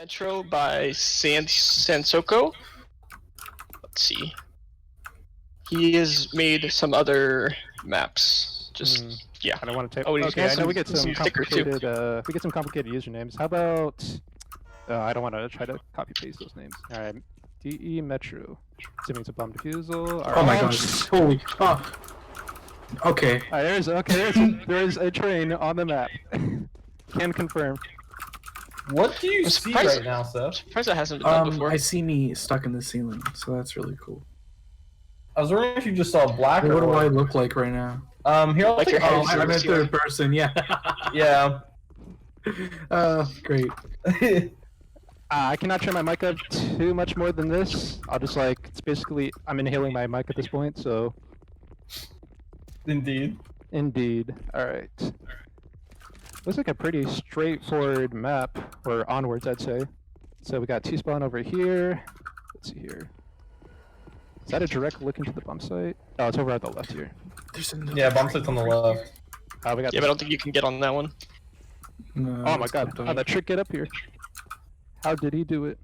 Metro by Sansoko. Let's see. He has made some other maps. Just yeah. I don't want to take. Oh, Okay, I know we get some some stickers too. complicated. We get some complicated usernames. How about? I don't want to try to copy paste those names. All right, DE Metro. Assuming it's a bomb defusal. Oh my gosh! Holy! Oh. Okay. There's a train on the map. Can confirm. What do you see right now, Seth? Surprised that hasn't been done before. I see me stuck in the ceiling, so that's really cool. I was wondering if you just saw black. What or do I look like right now? Here, I'll Like take your head. Oh, I'm in third person. Yeah. Yeah. Great. I cannot turn my mic up too much more than this. I'll just like it's basically I'm inhaling my mic at this point, so. Indeed. Indeed. All right. Looks like a pretty straightforward map, or onwards, I'd say. So we got T-spawn over here. Let's see here. Is that a direct look into the bump site? Oh, it's over at the left here. Yeah, bomb site's on the left. We got. Yeah, but I don't think you can get on that one. No, Oh my god! How'd that trick get up here? How did he do it?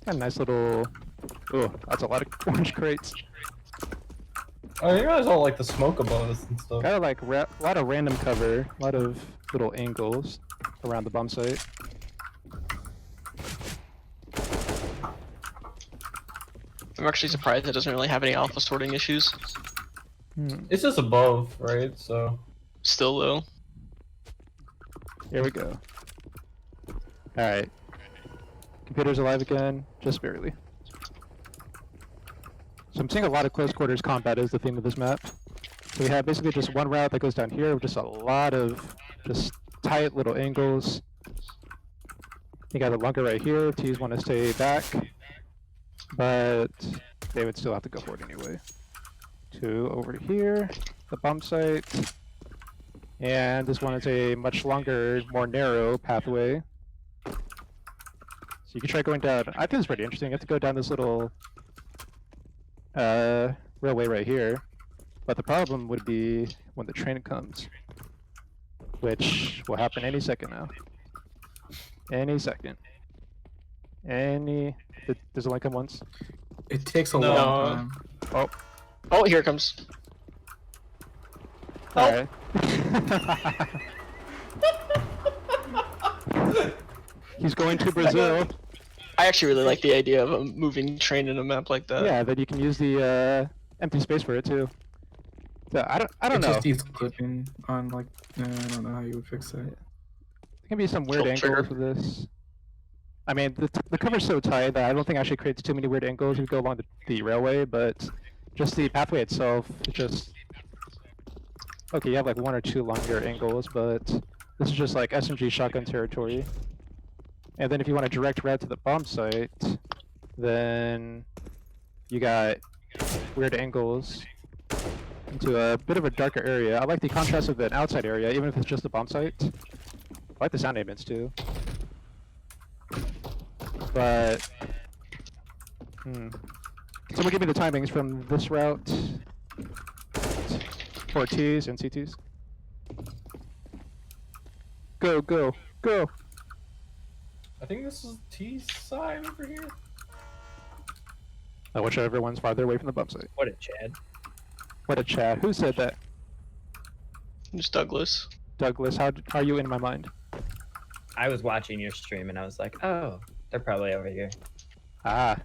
Got a nice little. Oh, that's a lot of orange crates. Oh, you guys all like the smoke above us and stuff. Got like a lot of random cover, a lot of little angles around the bomb site. I'm actually surprised it doesn't really have any alpha sorting issues. It's just above, right? So. Still though. Here we go. Alright. Computer's alive again, just barely. So I'm seeing a lot of close quarters combat is the theme of this map. So we have basically just one route that goes down here with just a lot of just tight little angles. You got a lunker right here, T's want to stay back. But they would still have to go for it anyway. Two over here, the bump site. And this one is a much longer, more narrow pathway. So you can try going down. I think it's pretty interesting. You have to go down this little railway right here. But the problem would be when the train comes, which will happen any second now. Any second. Does it like come once? It takes a long time. Oh, here it comes. Alright. He's going to Brazil. I actually really like the idea of a moving train in a map like that. Yeah, then you can use the empty space for it too. So I don't know. It just needs clipping on like I don't know how you would fix that. There can be some weird angles with this. I mean, the cover's so tight that I don't think it actually creates too many weird angles if you go along the railway, but just the pathway itself, it just... Okay, you have like one or two longer angles, but this is just like SMG shotgun territory. And then if you want a direct route to the bomb site, then you got weird angles into a bit of a darker area. I like the contrast of an outside area, even if it's just a bomb site. I like the sound ambience too. But... Someone give me the timings from this route for T's and CT's. Go, go, go! I think this is T side over here. Whichever one's farther away from the bump site. What a Chad. What a Chad. Who said that? It's Douglas. Douglas, how are you in my mind? I was watching your stream and I was like, oh, they're probably over here. Ah.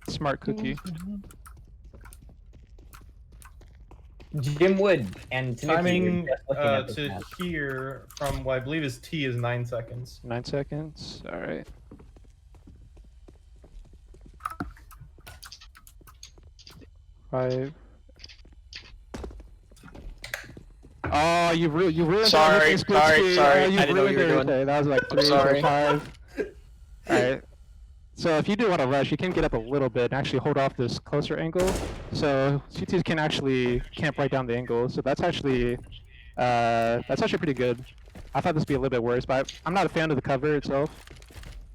Smart cookie. Jim Wood and Timing to to here from what I believe is T is 9 seconds. 9 seconds. Alright. Five. Oh, you ruined Sorry, it. sorry. Oh, I didn't know what you were doing. That was like 3 or 5. Alright. So if you do want to rush, you can get up a little bit and actually hold off this closer angle. So CTs can actually camp right down the angle. So that's actually pretty good. I thought this would be a little bit worse, but I'm not a fan of the cover itself.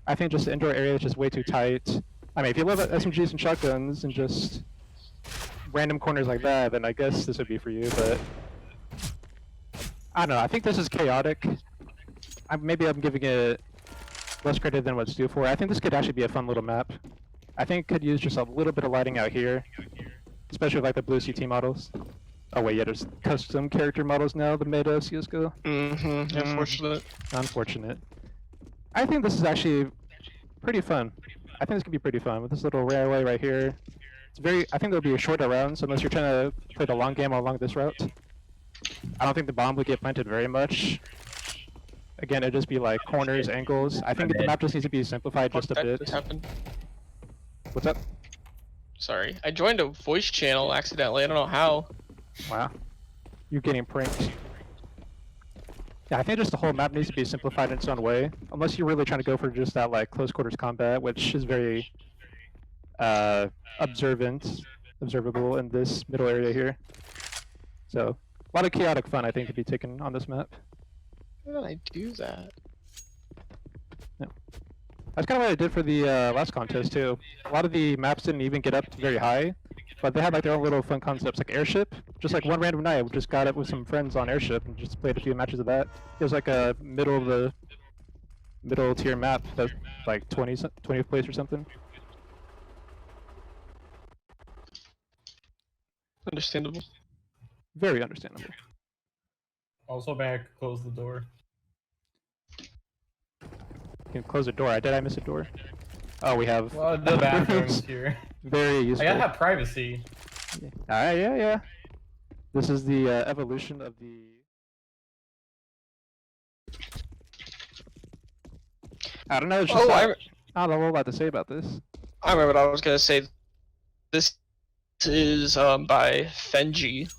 I think just the indoor area is just way too tight. I mean, if you love SMGs and shotguns and just random corners like that, then I guess this would be for you, but I don't know. I think this is chaotic. Maybe I'm giving it less credit than what's due for. I think this could actually be a fun little map. I think it could use just a little bit of lighting out here, especially like the blue CT models. Oh wait, yeah, there's custom character models now, the meta CSGO. Unfortunate. Unfortunate. I think this is actually pretty fun. I think this could be pretty fun with this little railway right here. It's very. I think there'll be a shorter rounds unless you're trying to play the long game along this route. I don't think the bomb would get planted very much. Again, it'd just be like corners, angles. I think the map just needs to be simplified just a bit. Just happened. What's up? Sorry, I joined a voice channel accidentally. I don't know how. Wow. You're getting pranked. Yeah, I think just the whole map needs to be simplified in its own way. Unless you're really trying to go for just that like close quarters combat, which is very observable in this middle area here. So a lot of chaotic fun I think to be taken on this map. How did I do that? Yeah. That's kind of what I did for the last contest too. A lot of the maps didn't even get up very high, but they had like their own little fun concepts, like airship. Just like one random night, we just got it with some friends on airship and just played a few matches of that. It was like a middle tier map, that's like 20th place or something. Understandable. Very understandable. Also, back, close the door. You can close the door. Did I miss a door? Oh, we have. Well, the bathroom's here. Very useful. I gotta have privacy. Yeah. This is the evolution of the. I don't know. It's just I don't know what I'm allowed to say about this. I remember what I was gonna say. This is by Fenji,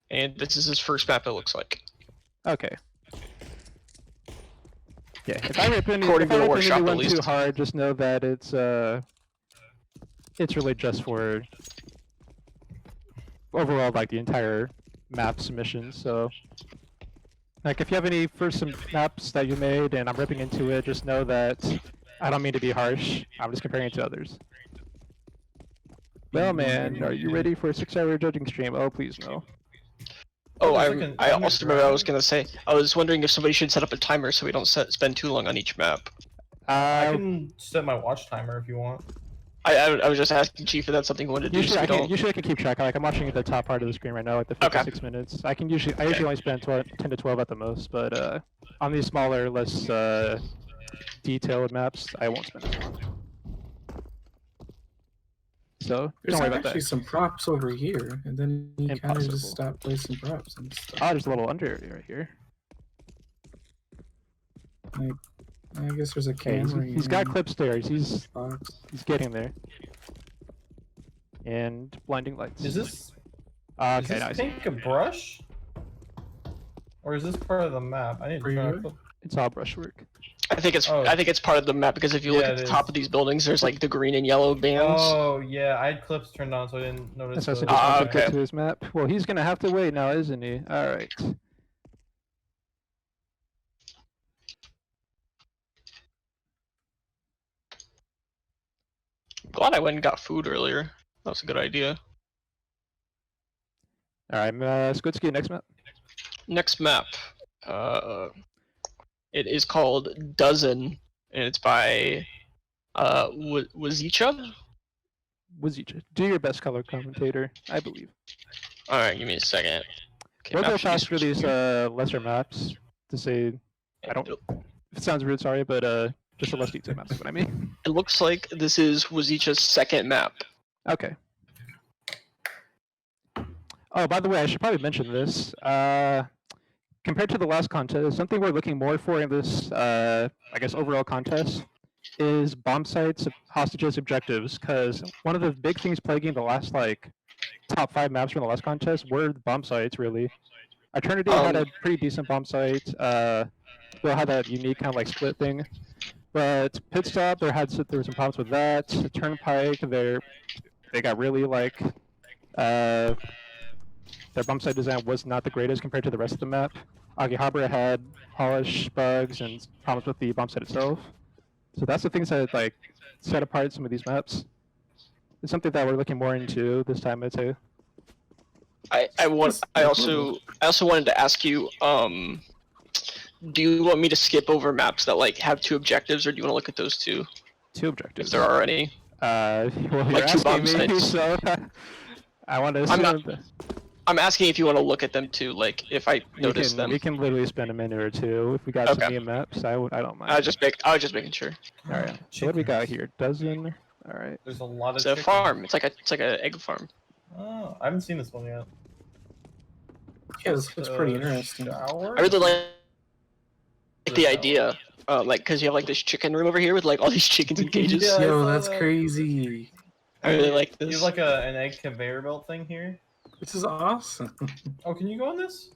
and this is his first map. It looks like. Okay. Yeah. If I rip According to the workshop, anyone at least. too hard, just know that it's really just for overall like the entire map submission. So. Like, if you have any first maps that you made and I'm ripping into it, just know that I don't mean to be harsh. I'm just comparing it to others. Well, man, are you ready for a 6-hour judging stream? Oh, please no. Oh, I also remember what I was gonna say. I was wondering if somebody should set up a timer so we don't spend too long on each map. I can set my watch timer if you want. I was just asking Chief if that's something you wanted to do. Usually, I can keep track. Like, I'm watching the top part of the screen right now, like the 56 minutes. I usually only spend 10 to 12 at the most, but on these smaller, less detailed maps, I won't spend as long. So There's don't worry about actually that. some props over here, and then you kind of Impossible. just stop placing props and stuff. Oh, there's a little under area right here. Like, I guess there's a Okay, camera. he's got clip stairs. He's box. getting there. And blinding lights. Is this Okay, is now I this see. pink a brush? Or is this part of the map? I need For to try you? to It's all brushwork. I think it's part of the map because if you look Yeah, at the it top is. of these buildings, there's like the green and yellow bands. Oh yeah, I had clips turned on, so I didn't notice. That's the- just wants to okay. get to his map. Well, he's gonna have to wait now, isn't he? All right. Glad I went and got food earlier. That was a good idea. All right, Skutski, next map. Next map. It is called Dozen, and it's by Wazicha. Wazicha. Do your best color commentator, I believe. All right, give me a second. Okay, We'll map go should be fast for these switched lesser maps to say. I don't. If it sounds rude, sorry, but just the less detailed maps is what I mean. It looks like this is Wazicha's second map. Okay. Oh, by the way, I should probably mention this. Compared to the last contest, something we're looking more for in this, I guess, overall contest is bomb sites, hostages, objectives. Because one of the big things plaguing the last, like, top 5 maps from the last contest were the bomb sites, really. Eternity had a pretty decent bomb site. Will had that unique kind of like split thing. But Pit Stop, there were some problems with that. Turnpike, they got really like their bump site design was not the greatest compared to the rest of the map. Akihabara had polish bugs and problems with the bump site itself. So that's the things that like set apart some of these maps. It's something that we're looking more into this time, I'd say. I also wanted to ask you, do you want me to skip over maps that like have 2 objectives, or do you want to look at those 2 2 if objectives. there are any? Well, you're Like 2 bomb asking me, sites. so I want to I'm assume not- that I'm asking if you want to look at them too, like if I notice them. we can literally spend a minute or 2 if we got some Okay. new maps. I don't mind. I was just making sure. All right. So what do we got here? Dozen. All right. There's a lot of It's a chickens. farm. It's like a egg farm. Oh, I haven't seen this one yet. Yeah, this looks pretty interesting. Shower? I really like the idea, like because you have like this chicken room over here with like all these chickens in cages. Yeah. I Yo, saw that's that. crazy. I really like You this. have like an egg conveyor belt thing here. This is awesome. Oh, can you go on this?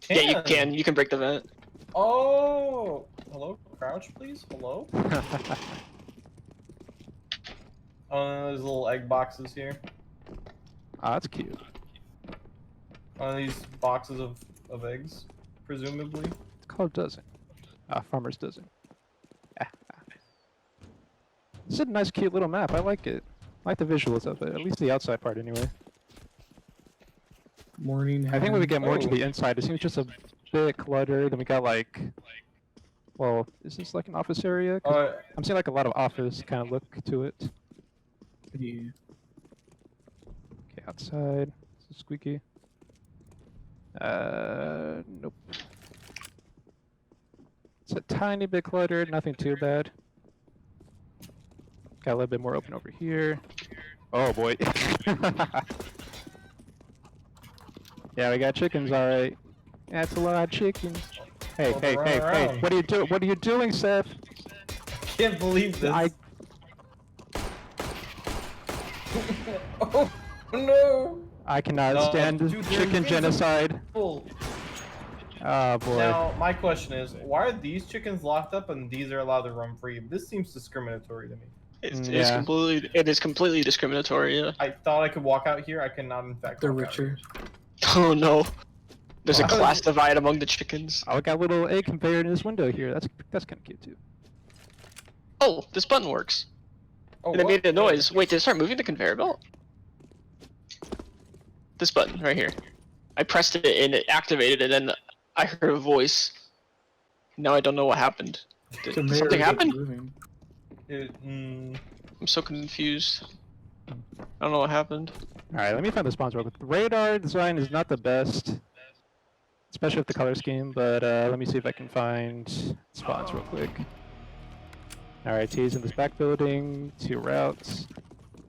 Yeah, you can. You can break the vent. Oh, hello, crouch, please. Hello. Oh, there's little egg boxes here. Ah, that's cute. One of these boxes of eggs, presumably. It's called dozen. Farmer's dozen. This is a nice, cute little map. I like it. I like the visuals of it. At least the outside part, anyway. Morning. I think when we get more to Oh. the inside, it seems just a bit cluttered. Then we got like, well, is this like an office area? 'Cause I'm seeing like a lot of office kind of look to it. Yeah. Okay, outside. This is squeaky. Nope. It's a tiny bit cluttered, nothing too bad. Got a little bit more open over here. Oh boy. Yeah, we got chickens, alright. That's a lot of chickens. Hey, Well, hey, run hey, hey! around. What are you doing? What are you doing, Seth? Can't believe this. I Oh no! I cannot No, stand dude, they're chicken invisible. genocide. Full. Oh boy. Now, my question is, why are these chickens locked up and these are allowed to run free? This seems discriminatory to me. It's Yeah. completely discriminatory. Yeah. I thought I could walk out here. I cannot, in fact. They're walk out richer. Oh no. There's a Wow. class divide among the chickens. Oh, we got a little egg conveyor in this window here. That's kind of cute too. Oh, this button works. Oh, And it what? made a noise. Wait, did it start moving the conveyor belt? This button right here. I pressed it and it activated, and then I heard a voice. Now I don't know what happened. Did Conveyor something belt happen? moving. I'm so confused. I don't know what happened. Alright, let me find the spawns real quick. The radar design is not the best, especially with the color scheme, but let me see if I can find spawns real quick. Alright, T's in this back building, 2 routes.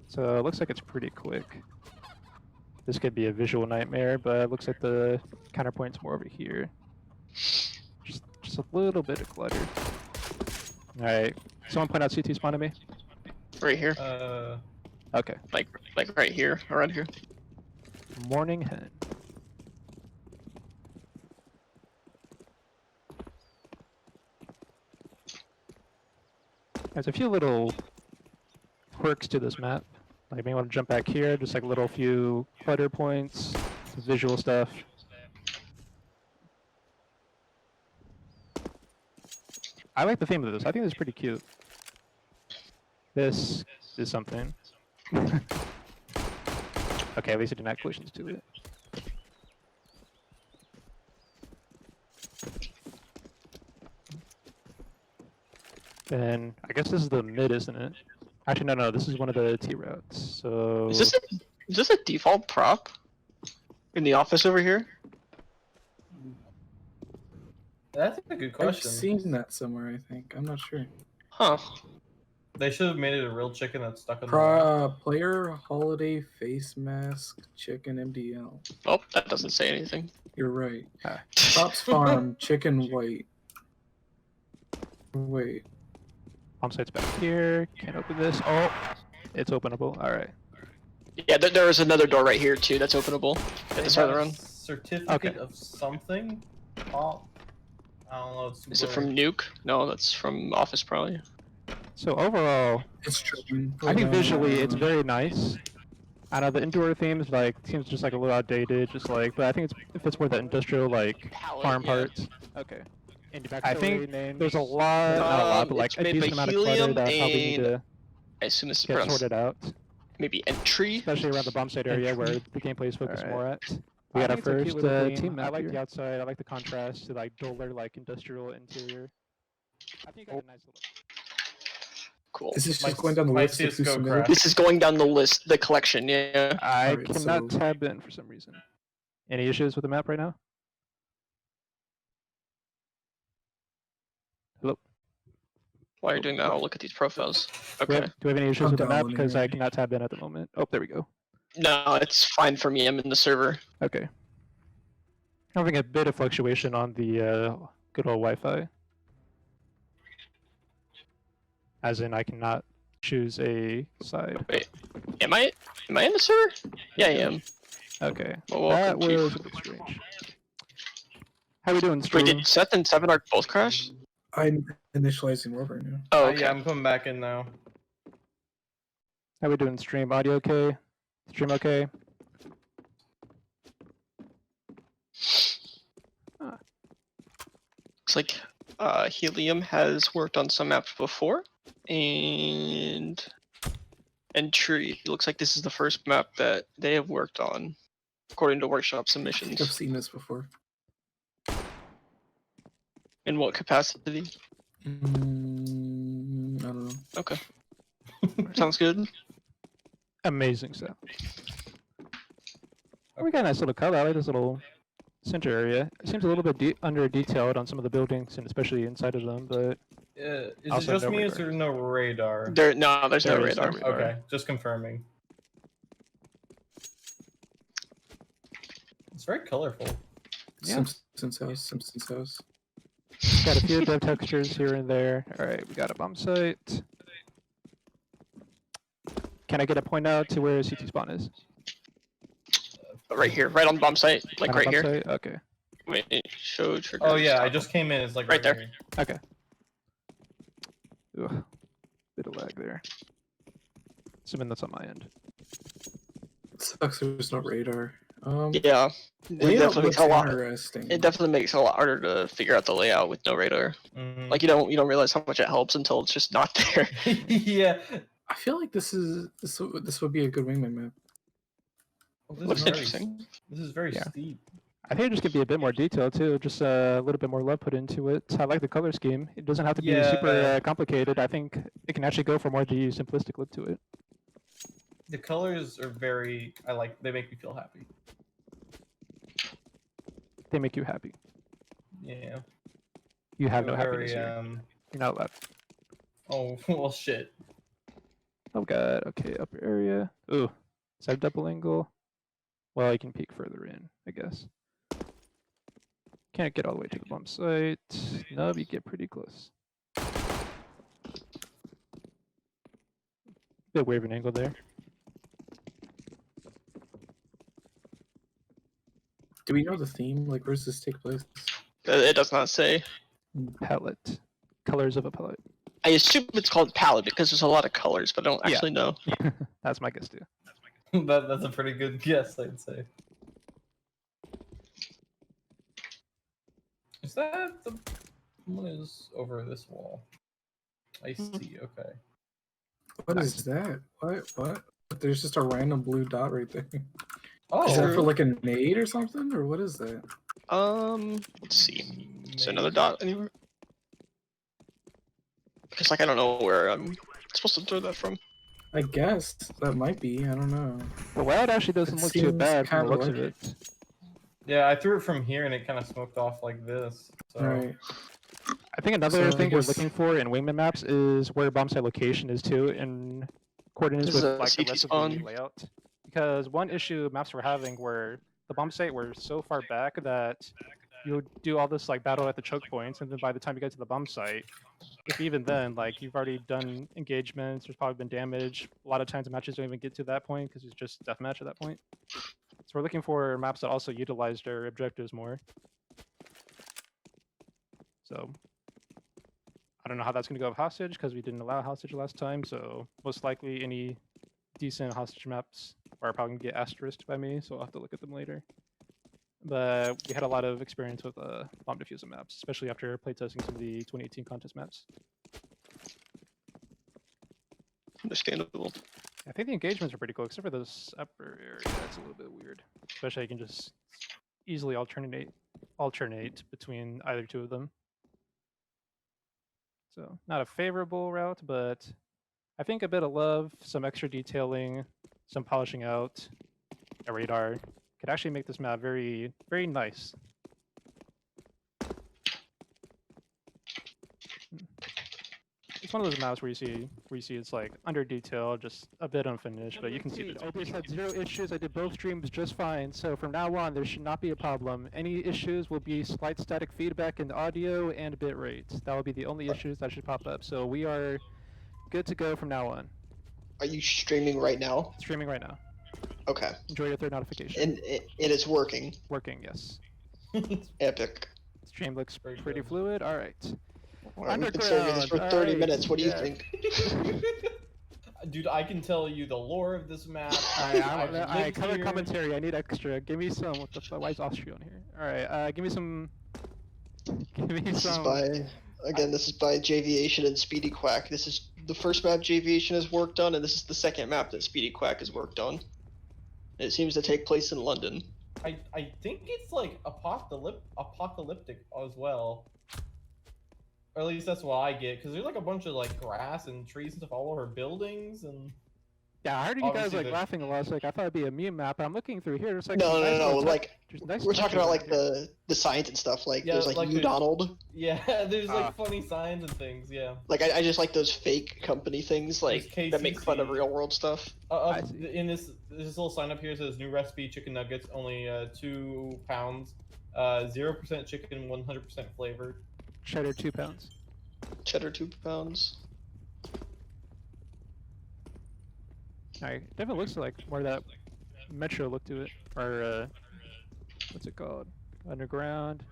So it looks like it's pretty quick. This could be a visual nightmare, but it looks like the counterpoint's more over here. Just a little bit of clutter. Alright, someone point out CT spawn to me? Right here. Okay. Like right here, around here. Morning hen. There's a few little quirks to this map. Like, you may want to jump back here, just like little few clutter points, some visual stuff. I like the theme of this. I think this is pretty cute. This is something. Okay, at least it didn't add collisions to it. Then I guess this is the mid, isn't it? Actually, no, this is one of the T routes. So Is this a default prop in the office over here? That's a good I've question. seen that somewhere, I think. I'm not sure. Huh. They should have made it a real chicken that's stuck in the wall. Player holiday face mask chicken MDL. Oh, that doesn't say anything. You're right. Ah. Pops Farm chicken white. Wait. bomb site's back here. Can't open this. Oh, it's openable. All right. Yeah, there is another door right here too. That's openable. At They the start of have the a run. certificate Okay. of something. Oh, I don't know. It's Is it blurry. from Nuke? No, that's from Office probably. So overall, It's chicken. I think visually it's very nice. I know the indoor themes like seems just like a little outdated, just like, but I think it fits more the industrial like farm parts. Okay. I think there's a lot, not a lot, but like it's a made by decent amount of clutter helium that probably need to I assume this is get pronounced sorted out, maybe entry. especially around the bomb site area where the gameplay is focused Alright. more at. We got our think it's a cute first little gleam. team map I like here. the outside. I like the contrast to like duller, like industrial interior. I think you got a nice little. Cool. Is this My- just going down the my list of who CSGO submitted? crash. This is going down the list, the collection. Yeah. I Alright, cannot so- tab in for some reason. Any issues with the map right now? Hello. While you're doing that, I'll look at these profiles. Do we Okay. have any issues I'm with the map? downloading Because I it. cannot tab in at the moment. Oh, there we go. No, it's fine for me. I'm in the server. Okay. Having a bit of fluctuation on the good old Wi-Fi. As in, I cannot choose a side. Wait, am I in the server? Yeah, I am. Okay. Well, That welcome to. was a bit strange. How we doing, Wait, Stu? did Seth and Seven Arc both crash? I'm initializing world right now. Oh, okay. Yeah, I'm coming back in now. How we doing, stream? Audio okay? Stream okay? Looks like Helium has worked on some maps before, and Tree. It looks like this is the first map that they have worked on, according to workshop I think I've submissions. seen this before. In what capacity? I don't know. Okay, sounds good. Amazing sound. Oh, we got a nice little color. I like this little center area. It seems a little bit under detailed on some of the buildings, and especially inside of them, but Is it Also just no me? Or radar. is there no radar? There's no There is no radar. radar. Okay, just confirming. It's very colorful. Yeah. Simpson's house. got a few dev textures here and there. Alright, we got a bomb site. Can I get a point out to where CT spawn is? Right here, right on the bomb site, like On right bomb here. site? Okay. Wait, show trigger. Oh yeah, I stop. just came in. It's like Right there. here. Okay. Ugh. Bit of lag there. Assuming that's on my end. Sucks there's no radar. Yeah, it definitely makes a lot. Interesting. It definitely makes it a lot harder to figure out the layout with no radar. Mhm. Like you don't realize how much it helps until it's just not there. yeah. I feel like this would be a good wingman map. Well, this Looks is very- interesting. This is very Yeah. steep. I think it just could be a bit more detail too, just a little bit more love put into it. I like the color scheme. It doesn't have to be super Yeah. complicated. I think it can actually go for more the simplistic look to it. The colors are very. I like. They make me feel happy. They make you happy. Yeah. You have no They're happiness very, here. You're not allowed. Oh well, shit. Oh god, okay, upper area. Ooh, is that a double angle? Well, you can peek further in, I guess. Can't get all the way to the bomb site. No, but you get pretty close. Bit weird of an angle there. Do we know the theme? Like, where's this take place? It does not say. Palette. Colors of a palette. I assume it's called palette because there's a lot of colors, but I don't Yeah. actually know. That's my guess too. That's a pretty good guess, I'd say. Is that the one is over this wall? I see. Okay. What is that? What? There's just a random blue dot right there. Oh, Is that True. for like a nade or something, or what is that? Let's see. Is there another dot anywhere? Because like I don't know where I'm supposed to throw that from. I guess that might be. I don't know. The wild actually doesn't It look too seems bad from the kinda looks of like it. Yeah, I threw it from here and it kind of smoked off like this. So. All right. I think another So I thing we're guess- looking for in wingman maps is where bomb site location is too, in coordinates This with is a like the CT rest of spawn. the layout. Because one issue maps were having where the bomb site were so far back that you would do all this like battle at the choke points, and then by the time you get to the bomb site, if even then, like you've already done engagements, there's probably been damage. A lot of times the matches don't even get to that point because it's just deathmatch at that point. So we're looking for maps that also utilize their objectives more. So I don't know how that's going to go with hostage because we didn't allow hostage last time. So most likely any decent hostage maps are probably going to get asterisked by me. So I'll have to look at them later. But we had a lot of experience with bomb diffuser maps, especially after playtesting some of the 2018 contest maps. Understandable. I think the engagements are pretty cool, except for this upper area. That's a little bit weird. Especially you can just easily alternate between either two of them. So not a favorable route, but I think a bit of love, some extra detailing, some polishing out, a radar could actually make this map very, very nice. It's one of those maps where you see it's like under detail, just a bit unfinished, but you can see that. OBS had 0 issues. I did both streams just fine. So from now on, there should not be a problem. Any issues will be slight static feedback in audio and bitrate. That will be the only issues that should pop up. So we are good to go from now on. Are you streaming right now? Streaming right now. Okay. Enjoy your third notification. And it is working. Working, yes. Epic. Stream looks Very pretty good. fluid. All right. Well, we've been serving this for 30 minutes. What do you yeah. think? Dude, I can tell you the lore of this map. Alright, color commentary. I need extra. Give me some. What the fuck? Why is Austria on here? Alright, give me some. Give me This is some. this is by Javiation and Speedy Quack. This is the first map Javiation has worked on, and this is the second map that Speedy Quack has worked on. It seems to take place in London. I think it's like apocalyptic as well. Or at least that's what I get, because there's like a bunch of like grass and trees and stuff all over buildings and. Yeah, I heard you guys Obviously like the- laughing a lot. So, like I thought it'd be a meme map. I'm looking through here. There's like No, some nice no. little Like there's nice we're talking touches about like around here. the science and stuff. Like Yeah, there's like, like you the- Donald. Yeah, there's like funny signs and things. Yeah. Like I just like those fake company things like There's that make fun of KCC. real world stuff. I see. In this little sign up here says new recipe chicken nuggets, only 2 pounds, 0% chicken, 100% flavored. Cheddar 2 pounds. Cheddar 2 pounds. Alright, definitely looks like more of that Metro look to it, or what's it called? Underground.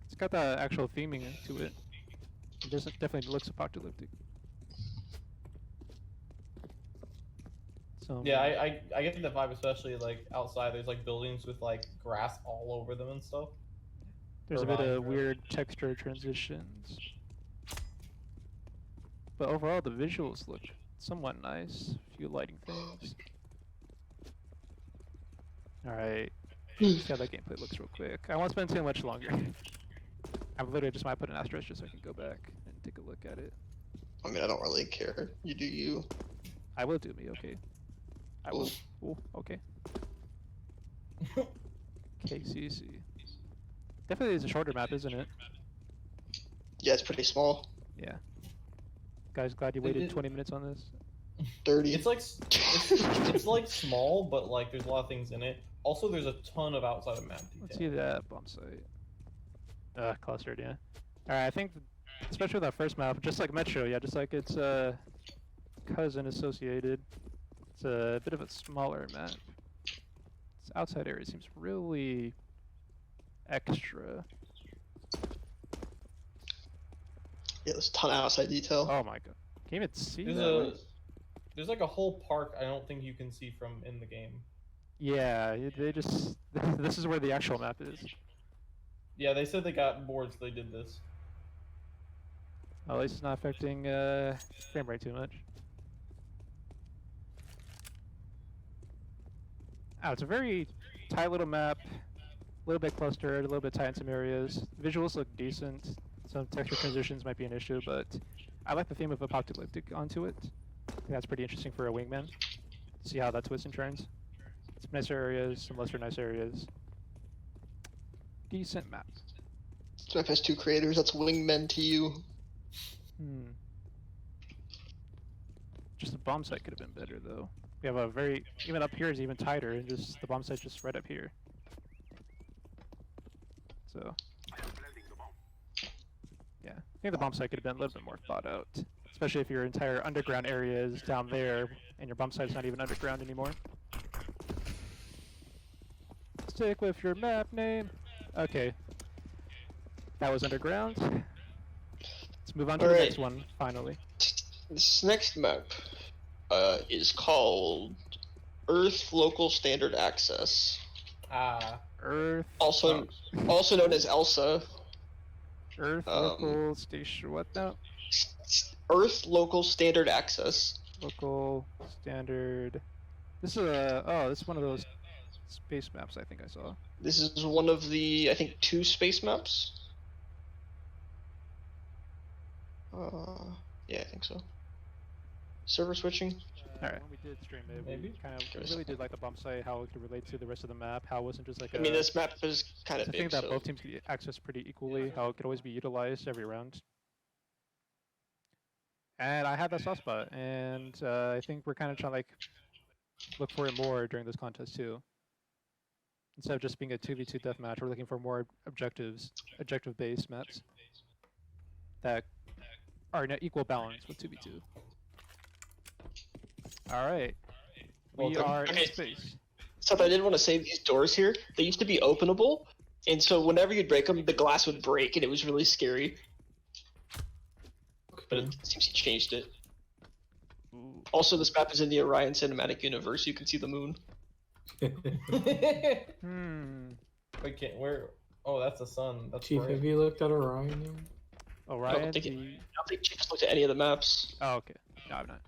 It's got that actual theming to it. It definitely looks apocalyptic. So Yeah, I get the vibe, especially like outside. There's like buildings with like grass all over them and stuff. there's a or bit vines, of right? weird texture transitions. But overall, the visuals look somewhat nice. A few lighting things. Alright. See how that gameplay looks real quick. I won't spend too much longer. I literally just might put an asterisk just so I can go back and take a look at it. I mean, I don't really care. You do you. I will do me, okay. I will. Ooh, okay. KCC. Definitely is a shorter map, isn't it? Yeah, it's pretty small. Yeah. Guys, glad you It- waited it- 20 minutes on this. 30. It's like it's like small, but like there's a lot of things in it. Also, there's a ton of outside of map Let's detail. see that bomb site. Clustered, yeah. Alright, I think, especially with that first map, just like Metro, yeah, just like its cousin associated, it's a bit of a smaller map. Its outside area seems really extra. Yeah, there's a ton of outside detail. Oh my god. Can you even see There's that? there's like a whole park I don't think you can see from in the game. Yeah, they just... this is where the actual map is. Yeah, they said they got bored, so they did this. At least it's not affecting frame rate too much. Oh, it's a very tight little map, a little bit clustered, a little bit tight in some areas. Visuals look decent. Some texture transitions might be an issue, but I like the theme of apocalyptic onto it. I think that's pretty interesting for a wingman. See how that twists and turns. Some nicer areas, some lesser nice areas. Decent map. This map has 2 creators. That's Wingmen to you. Just the bomb site could have been better though. We have a very, even up here is even tighter, and just the bomb site's just right up here. So, yeah, I think the bomb site could have been a little bit more thought out, especially if your entire underground area is down there and your bomb site's not even underground anymore. Stick with your map name. Okay, that was underground. Let's move on to the Alright. next one, finally. This next map is called Earth Local Standard Access, Earth. also known as E.L.S.A. Earth local station. What now? Earth Local Standard Access. Local standard. This is a. Oh, this is one of those space maps I think I saw. This is one of the, I think, 2 space maps. Yeah, I think so. Server switching. Alright, when we did stream it, we Maybe? kind Give of us really a did like the bump site, how it could relate to the rest of the map, how it wasn't just like I mean, this map is kind of it's a big, thing that so... both teams could access pretty equally, how it could always be utilized every round. And I had that soft spot, and I think we're kind of trying to like look for it more during this contest too. Instead of just being a 2v2 deathmatch, we're looking for more objective-based maps that are in an equal balance with 2v2. All right, we are in space. So I did want to say these doors here, they used to be openable, and so whenever you'd break them, the glass would break, and it was really scary. But it seems he changed it. Ooh. Also, this map is in the Orion cinematic universe. You can see the moon. Wait, can't where? Oh, that's the sun. That's Chief, bright. have you looked at Orion? Orion. I don't think Chief has looked at any of the maps. Oh, okay. No, I'm not.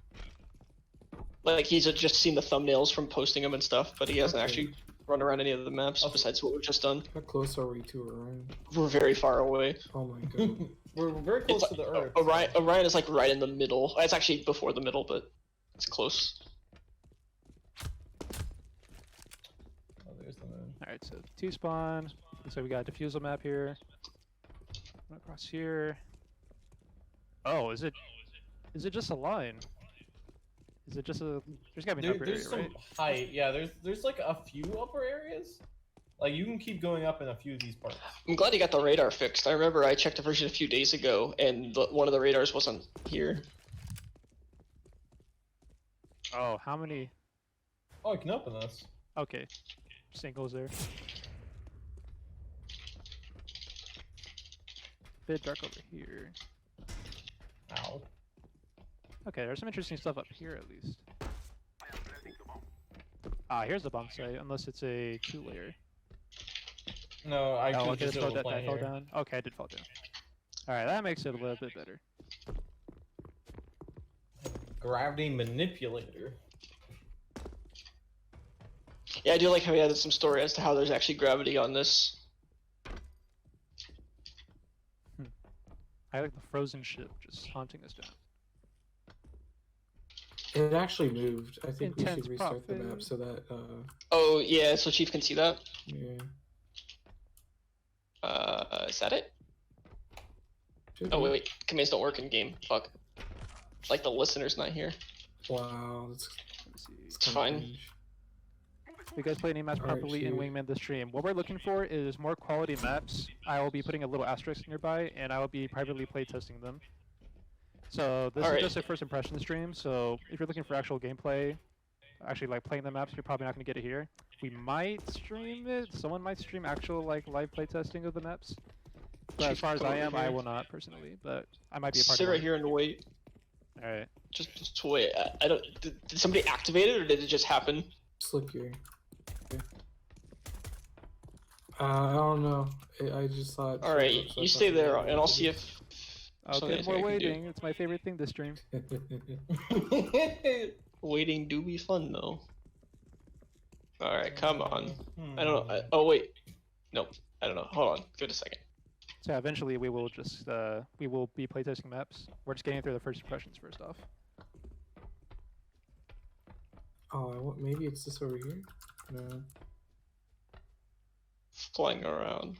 Like, he's just seen the thumbnails from posting them and stuff, but he hasn't Okay. actually run around any of the maps besides what we've just done. How close are we to Orion? We're very far away. Oh my god. We're very close It's to the Earth. Orion is like right in the middle. It's actually before the middle, but it's close. Oh, there's the moon. All right, so T-spawn. So we got a diffusal map here. Across here. Oh, is it just a line? Is it just a? There's gotta be an upper There's area, some right? height. Yeah, there's like a few upper areas. Like you can keep going up in a few of these parts. I'm glad you got the radar fixed. I remember I checked the version a few days ago, and one of the radars wasn't here. Oh, how many? Oh, I can open this. Okay, singles there. Bit dark over here. Ow. Okay, there's some interesting stuff up here at least. Ah, here's the bomb site, unless it's a 2-layer. No, I Oh, could okay, just that plane fell here. down. Okay, I did fall down. Alright, that makes it a little bit better. Gravity manipulator. Yeah, I do like how he added some story as to how there's actually gravity on this. I like the frozen ship just haunting us down. It actually moved. I think we Intense should restart the profit. map so that, Oh, yeah, so Chief can see that. yeah. Is that it? Should Oh, be. wait, commands don't work in game. Fuck. It's like the listener's not here. Wow, that's Let me see. It's fine. cringe. You guys play any maps Alright, properly in shoot. Wingman this stream. What we're looking for is more quality maps. I will be putting a little asterisk nearby, and I will be privately playtesting them. So this Alright. is just a first impression stream, so if you're looking for actual gameplay, actually like playing the maps, you're probably not going to get it here. We might stream it. Someone might stream actual like live playtesting of the maps. But as Chief, far as come I over am, I here. will not personally, but I might be a part Sit of right it. here and wait. Alright. Just wait. I don't. Did somebody activate it or did it just happen? Slip here. Okay. I don't know. I just thought. All right, you stay there, and I'll see if. Okay, anything more I can do. waiting. It's my favorite thing this stream. Waiting do be fun though. All right, come on. Hmm. I don't know. Oh wait, nope. I don't know. Hold on. Give it a second. So yeah, eventually we will just we will be playtesting maps. We're just getting through the first impressions first off. Oh, maybe it's this over here? No. Flying around.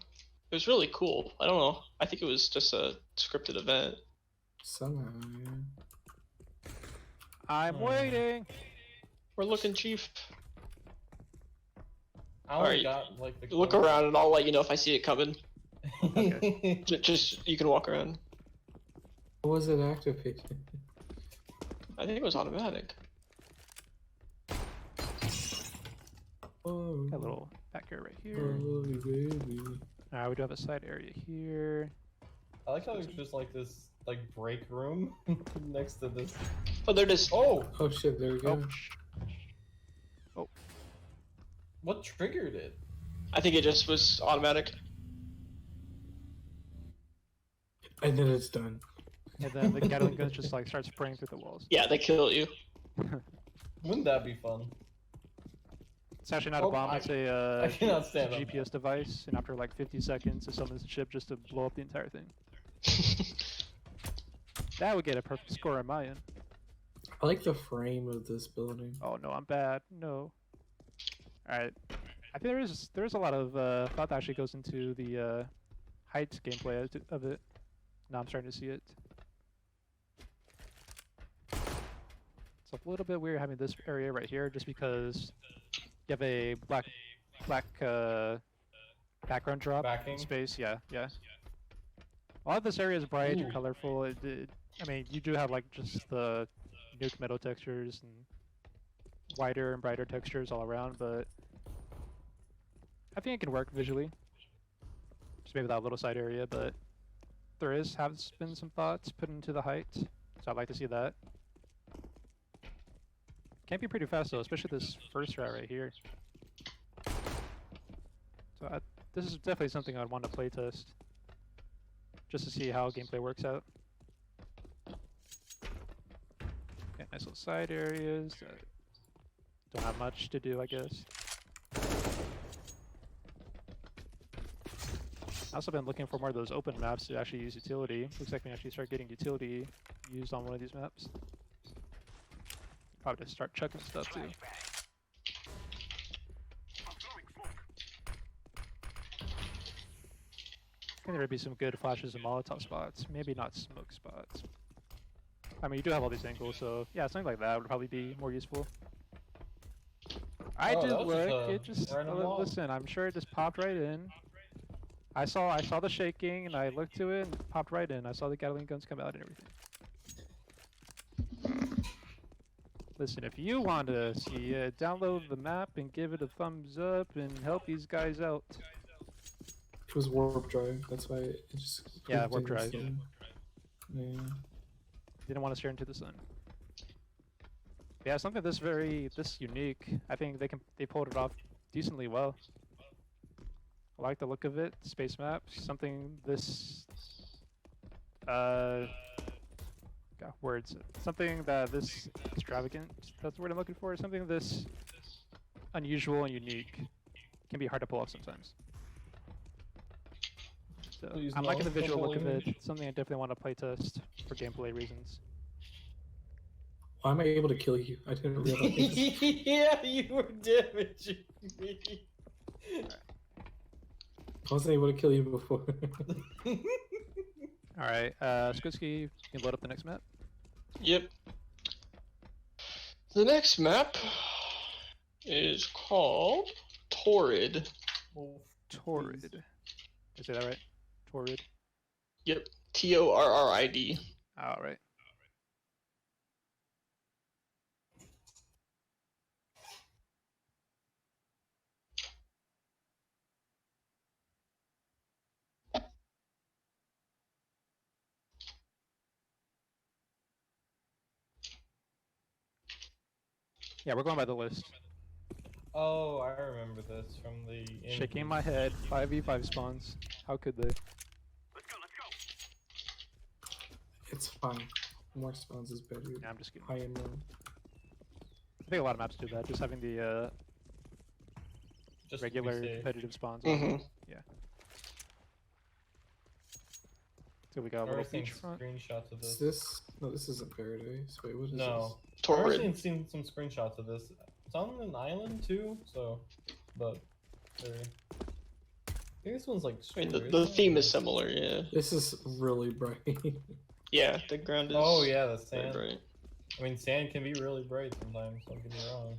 It was really cool. I don't know. I think it was just a scripted event. Somehow, yeah. I'm waiting. We're looking, Chief. I only Alright, got like the Look around, and I'll let you know if I see it coming. Okay. Just you can walk around. What was it activated? I think it was automatic. Oh, Got a little back here right here. baby. Alright, we do have a side area here. I like how there's just like this like break room next to this. Oh, there it is. Oh, Oh shit, there we go. what triggered it? I think it just was automatic. And then it's done. And then the Gatling guns just like start spraying through the walls. Yeah, they kill you. Wouldn't that be fun? It's actually not a Oh, bomb, I- it's a, I cannot it's a stand on GPS device, and after like 50 seconds, it summons the ship just to blow up the entire thing. That would get a perfect score on my end. I like the frame of this building. Oh no, I'm bad. No. Alright. I think there's a lot of thought that actually goes into the height gameplay of it. Now I'm starting to see it. It's a little bit weird having this area right here just because you have a black background drop Backing. space. Yeah, yeah. A lot of this area is bright and Ooh. colorful. I mean, you do have like just the nuke metal textures and wider and brighter textures all around, but I think it can work visually. Just maybe that little side area, but there has been some thoughts put into the height, so I'd like to see that. Can be pretty fast though, especially this first route right here. So this is definitely something I'd want to play test, just to see how gameplay works out. Okay, nice little side areas that don't have much to do, I guess. I've also been looking for more of those open maps to actually use utility. Looks like we can actually start getting utility used on one of these maps. Probably just start chucking stuff too. I think there'd be some good flashes and Molotov spots. Maybe not smoke spots. I mean, you do have all these angles, so yeah, something like that would probably be more useful. I Oh, did that was just look. a It just random wall. listen. I'm sure it just popped right in. I saw the shaking, and I looked to it, and it popped right in. I saw the Gatling guns come out and everything. Listen, if you want to see it, download the map and give it a thumbs up and help these guys out. It was warp drive. That's why it just. Yeah, couldn't warp take drive. us in. Yeah. Didn't want to stare into the sun. Yeah, something this unique. I think they pulled it off decently well. I like the look of it. Space maps, something this words. Something that this extravagant, that's the word I'm looking for, something this unusual and unique can be hard to pull off sometimes. So Please I'm no, liking the don't visual look of bully it. me. It's something I definitely want to play test for gameplay reasons. Why am I able to kill you? I didn't realize. Yeah, you were damaging me. I wasn't able to kill you before. Alright, Skutsky, you can load up the next map. Yep. The next map is called Torrid. Oh, Torrid. please. Did I say that right? Torrid. Yep. Torrid. Alright. Yeah, we're going by the list. Oh, I remember this from the. Shaking my head. 5v5 spawns. How could they? It's fine. More spawns is better. Yeah, I'm just kidding. I am. I think a lot of maps do that. Just having the Just to be regular safe. competitive spawns. Mm-hmm. Yeah. So we got a little Everything's beachfront. screenshots of Is this. this? No, this isn't paradise. Wait, what is No. I've Torrid. seen some screenshots of this. It's on an island too, so. But. Very... I think this one's like. I mean, straight, the isn't it? theme is similar, yeah. this? This is really bright. Yeah, the ground is Oh yeah, the very sand. bright. I mean, sand can be really bright sometimes. Don't get me wrong.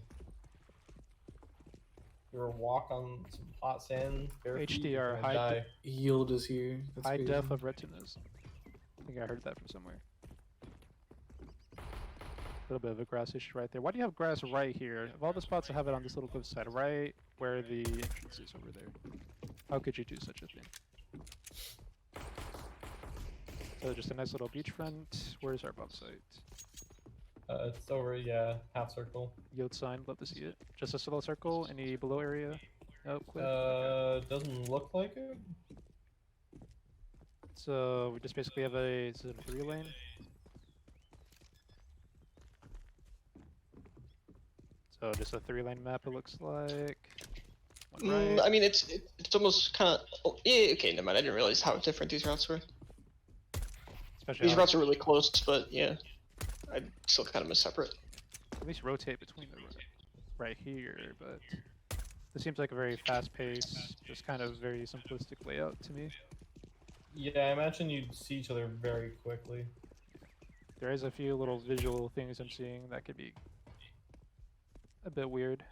You ever walk on some hot sand bare feet, HDR, you're gonna high die. Yield is here. That's High crazy. def of retinas. I think I heard that from somewhere. A little bit of a grass issue right there. Why do you have grass right here? Of all the spots, I have it on this little cliffside, right where the entrance is over there. How could you do such a thing? So just a nice little beachfront. Where's our bomb site? It's over, yeah, half circle. Yield sign, love to see it. Just a little circle. Any below area? Nope, cliff. Doesn't look like it. So we just basically have a 3 lane. So just a 3-lane map, it looks like. One right. I mean, it's almost kind of. Oh, yeah, okay, never mind. I didn't realize how different these routes were. Especially These routes are really close, but yeah, I still kind of miss separate. at least rotate between the right here, but this seems like a very fast pace, just kind of very simplistic layout to me. Yeah, I imagine you'd see each other very quickly. There is a few little visual things I'm seeing that could be a bit weird.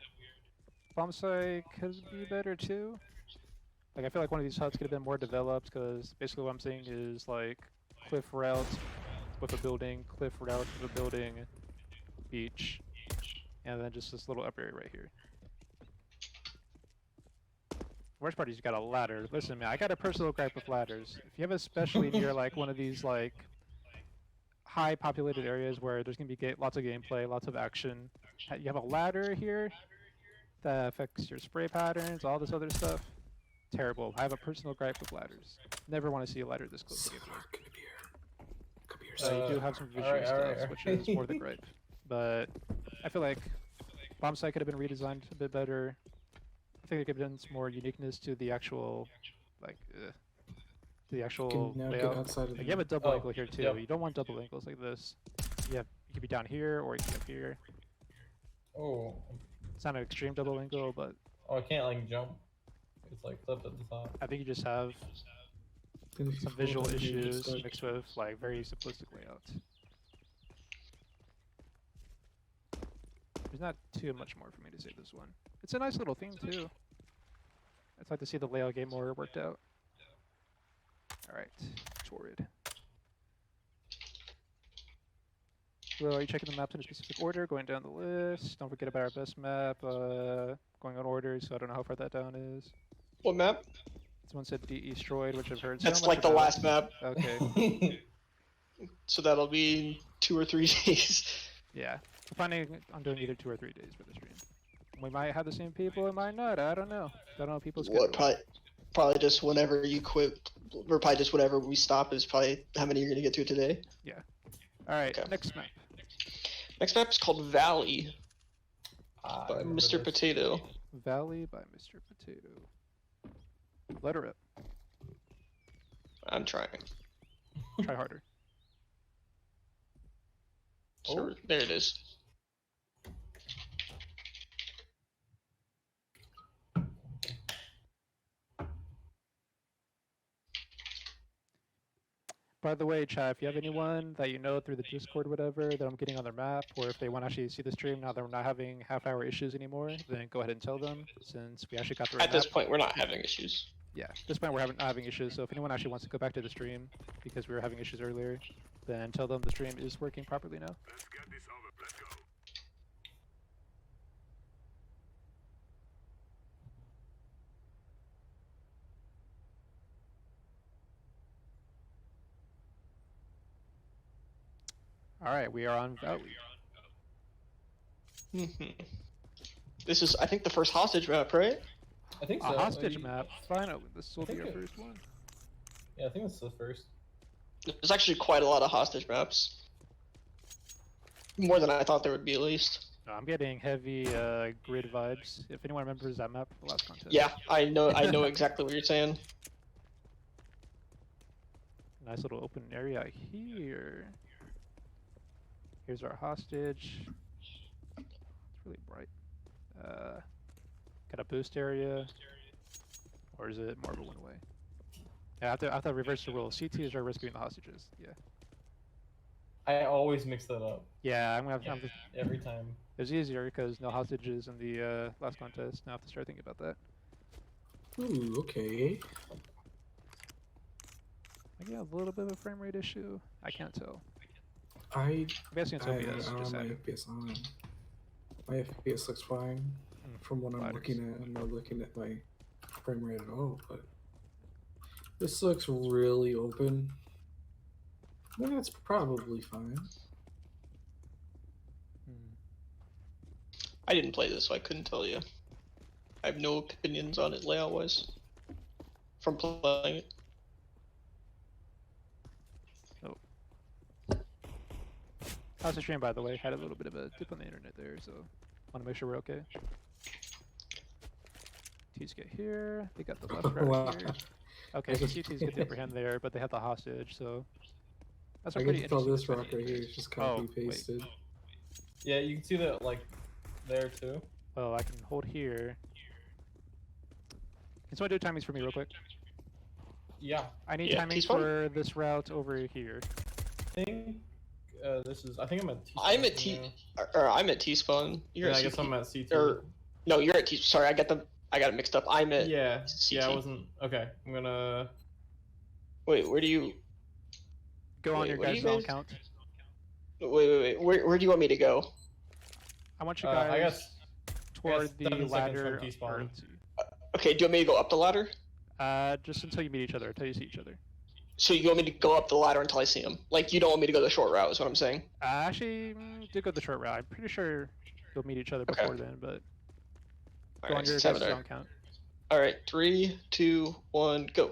Bomb site could be better too. Like I feel like one of these huts could have been more developed because basically what I'm seeing is like cliff route with a building, cliff route with a building, beach, and then just this little up area right here. Worst part is you got a ladder. Listen, man, I got a personal gripe with ladders. If you have especially near like one of these like high populated areas where there's gonna be lots of gameplay, lots of action, you have a ladder here that affects your spray patterns, all this other stuff. Terrible. I have a personal gripe with ladders. Never want to see a ladder this close to gameplay. Come here. You do have some visual stuff, which is more the gripe. But I feel like bomb site could have been redesigned a bit better. I think it could have been some more uniqueness to the actual, like, Now get layout. outside of Like, the you have a double angle here too. Yep. You don't want double angles like this. You could be down here or you could be up here. Oh, It's not an extreme double angle, but I can't like jump. It's like flipped at the top. I think you just have And if you some fall visual down, you issues just, like, mixed with like very simplistic layouts. There's not too much more for me to say this one. It's a nice little theme too. I'd like to see the layout game more worked out. Alright, Torrid. So are you checking the maps in a specific order, going down the list? Don't forget about our best map, going on order, so I don't know how far that down is. What map? Someone said destroyed, which I've heard so That's much like the about. last map, Okay, so that'll be 2 or 3 days. yeah. I'm planning on doing either 2 or 3 days for the stream. We might have the same people, it might not, I don't know. Don't know people's schedule. What, probably just whenever you quit, or probably just whenever we stop is probably how many you're gonna get to today. Yeah. Alright, Okay. next map. Next map is called Valley I by remember Mr. this. Potato. Valley by Mr. Potato. Let her up. I'm trying. Try harder. So, there it is. By the way, chat, if you have anyone that you know through the Discord or whatever that I'm getting on their map, or if they want to actually see the stream now that we're not having half-hour issues anymore, then go ahead and tell them, since we actually got the right At this map. point, we're not having issues. Yeah, at this point we're not having issues, so if anyone actually wants to go back to the stream, because we were having issues earlier, then tell them the stream is working properly now. Alright, we are on Valley. This is, I think, the first hostage map, right? I think A so. hostage map? Finally, this will be think our it- first one. Yeah, I think it's the first. There's actually quite a lot of hostage maps. More than I thought there would be, at least. No, I'm getting heavy grid vibes. If anyone remembers that map from the last contest. Yeah, I know exactly what you're saying. Nice little open area here. Here's our hostage. It's really bright. Got a boost area. Or is it more of a one-way? Yeah, I have to reverse the rules. CT is our rescuing the hostages. Yeah. I always mix that up Yeah, I'm gonna have to. every time. It was easier because no hostages in the last contest. Now I have to start thinking about that. Ooh, okay. I get a little bit of a frame rate issue. I can't tell. I'm guessing it's OBS. don't Just have my adding. FPS on. My FPS looks fine from what I'm Sliders. looking at. I'm not looking at my frame rate at all, but this looks really open. That's probably fine. I didn't play this, so I couldn't tell you. I have no opinions on it layout-wise. From playing it. How's the stream, by the way? Had a little bit of a dip on the internet there, so Want to make sure we're okay. T's get here. They got the left route Wow. here. Okay, so CT's get the upper hand there, but they have the hostage, so that's a I pretty can tell interesting this rock right here is just copy pasted. Yeah, you can see that like there too. Well, I can hold here. Can someone do timings for me real quick? Yeah, I need Yeah, timings T-spawn? for this route over here. I think this is. I think I'm at T. I'm at T, or I'm at T spawn. You're Yeah, at I guess CT. I'm at CT. Or no, you're at T. Sorry, I got it mixed up. I'm at. Yeah, CT. yeah, I wasn't. Okay, I'm gonna. Wait, where do you? Go on Wait, your what do guys' you zone guys- count. Wait. Where do you want me to go? I want you I guys guess toward the 7 seconds ladder. from T-spawn. or Okay, do you want me to go up the ladder? just until you meet each other, until you see each other. So you want me to go up the ladder until I see him? Like you don't want me to go the short route, is what I'm saying. Actually, do go the short route. I'm pretty sure you'll meet each other Okay. before then, but All go on right, your guys' 7 there. zone count. All right, 3, 2, 1, go.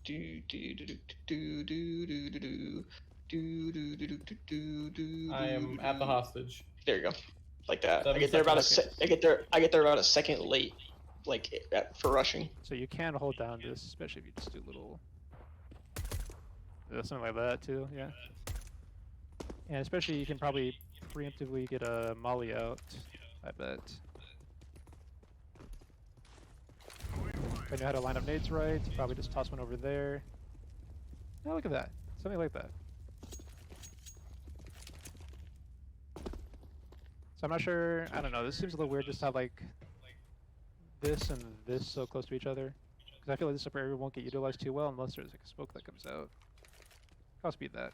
Do do do do do do do do do do do do do do do. I am at the hostage. There you go, like that. I 7 get there about seconds. I get there about a second late, like for rushing. So you can hold down this, especially if you just do little something like that too, yeah. And especially you can probably preemptively get a molly out, I bet. If I know how to line up nades right, probably just toss one over there. Oh, look at that. Something like that. So I'm not sure, I don't know, this seems a little weird just to have like this and this so close to each other. Because I feel like this upper area won't get utilized too well unless there's like a smoke that comes out. I'll speed that.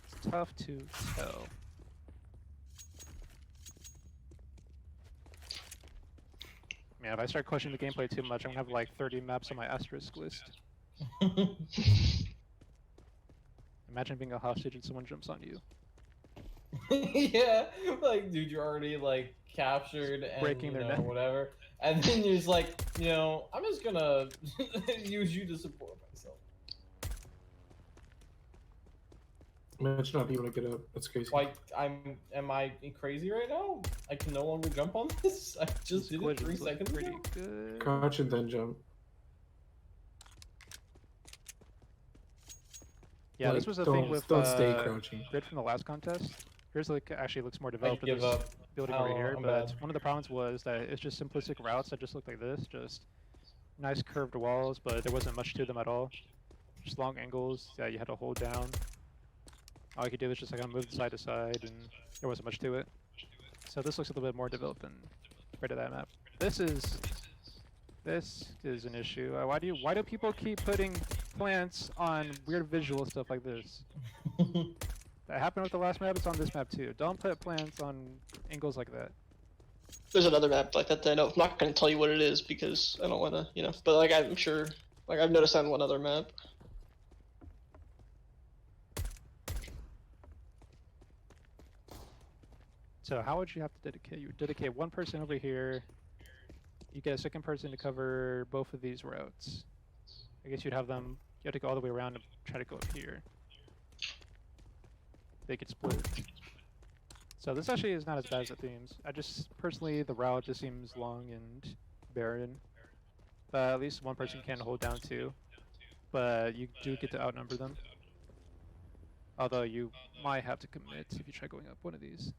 It's tough to tell. Man, if I start questioning the gameplay too much, I'm gonna have like 30 maps on my asterisk list. Imagine being a hostage and someone jumps on you. Yeah, like dude, you're already like captured and Breaking their neck. whatever, and then you're just like, I'm just gonna use you to support myself. Imagine not being able to get up. That's crazy. Like, am I crazy right now? I can no longer jump on this. I just did it 3 seconds pretty ago. good. Crouch and then jump. Yeah, Like, this was a don't, thing with don't stay crouching. Grid from the last contest. Here's like actually looks more I developed with give this up. building Oh, over here, I'm but bad. one of the problems was that it's just simplistic routes that just look like this, just nice curved walls, but there wasn't much to them at all. Just long angles that you had to hold down. All you could do was just like move side to side, and there wasn't much to it. So this looks a little bit more developed than compared to that map. This is an issue. Why do people keep putting plants on weird visual stuff like this? That happened with the last map. It's on this map too. Don't put plants on angles like that. There's another map like that. I know. I'm not going to tell you what it is because I don't want to, But like I'm sure, like I've noticed on one other map. So how would you have to dedicate? You would dedicate one person over here. You get a second person to cover both of these routes. I guess you'd have them. You have to go all the way around and try to go up here. They could split. So this actually is not as bad as it seems. I just personally the route just seems long and barren. But at least one person can hold down two. But you do get to outnumber them. Although you might have to commit if you try going up one of these.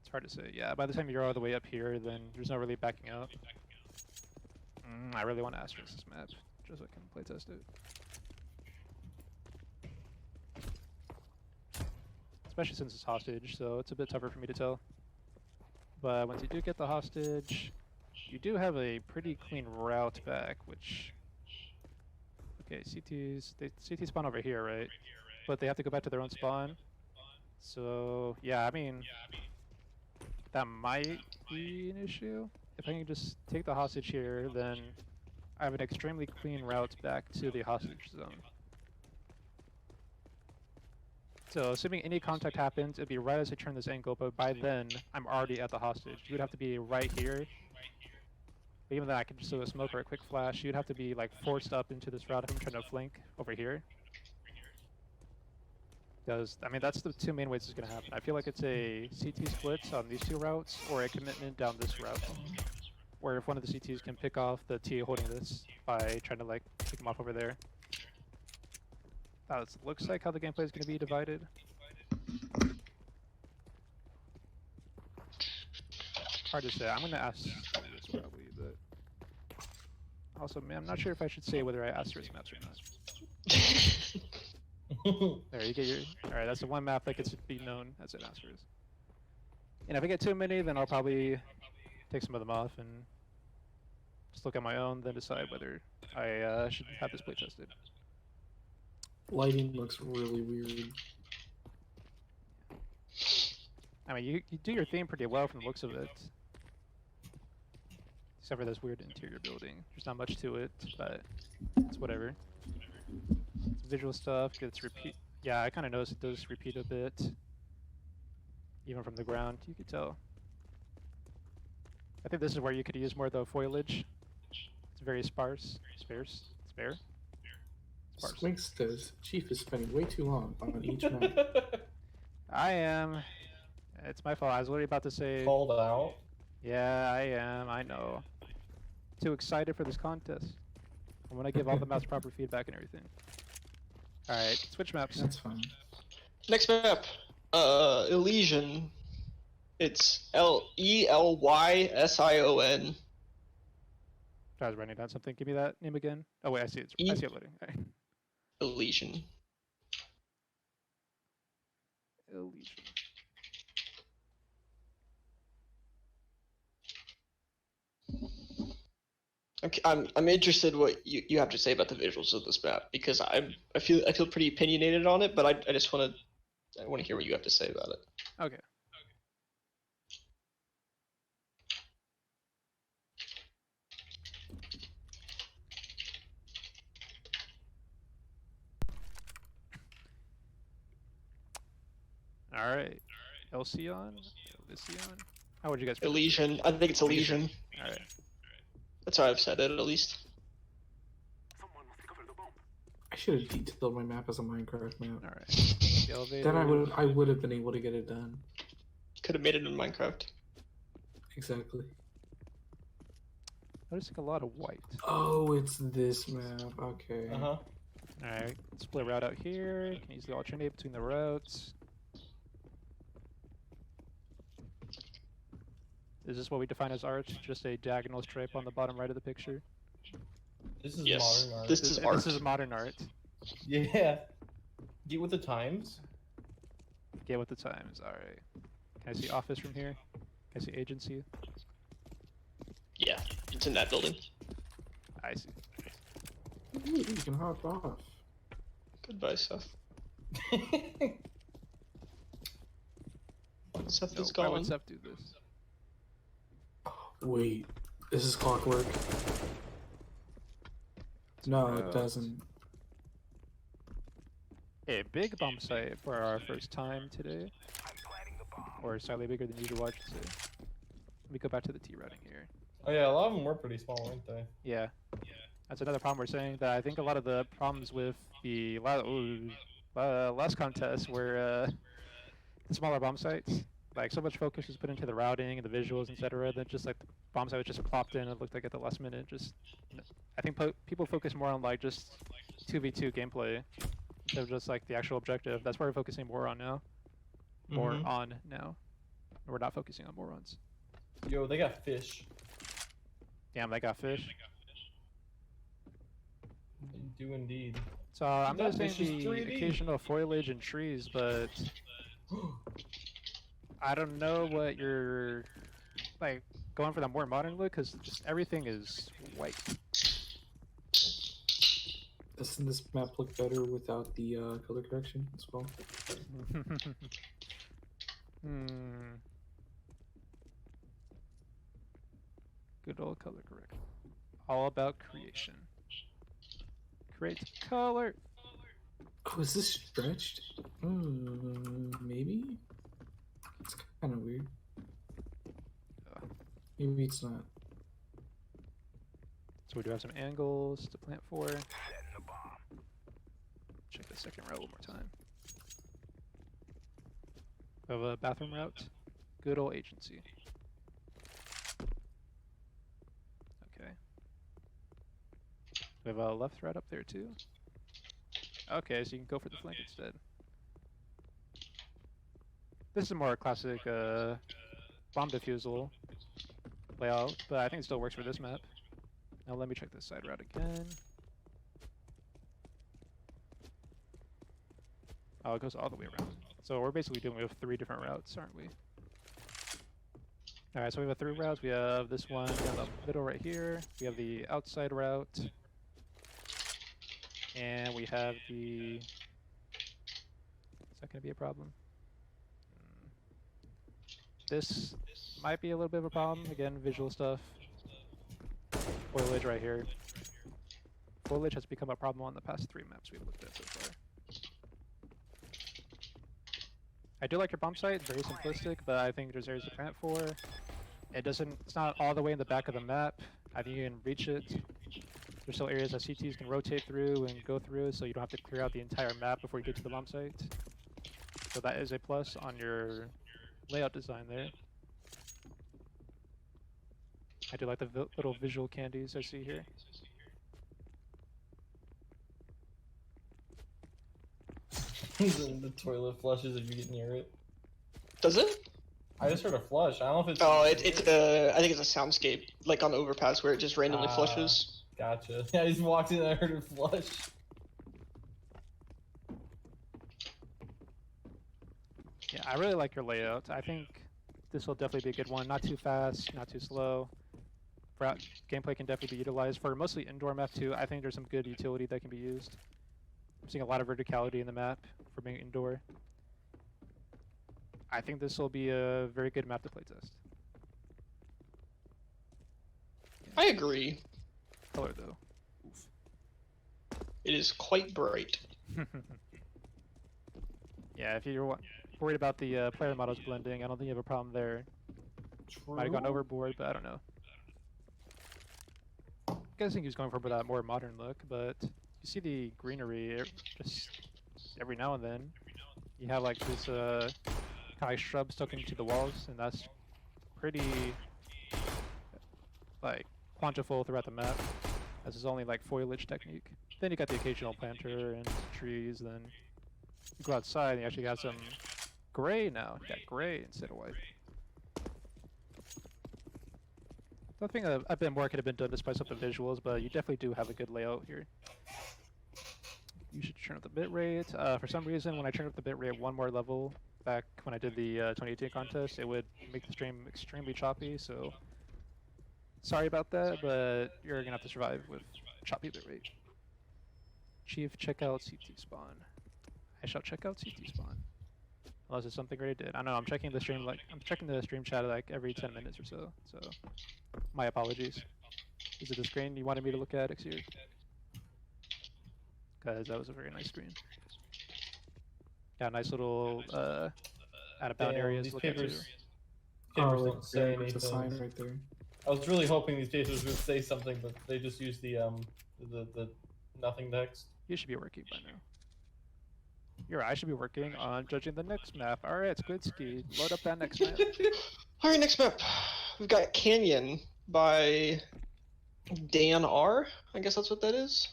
It's hard to say. Yeah, by the time you're all the way up here, then there's no really backing up. I really want to asterisk this map, just so I can playtest it. Especially since it's hostage, so it's a bit tougher for me to tell. But once you do get the hostage, you do have a pretty clean route back, which... Okay, CT spawn over here, right? But they have to go back to their own spawn. So, yeah, I mean... That might be an issue. If I can just take the hostage here, then I have an extremely clean route back to the hostage zone. So assuming any contact happens, it'd be right as I turn this angle, but by then, I'm already at the hostage. You would have to be right here. But even then, I could just do a smoke or a quick flash. You'd have to be like forced up into this route if I'm trying to flank over here. Because, I mean, that's the two main ways it's going to happen. I feel like it's a CT splits on these two routes, or a commitment down this route. Where if one of the CTs can pick off the T holding this by trying to, like, pick him off over there. That looks like how the gameplay is going to be divided. Hard to say. I'm going to ask this probably, but... Also, man, I'm not sure if I should say whether I asterisk maps or not. There, you get your... Alright, that's the one map that gets to be known as an asterisk. And if I get too many, then I'll probably take some of them off and just look at my own, then decide whether I should have this play tested. Lighting looks really weird. I mean, you do your theme pretty well from the looks of it. Except for this weird interior building. There's not much to it, but it's whatever. It's visual stuff, gets repeat. Yeah, I kind of noticed it does repeat a bit. Even from the ground, you could tell. I think this is where you could use more of the foliage. It's very sparse. Spare? Sparse. Swink says Chief is spending way too long on each map. I am. It's my fault. I was literally about to say. Called out. Yeah, I am. I know. Too excited for this contest. I'm gonna give all the maps proper feedback and everything. Alright, switch maps. That's fine. Next map, Elysion. It's E.L.S.A. I was writing down something. Give me that name again. Oh wait, I see it. I see it loading. All right. Elysion. Elysion. Okay, I'm interested what you have to say about the visuals of this map because I feel pretty opinionated on it, but I just want to hear what you have to say about it. Okay. All right. Elysion. How would you guys? Elysion. I think it's Elysion. All right. That's how I've said it, at least. I should have detailed my map as a Minecraft map. All right. The elevator. Then I would have been able to get it done. Could have made it in Minecraft. Exactly. Noticing a lot of white. Oh, it's this map. Okay. Uh-huh. Alright, split route out here. Can easily alternate between the routes. Is this what we define as art? Just a diagonal stripe on the bottom right of the picture? This is Yes. modern art. This is art. This is modern art. Yeah. Get with the times. Get with the times, alright. Can I see office from here? Can I see agency? Yeah, it's in that building. I see. Ooh, you can hop off. Goodbye, Seth. Seth No, is why gone. would Seth do this? Wait, this is clockwork. No, it route. doesn't. A big bomb site for our first time today. Or slightly bigger than usual, I should say. Let me go back to the T routing here. Oh yeah, a lot of them were pretty small, weren't they? Yeah. That's another problem we're saying, that I think a lot of the problems with the last contest were the smaller bomb sites. Like, so much focus was put into the routing and the visuals, etc. Then just like the bomb site was just plopped in. It looked like at the last minute. Just, I think people focus more on like just 2v2 gameplay instead of just like the actual objective. That's why we're focusing more on now. More on now. We're not focusing on morons. Yo, they got fish. Damn, they got fish. They do indeed. So I'm That noticing fish is the 3D. occasional foliage and trees, but I don't know what you're like going for that more modern look, because just everything is white. Doesn't this map look better without the color correction as well? Good old color correction. All about creation. Create color. Oh, is this stretched? Maybe? It's kind of weird. Maybe it's not. So we do have some angles to plant for. Check the second row one more time. We have a bathroom route. Good old agency. Okay. We have a left route up there too. Okay, so you can go for the flank instead. This is a more classic bomb defusal layout, but I think it still works for this map. Now let me check this side route again. Oh, it goes all the way around. So we're basically doing with 3 different routes, aren't we? Alright, so we have 3 routes. We have this one in the middle right here. We have the outside route. And we have the... Is that going to be a problem? This might be a little bit of a problem. Again, visual stuff. Foliage right here. Foliage has become a problem on the past 3 maps we've looked at so far. I do like your bomb site, very simplistic, but I think there's areas to plant for. It's not all the way in the back of the map. I think you can reach it. There's still areas that CTs can rotate through and go through, so you don't have to clear out the entire map before you get to the bomb site. So that is a plus on your layout design there. I do like the little visual candies I see here. The toilet flushes if you get near it. Does it? I just heard a flush. I don't know if it's. Oh, I think it's a soundscape, like on the overpass where it just randomly flushes. Gotcha. Yeah, I just walked in and I heard it flush. Yeah, I really like your layout. I think this will definitely be a good one. Not too fast, not too slow. Gameplay can definitely be utilized for mostly indoor map too. I think there's some good utility that can be used. I'm seeing a lot of verticality in the map for being indoor. I think this will be a very good map to playtest. I agree. Color though. Oof. It is quite bright. Yeah, if you're worried about the player models blending, I don't think you have a problem there. True. Might have gone overboard, but I don't know. I'm guessing he's going for that more modern look, but you see the greenery just every now and then. You have like this kind of like shrub stuck into the walls, and that's pretty like quantifiable throughout the map, as it's only like foliage technique. Then you got the occasional planter and trees. Then you go outside and you actually got some gray now. You got gray instead of white. I think a bit more could have been done to spice up the visuals, but you definitely do have a good layout here. You should turn up the bitrate. For some reason, when I turned up the bitrate 1 more level, back when I did the 2018 contest, it would make the stream extremely choppy, so sorry about that, but you're gonna have to survive with choppy bitrate. Chief, check out CT spawn. I shall check out CT spawn. Unless it's something I did. I don't know, I'm checking the stream chat like every 10 minutes or so, so my apologies. Is it the screen you wanted me to look at, Xir? Because that was a very nice screen. Got nice little out of bound areas to look at too. Papers Oh, don't say with the sign anything. right there. I was really hoping these papers would say something, but they just use the nothing text. You should be working by now. I should be working on judging the next map. Alright, Squidski, load up that next map. Alright, next map. We've got Canyon by Dan R. I guess that's what that is.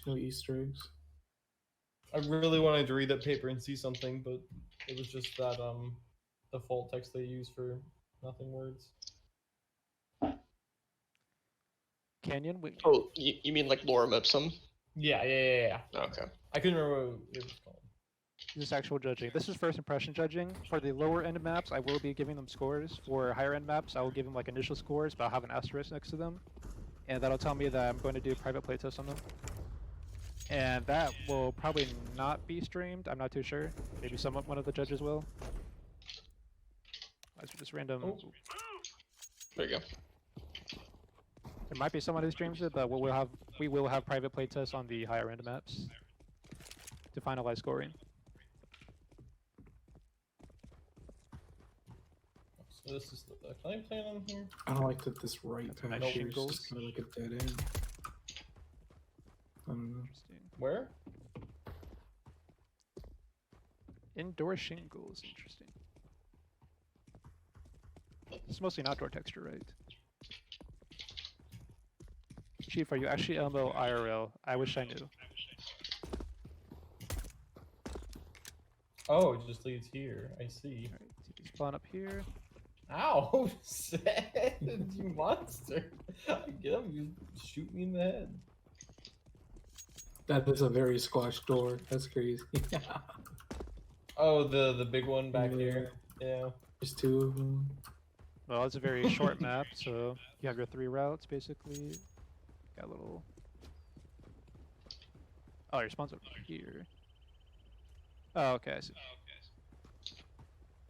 No Easter eggs. I really wanted to read that paper and see something, but it was just that default text they use for nothing words. Canyon? Oh, you mean like Lorem Ipsum? Yeah. Okay. I couldn't remember what it was called. This is actual judging. This is first impression judging. For the lower end maps, I will be giving them scores. For higher end maps, I will give them like initial scores, but I'll have an asterisk next to them. And that'll tell me that I'm going to do private playtests on them. And that will probably not be streamed. I'm not too sure. Maybe one of the judges will. As for this random... Oh. There you go. There might be someone who streams it, but we will have private playtests on the higher end maps to finalize scoring. So this is the can I plan on here? I don't like that this right Nice patch here is shingles. just kind of like a dead end. don't know. Interesting. Where? Indoor shingles. Interesting. It's mostly an outdoor texture, right? Chief, are you actually Elmo IRL? I wish I knew. Oh, it just leads here. I see. Alright, TP spawn up here. Ow! Sad, you monster! Get him! You shoot me in the head. That is a very squashed door. That's crazy. Oh, the big one back Yeah. here. Yeah. There's two of them. Well, it's a very short map, so you have your 3 routes basically. Got a little. Oh, your spawn's over here. Oh, okay, I see.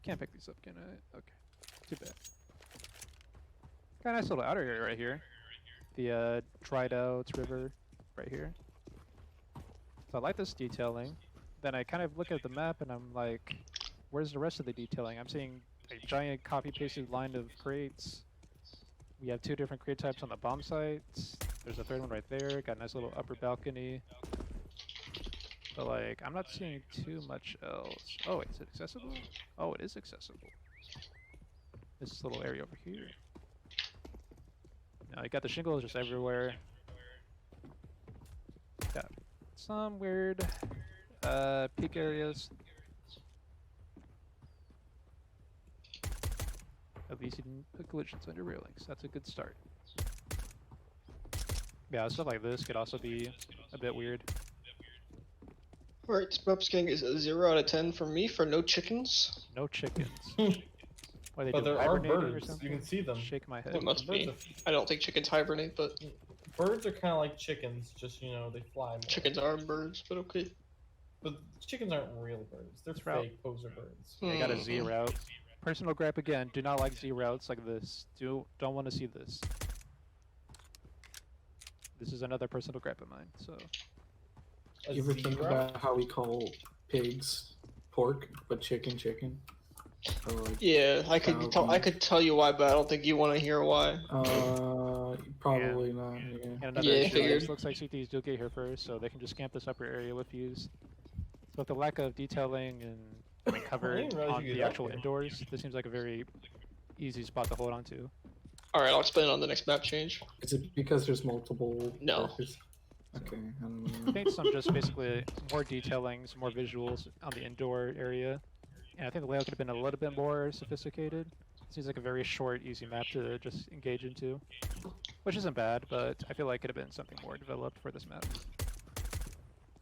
Can't pick these up, can I? Okay. Too bad. Got a nice little outer area right here. The dried out river right here. So I like this detailing. Then I kind of look at the map and I'm like, where's the rest of the detailing? I'm seeing a giant copy pasted line of crates. We have 2 different crate types on the bomb sites. There's a 3rd one right there. Got a nice little upper balcony. But like, I'm not seeing too much else. Oh, wait, is it accessible? Oh, it is accessible. This little area over here. Now you got the shingles just everywhere. Got some weird peak areas. Elysion collisions under railings. That's a good start. Yeah, stuff like this could also be a bit weird. Alright, this map's getting a 0 out of 10 from me for no chickens. No chickens. What, they But do there are hibernating or birds. something? You can see them. Shake my head. It must Birds be. are- I don't think chickens hibernate, but Birds are kind of like chickens, just they fly more. chickens are birds, but okay. But chickens aren't real birds. They're That's right. fake poser birds. I got a Z Hmm. route. Personal gripe again. Do not like Z routes like this. Don't want to see this. This is another personal gripe of mine. So A You ever think zebra? about how we call pigs pork, but chicken chicken? Or like, Yeah, I could Oh, tell. I okay. could tell you why, but I don't think you want to hear why. probably not. Yeah. and another Yeah, issue figured. is looks like CTs do get here first, so they can just camp this upper area with views. But the lack of detailing and cover didn't realize on you could the get actual up here. indoors, this seems like a very easy spot to hold on to. All right, I'll explain it on the next map change. Is it because there's multiple? No. characters? Okay, I don't I know. think some just basically more detailing, some more visuals on the indoor area. And I think the layout could have been a little bit more sophisticated. Seems like a very short, easy map to just engage into. Which isn't bad, but I feel like it could have been something more developed for this map.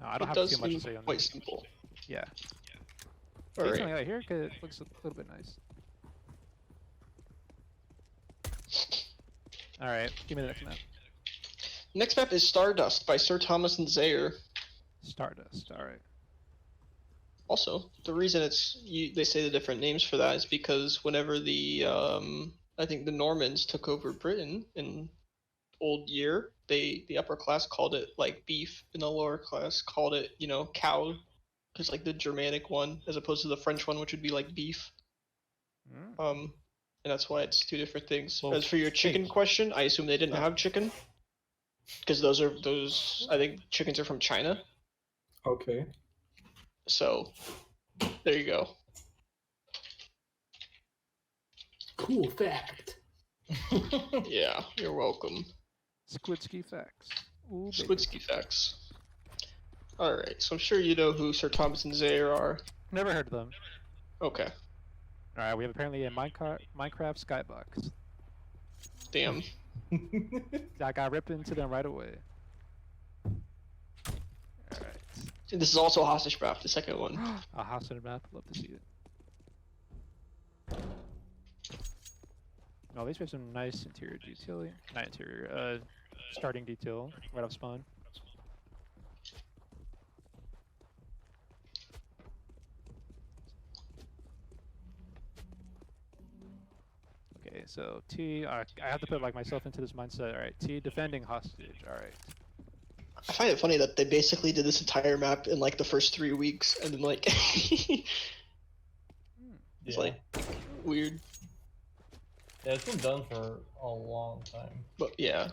No, I don't It have does too much to seem say on quite this. simple. Yeah. All right. Detailing out here looks a little bit nice. Alright, give me the next map. Next map is Stardust by Sir Thomas and Zaire. Stardust, alright. Also, the reason they say the different names for that is because whenever the I think the Normans took over Britain in old year, the upper class called it like beef, and the lower class called it cow, because like the Germanic one as opposed to the French one, which would be like beef. Mm. And that's why it's 2 different things. Well, As for your chicken question, I assume they didn't have chicken, because those I think chickens are from China. Okay. So there you go. Cool fact. Yeah, you're welcome. Squidski facts. Ooh, baby. Squidski facts. Alright, so I'm sure you know who Sir Thomas and Zaire are. Never heard of them. Okay. Alright, we have apparently a Minecraft skybox. Damn. I got ripped into them right away. Alright. And this is also a hostage map, the second one. A hostage map, love to see it. Oh, these have some nice interior detailing. Not interior, starting detail right off spawn. Okay, so T, I have to put like myself into this mindset. Alright, T, defending hostage, alright. I find it funny that they basically did this entire map in like the first 3 weeks, and then like it's Yeah. like weird. Yeah, it's been done for a long time. But yeah.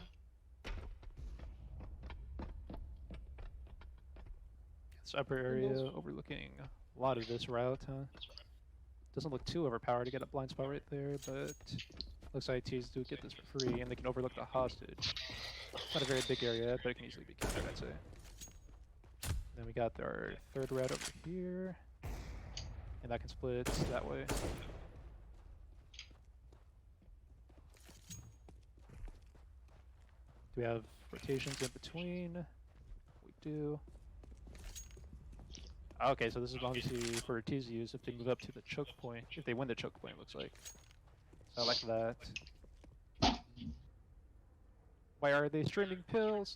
This upper area overlooking a lot of this route, huh? Doesn't look too overpowered to get a blind spot right there, but looks like ITHas do get this for free, and they can overlook the hostage. Not a very big area, but it can easily be countered, I'd say. Then we got our third red over here, and that can split that way. Do we have rotations in between? We do. Okay, so this is obviously for ITHas to use if they move up to the choke point. If they win the choke point, looks like. So I like that. Why are they streaming pills?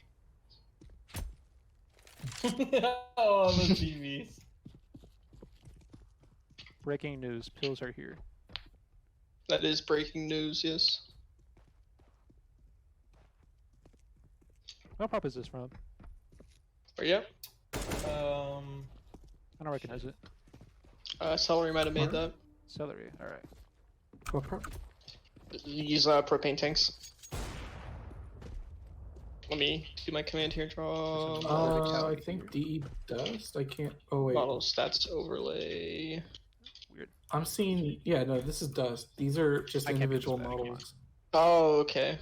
Oh, the TVs. Breaking news, pills are here. That is breaking news, yes. What pop is this from? Are you? I don't recognize it. Celery might have made Huh? that. Celery, alright. What pro? Use propane tanks. Let me do my command here. Draw I think DE Dust. I can't. Oh wait. model stats overlay. Weird. I'm seeing. Yeah, no, this is Dust. These are just I can't be individual this bad, come on. models. Oh, okay.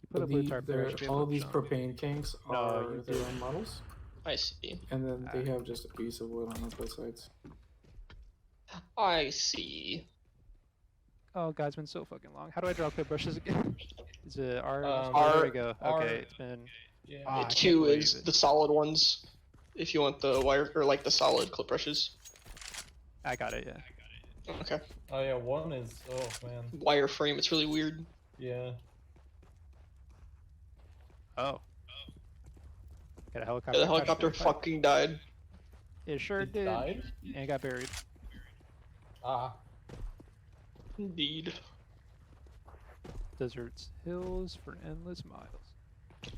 You put a blue tarp there, I should be able all to these jump. propane tanks No, are you their did. own models, I see. and then they have just a piece of wood on both sides. I see. Oh, God, it's been so fucking long. How do I draw clip brushes again? Is it R? R- There we go. R- Okay, it's been. Yeah. Ah, I can't Two believe is it. the solid ones. If you want the wire or like the solid clip brushes. I got it, yeah. Okay. Oh yeah, one is. Oh man. Wireframe. It's really weird. Yeah. Oh. Got a helicopter. Yeah, the crash helicopter there. fucking died. It sure It did. died? And it got buried. Ah. Indeed. Deserts, hills for endless miles.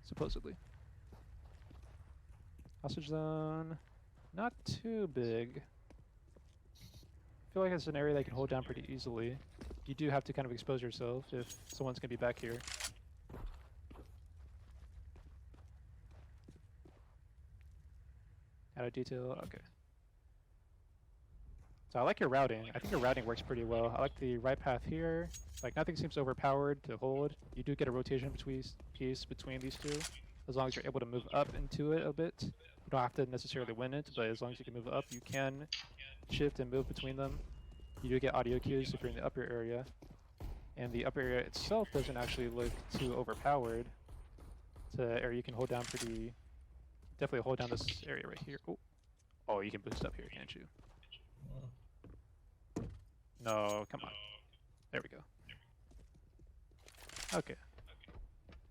Supposedly. Hostage zone. Not too big. I feel like it's an area they can hold down pretty easily. You do have to kind of expose yourself if someone's gonna be back here. Out of detail, okay. So I like your routing. I think your routing works pretty well. I like the right path here. Like nothing seems overpowered to hold. You do get a rotation piece between these two, as long as you're able to move up into it a bit. You don't have to necessarily win it, but as long as you can move up, you can shift and move between them. You do get audio cues if you're in the upper area, and the upper area itself doesn't actually look too overpowered. It's an area you can hold down pretty. Definitely hold down this area right here. Oh, you can boost up here, can't you? No, come on. There we go. Okay.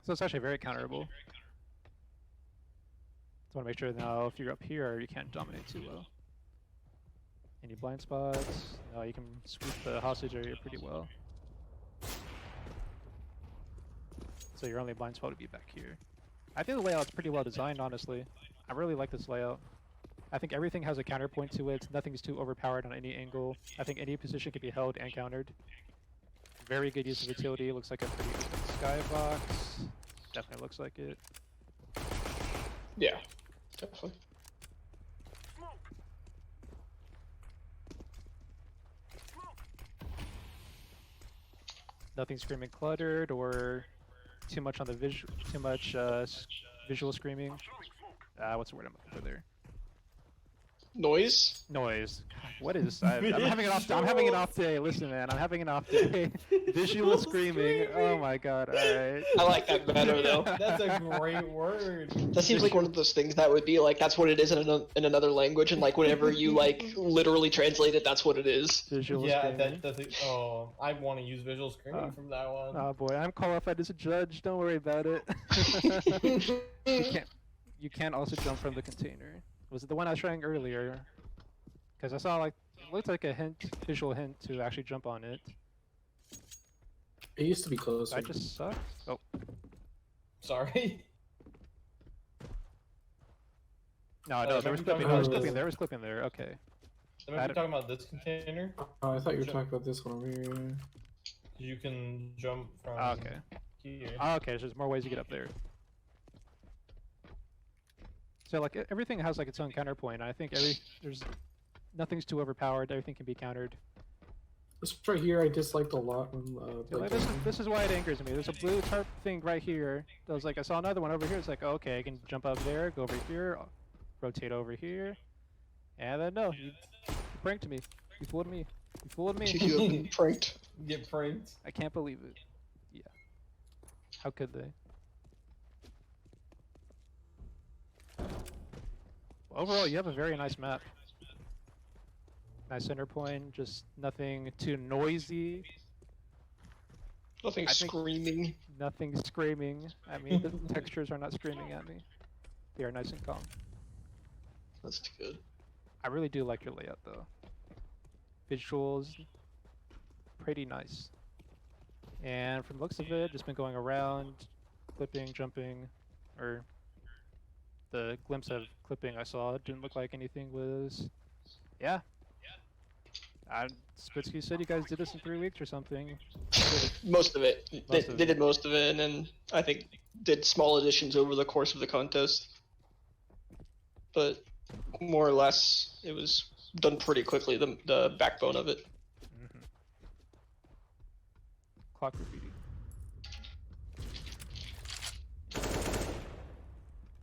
So it's actually very counterable. Just want to make sure now if you're up here, you can't dominate too well. Any blind spots? No, you can sweep the hostage area pretty well. So your only blind spot would be back here. I think the layout's pretty well designed, honestly. I really like this layout. I think everything has a counterpoint to it. Nothing's too overpowered on any angle. I think any position can be held and countered. Very good use of utility. Looks like a pretty good skybox. Definitely looks like it. Yeah. Definitely. Nothing screaming cluttered or too much on the visual screaming. What's the word I'm looking for there? Noise. Noise. God, what is? I'm having an off. I'm having an off day. Listen, man, I'm having an off day. Visual screaming. Oh my god. All right. I like that better though. That's a great word. That seems like one of those things that would be like that's what it is in another language, and like whenever you like literally translate it, that's what it is. Visual Yeah, screaming. that doesn't. Oh, I want to use visual screaming from that one. Oh boy, I'm qualified as a judge. Don't worry about it. You can't also jump from the container. Was it the one I was showing earlier? Because I saw like it looked like a visual hint to actually jump on it. It used to be closer. I just suck. Oh, Sorry. no, there was clipping. talking about There this. was clipping there. Okay. I might be talking about this container. Oh, I thought you were talking about this one over here. You can jump from Okay. here. Okay, so there's more ways to get up there. So like everything has like its own counterpoint. I think there's nothing's too overpowered. Everything can be countered. This right here I disliked a lot when So, like, this is why it angers me. There's a blue tarp thing right here. That was like I saw another one over here. It's like, okay, I can jump up there, go over here, rotate over here, and then no, you pranked me. You fooled me. You fooled me. You have been pranked. Get pranked. I can't believe it. Yeah. How could they? Well, overall, you have a very nice map. Nice center point, just nothing too noisy. Nothing I think- screaming. Nothing screaming. I mean, the textures are not screaming at me. They are nice and calm. That's good. I really do like your layout, though. Visuals, pretty nice. And from the looks of it, just been going around, clipping, jumping, or the glimpse of clipping I saw didn't look like anything was. Yeah. Spitsky said you guys did this in 3 weeks or something. Most of it. Most of They it. did most of it, and then I think did small additions over the course of the contest. But more or less, it was done pretty quickly. The backbone of it. Mm-hmm. Clock graffiti.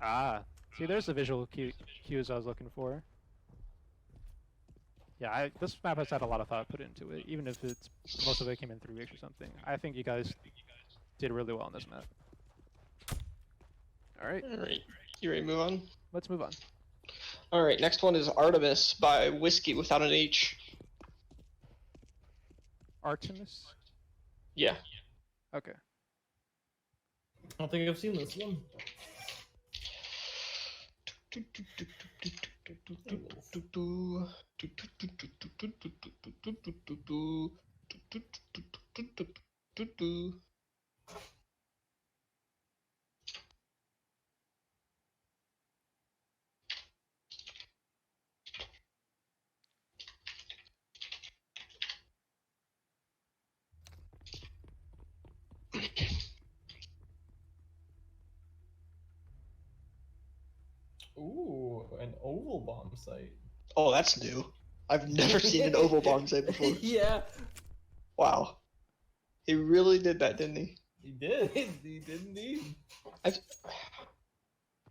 Ah, see, there's the visual cues I was looking for. Yeah, this map has had a lot of thought put into it, even if it's most of it came in 3 weeks or something. I think you guys did really well on this map. All right, All right, you ready to move on? let's move on. All right, next one is Artemis by Whiskey without an H. Artemis. Yeah. Okay. I don't think I've seen this one. Ooh, an oval bomb site. Oh, that's new. I've never seen an oval bomb site before. Yeah, Wow. He really did that, didn't he? he did. He did indeed.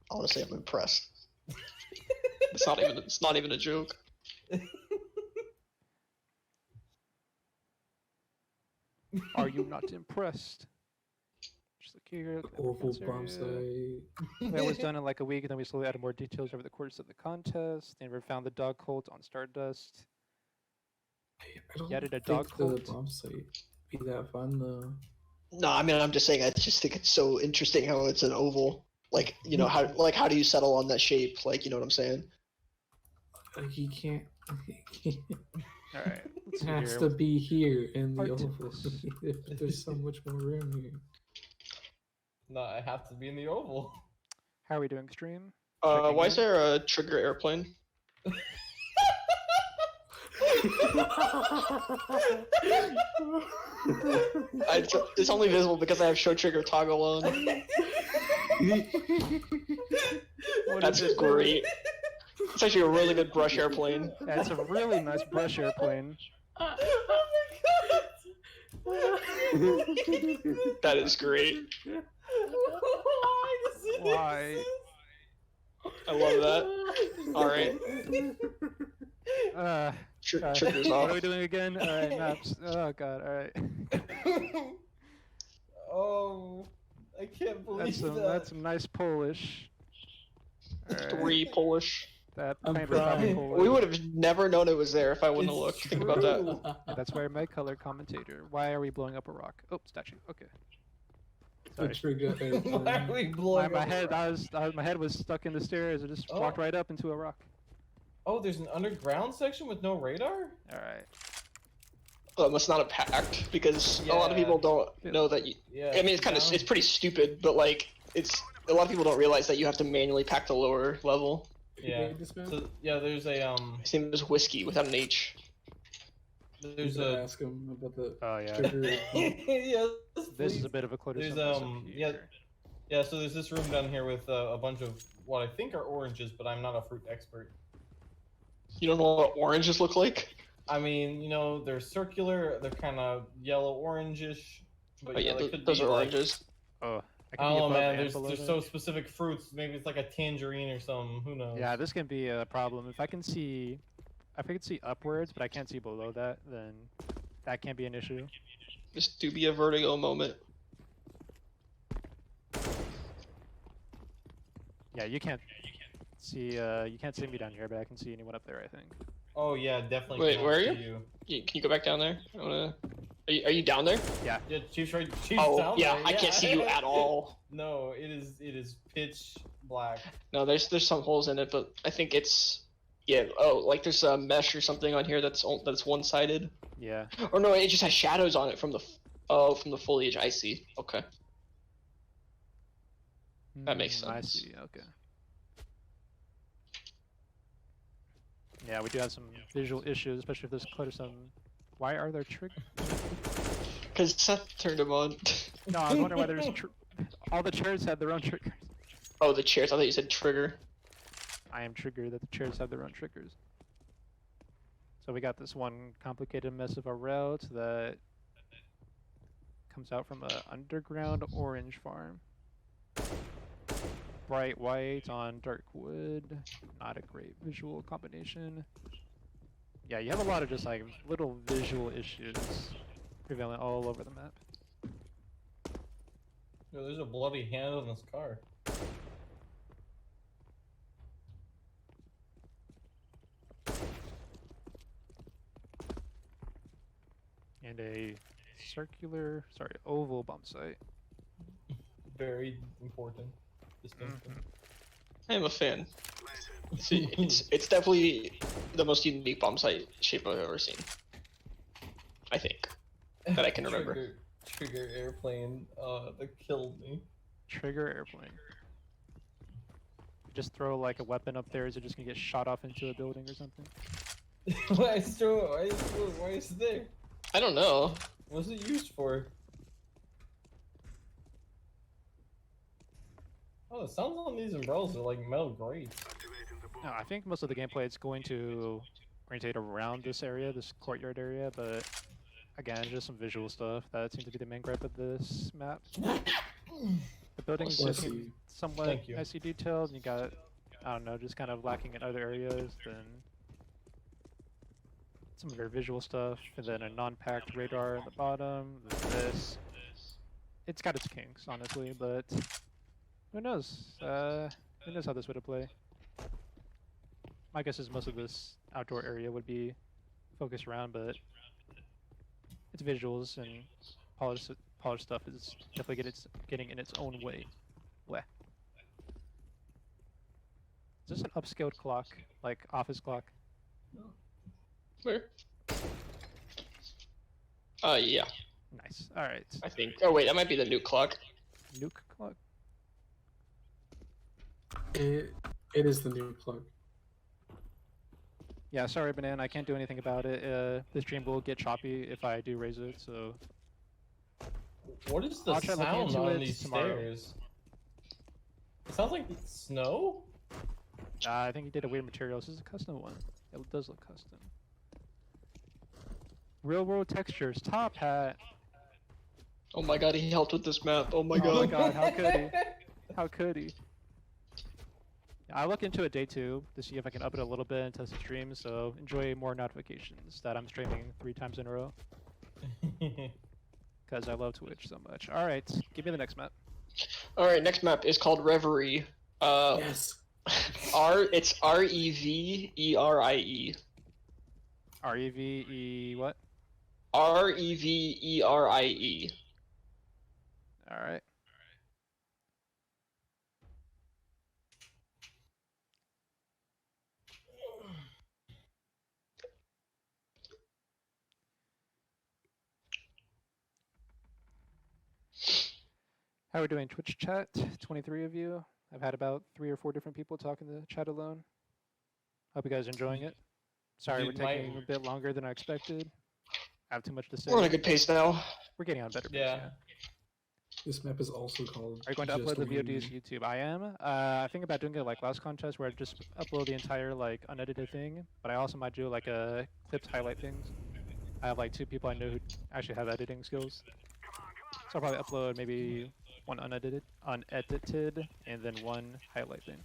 Honestly, I'm impressed. It's not even a joke. Are you not impressed? Just look here. Oval defense bomb area. site. That was done in like a week, and then we slowly added more details over the course of the contest. And we found the dog cult on Stardust. I don't You added a think dog the cult? bomb site be that fun though. No, I mean I'm just saying. I just think it's so interesting how it's an oval. Like how do you settle on that shape? Like you know what I'm saying? He can't. All right, let's It see has here. to be here in the oval. Artemis. There's so much more room here. No, I have to be in the oval. How are we doing, stream? Why is there a trigger airplane? It's only visible because I have show trigger toggle on. That's just great. It's actually a really good brush airplane. Yeah, it's a really nice brush airplane. That is great. Why does it Why? exist? I love that. All right, God. triggers What off. are we doing again? All right, maps. Oh god. All right. Oh, I can't believe that. That's some nice Polish. All right. 3 Polish. That I'm kind of crying. Polish. We would have never known it was there if I wouldn't have It's looked. Think about that. Yeah, that's why I'm my color commentator. Why are we blowing up a rock? Oh, statue. Okay. The Sorry. trigger Why are airplane. we blowing My up head, a my head was stuck in the stairs. I just walked Oh. right up into a rock. Oh, there's an underground section with no radar? All right. Well, it must not have packed because a lot of Yeah. people don't know that. Yeah. I mean, it's kind of it's pretty stupid, but like it's a lot of people don't realize that you have to manually pack the lower level. Yeah. This map? So yeah, there's a His name is Whiskey without an H. there's You gotta a ask him about the Oh yeah. trigger airplane. yes, This is please. a bit of a clutter. There's, submissive yeah, here. Yeah, so there's this room down here with a bunch of what I think are oranges, but I'm not a fruit expert. You don't know what oranges look like? I mean, you know, they're circular, they're kind of yellow-orangish, but Oh you yeah, know, they could those be are like, oranges. Oh, I don't know, above man. and There's below so that. specific fruits. Maybe it's like a tangerine or something. Who knows? Yeah, this can be a problem. If I can see upwards, but I can't see below that, then that can be an issue. This do be a vertigo moment. Yeah, you can't see me down here, but I can see anyone up there, I think. Oh yeah, definitely. Wait, cannot where are see you? Can you go back down there? Are you down there? Yeah. Yeah, Chief's right. Chief's Oh down yeah, there. I can't see you at all. No, it is pitch black. No, there's some holes in it, but I think it's like there's a mesh or something on here that's one-sided. Yeah. Or no, it just has shadows on it from the foliage. I see. Okay. That makes sense. I see. Okay. Yeah, we do have some visual issues, especially if there's close to some. Why are there triggers? Because Seth turned them on. No, I was wondering why there's all the chairs had their own triggers. Oh, the chairs. I thought you said trigger. I am triggered that the chairs have their own triggers. So we got this one complicated mess of a route that comes out from a underground orange farm. Bright white on dark wood. Not a great visual combination. Yeah, you have a lot of just like little visual issues prevalent all over the map. Yo, there's a bloody hand on this car. And a oval bomb site. Very important distinction. I am a fan. See, it's definitely the most unique bomb site shape I've ever seen. I think that I can remember. Trigger airplane. That killed me. Trigger airplane. You just throw like a weapon up there, is it just gonna get shot off into a building or something? Why is it there? I don't know. What's it used for? Oh, the sounds on these umbrellas are like metal grates. No, I think most of the gameplay is going to orientate around this area, this courtyard area, but again, just some visual stuff. That seems to be the main gripe of this map. The buildings Bless just you. seem somewhat Thank you. nicely detailed, and you got, I don't know, just kind of lacking in other areas than some of your visual stuff, and then a non-packed radar at the bottom, then this. It's got its kinks, honestly, but who knows? Who knows how this would play? My guess is most of this outdoor area would be focused around, but its visuals and polished stuff is definitely getting in its own way. Bleh. Is this an upscaled clock, like office clock? Where? Yeah, Nice. All right. I think. Oh wait, that might be the new clock. Nuke clock. It is the new plug. Yeah, sorry, Banana, I can't do anything about it. The stream will get choppy if I do raise it, so... What is the I'll try looking sound into on it these tomorrow. stairs? It sounds like snow? I think he did a weird material. This is a custom one. It does look custom. Real world textures. Top hat. Oh my god, he helped with this map. Oh my Oh my god. god, how could he? How could he? I'll look into it day 2 to see if I can up it a little bit and test the stream, so enjoy more notifications that I'm streaming 3 times in a row. Because I love Twitch so much. Alright, give me the next map. Alright, next map is called Reverie. Yes. It's R-E-V-E-R-I-E. R-E-V-E what? R-E-V-E-R-I-E. Alright. How are we doing Twitch chat? 23 of you. I've had about 3 or 4 different people talk in the chat alone. Hope you guys are enjoying it. Sorry Dude, we're taking a bit longer than I expected. I have too much to say. We're on a good pace now. We're getting on better pace, Yeah. This map is also called. Are you going to just upload the VODs Wingman. to YouTube? I am. I think about doing it like last contest where I just upload the entire like unedited thing, but I also might do like a clips highlight things. I have like 2 people I know who actually have editing skills. So I'll probably upload maybe one unedited, and then one highlight thing.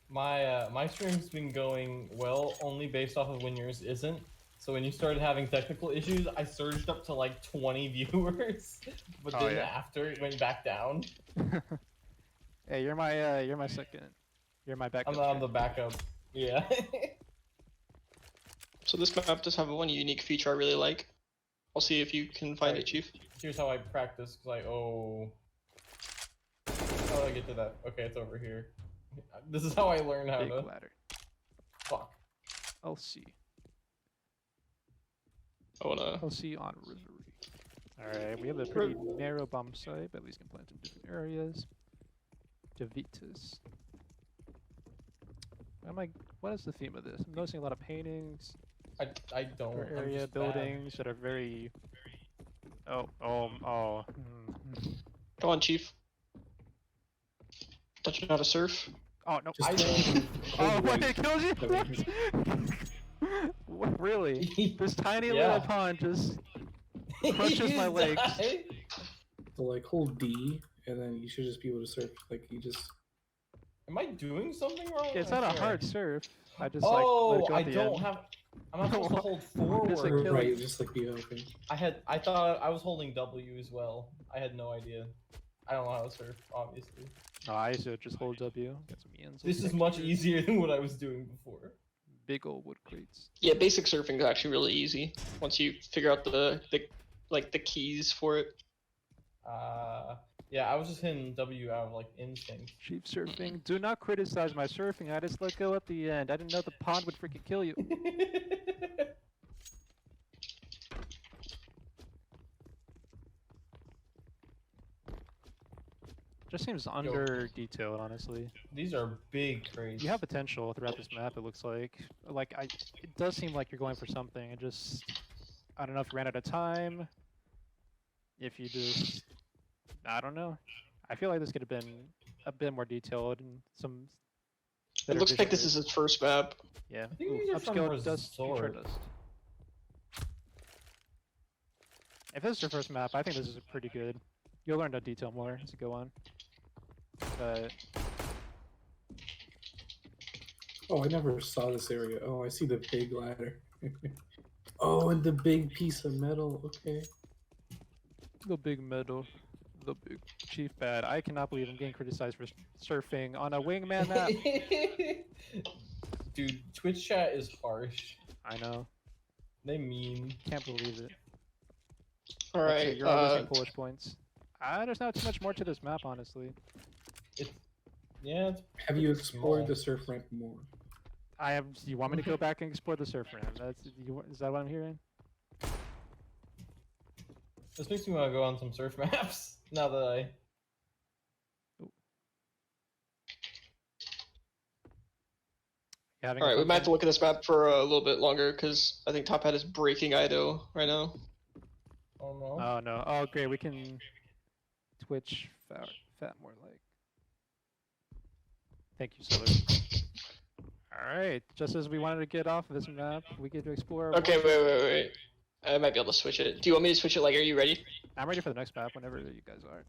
My stream's been going well only based off of when yours isn't. So when you started having technical issues, I surged up to like 20 viewers, but Oh, then yeah. after it went back down. Hey, you're my second. You're my backup. I'm the backup. Yeah. So this map does have one unique feature I really like. I'll see if you can find it, Chief. Here's how I practice, because how do I get to that? Okay, it's over here. This is how I learn how Big to. ladder. Fuck. L.C. I wanna. L.C. on Reverie. Alright, we have a pretty narrow bomb site, but at least can plant in different areas. ITHas. What is the theme of this? I'm noticing a lot of paintings, I don't. or I'm area just buildings that are very. Oh. Go on, Chief. Don't you know how to surf? Oh no! Just I hold Oh, what? right. It kills you? That What? Really? bad. This tiny Yeah. little pond just crushes my You legs. die. So like hold D, and then you should just be able to surf. Like you just. Am I doing something wrong? Yeah, it's I not a swear. hard surf. I just Oh, like let it go I at the don't end. have. I'm not supposed to hold Does it forward. kill Right, you? just like be open. I thought I was holding W as well. I had no idea. I don't know how to surf, obviously. Oh, I used to just hold W. Get some ends. This is much easier than what I was doing before. Big old wood crates. Yeah, basic surfing is actually really easy once you figure out the keys for it. Yeah, I was just hitting W out of like instinct. Cheap surfing. Do not criticize my surfing. I just let go at the end. I didn't know the pond would freaking kill you. Just seems under detailed, honestly. These are big crates. You have potential throughout this map. It looks like. It does seem like you're going for something. It just, I don't know if you ran out of time. If you just, I don't know. I feel like this could have been a bit more detailed and some. It better looks like this vision. is his first map. Yeah. I think these are from Upscale dust, future Resort. dust. If this is your first map, I think this is pretty good. You'll learn to detail more as you go on. But Oh, I never saw this area. Oh, I see the big ladder. Oh, and the big piece of metal. Okay. the big medal, the big chief bad. I cannot believe I'm getting criticized for surfing on a wingman map. Dude, Twitch chat is harsh. I know. They mean. Can't believe it. All That's it, right. you're all losing Polish points. There's not too much more to this map, honestly. Yeah, it's Have you explored small. the surf ramp more? I have. You want me to go back and explore the surf ramp? Is that what I'm hearing? This makes me want to go on some surf maps. Now that I. You having All a right, we fun might have to time? look at this map for a little bit longer because I think Top Hat is breaking Ido right now. Oh no. Oh no. Oh great. We can Twitch fat more like. Thank you, Solar. Alright, just as we wanted to get off of this map, we get to explore. Okay, wait. I might be able to switch it. Do you want me to switch it? Like, are you ready? I'm ready for the next map whenever you guys are.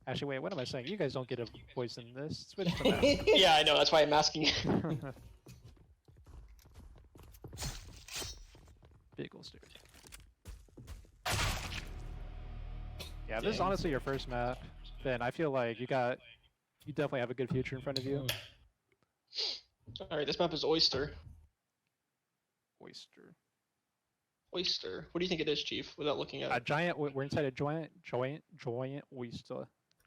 Actually, wait, what am I saying? You guys don't get a voice in this. Switch the map. Yeah, I know. That's why I'm asking. Big ol' stairs. Yeah, if this is honestly your first map, then I feel like you definitely have a good future in front of you. All right, this map is Oyster. Oyster. Oyster. What do you think it is, Chief? Without looking at A it. giant. We're inside a giant oyster.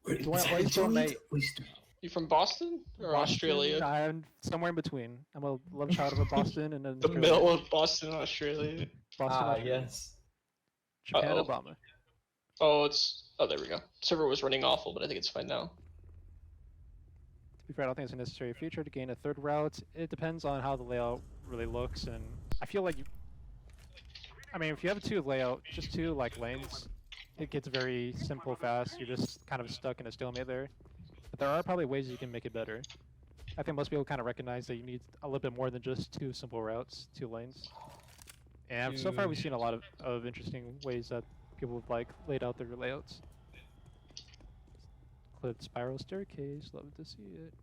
Wait, You want is that oyster, joint? mate? Oyster. You from Boston or Boston, Australia? I'm somewhere in between. I'm a love child of Boston and then The middle of Boston, Australia. Boston, Australia. Yes. Japan, Uh-oh. Obama. Oh, there we go. Server was running awful, but I think it's fine now. To be fair, I don't think it's a necessary feature to gain a third route. It depends on how the layout really looks, and I feel like I mean, if you have two layout, just two like lanes, it gets very simple fast. You're just kind of stuck in a stalemate there. But there are probably ways you can make it better. I think most people kind of recognize that you need a little bit more than just 2 simple routes, 2 lanes. And so far we've seen a lot of interesting ways that people have like laid out their layouts. Clipped spiral staircase, love to see it.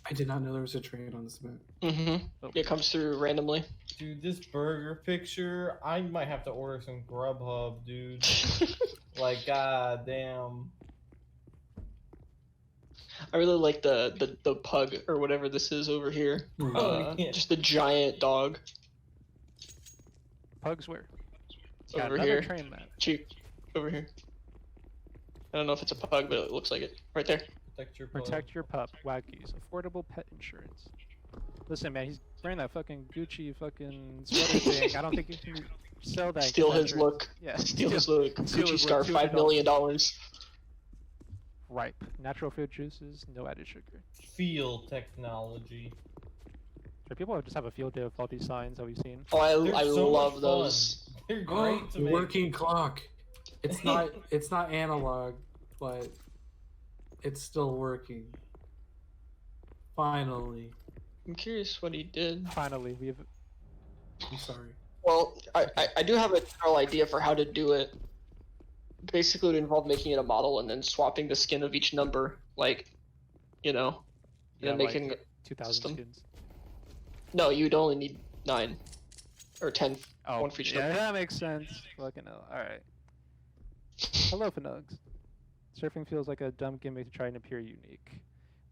I did not know there was a train on this map. Mm-hmm. Oh. It comes through randomly. Dude, this burger picture, I might have to order some Grubhub, dude. Like, goddamn. I really like the pug or whatever this is over here. Oh, yeah. Just the giant dog Pugs where? over another here. train map. Cheap. Over here. I don't know if it's a pug, but it looks like it. Right there. Protect your Protect your pup, Waggies, affordable pet insurance. Listen, man, he's wearing that fucking Gucci fucking sweater thing. I don't think you can sell that. Steal his shirt. look. Yeah. Steal his look. steal Gucci his scarf, look, $5 million. Ripe. Natural fruit juices, no added sugar. field technology. So people just have a field day with all these signs that we've seen. Oh, They're I so love much those. fun. They're Oh, great to the make. working clock. It's not analog, but it's still working. Finally. I'm curious what he did. Finally, we've I'm sorry. Well, I do have a general idea for how to do it. Basically, it would involve making it a model and then swapping the skin of each number, like, you know, and then making. like 2,000 system. skins. No, you'd only need 9 or 10. Oh, One for each yeah, number. that makes sense. Fucking hell. Alright. Hello, Fnugs. Surfing feels like a dumb gimmick to try and appear unique.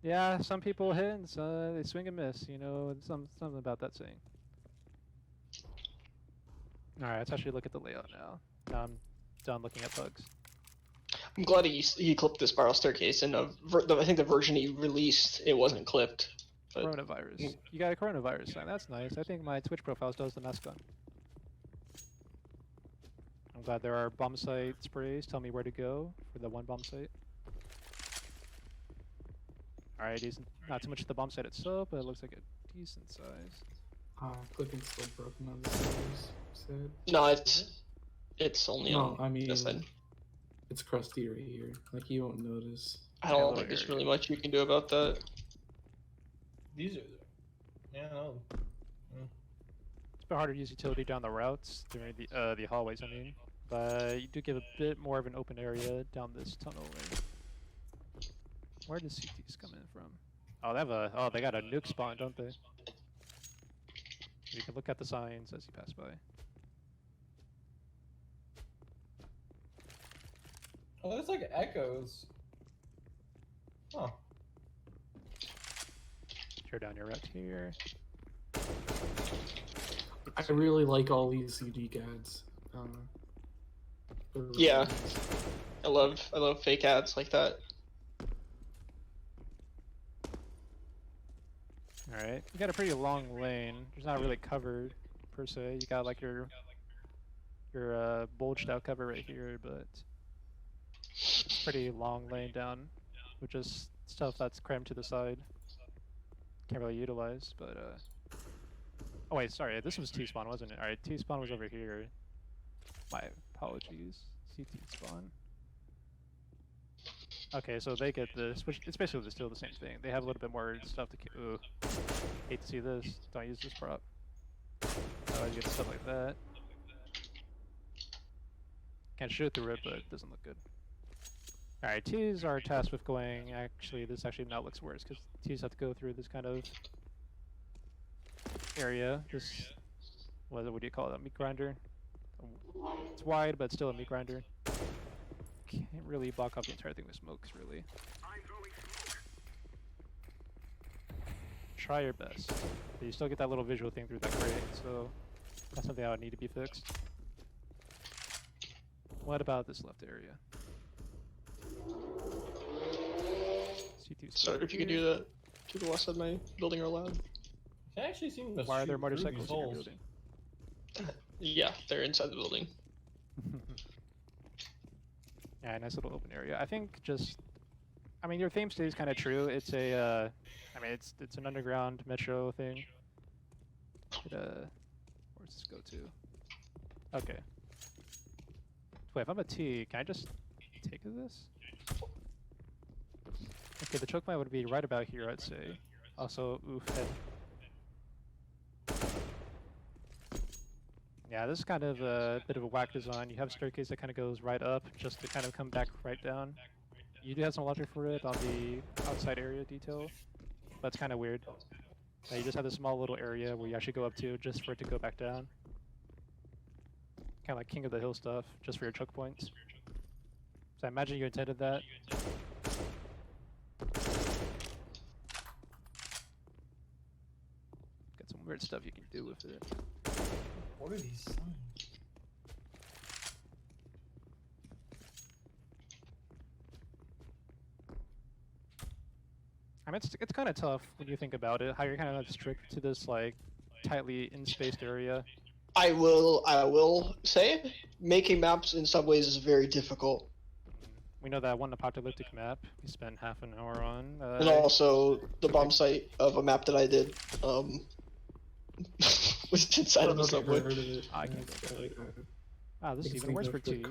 Yeah, some people hit and so they swing and miss, you know, something about that saying. Alright, let's actually look at the layout now. Now I'm done looking at bugs. I'm glad he clipped the spiral staircase, and I think the version he released, it wasn't clipped. But Coronavirus. You got a coronavirus sign, that's nice. I think my Twitch profile still has the mask on. I'm glad there are bomb site sprays. Tell me where to go for the one bomb site. Alright, not too much of the bomb site itself, but it looks like a decent size. Clipping's still broken on the stairs. Sad. no, it's only No, on I mean, this side. it's crusty right here. Like, you won't notice. I don't Hello think there's area. really much you can do about that. These are, yeah, no. It's been harder to use utility down the routes during the hallways, I mean. But you do get a bit more of an open area down this tunnel way. Where does CTs come in from? Oh, they got a nuke spawn, don't they? You can look at the signs as you pass by. Oh, there's like echoes. Huh. Tear down your route here. I really like all these unique ads. They're really Yeah. nice. I love fake ads like that. Alright, you got a pretty long lane. It's not really covered per se. You got like your bulged out cover right here, but pretty long lane down, which is stuff that's crammed to the side. Can't really utilize, but oh wait, sorry, this was T-spawn, wasn't it? Alright, T-spawn was over here. My apologies. CT spawn. Okay, so they get this, which it's basically still the same thing. They have a little bit more stuff to keep. Ooh. Hate to see this. Don't use this prop. Oh, you get stuff like that. Can't shoot through it, but it doesn't look good. Alright, T's are tasked with going. Actually, this actually now looks worse because T's have to go through this kind of area. This, what do you call it? A meat grinder? It's wide, but still a meat grinder. Can't really block off the entire thing with smokes, really. Try your best. But you still get that little visual thing through that crate, so that's something that would need to be fixed. What about this left area? C2 Sorry if you could do that. To the west side of my building are allowed. It actually seems to Why are there shoot motorcycles through in your these building? Yeah, they're inside the building. Yeah, nice little open area. I think just, I mean, your theme stays kind of true. It's a, I mean, it's an underground metro thing. But, where's this go to? Okay. Wait, if I'm a T, can I just take of this? Okay, the choke point would be right about here, I'd say. Also, oof, head. Yeah, this is kind of a bit of a whack design. You have a staircase that kind of goes right up, just to kind of come back right down. You do have some logic for it on the outside area detail, but it's kind of weird. You just have this small little area where you actually go up to, just for it to go back down. Kind of like King of the Hill stuff, just for your choke points. So I imagine you intended that. Got some weird stuff you can do with it. What are these signs? I mean, it's kind of tough when you think about it, how you're kind of strict to this like tightly in-spaced area. I will say, making maps in some ways is very difficult. We know that one apocalyptic map we spent half an hour on. And also, the bomb site of a map that I did, was inside of a subway. I can't go there. Ah, this is even worse for T's.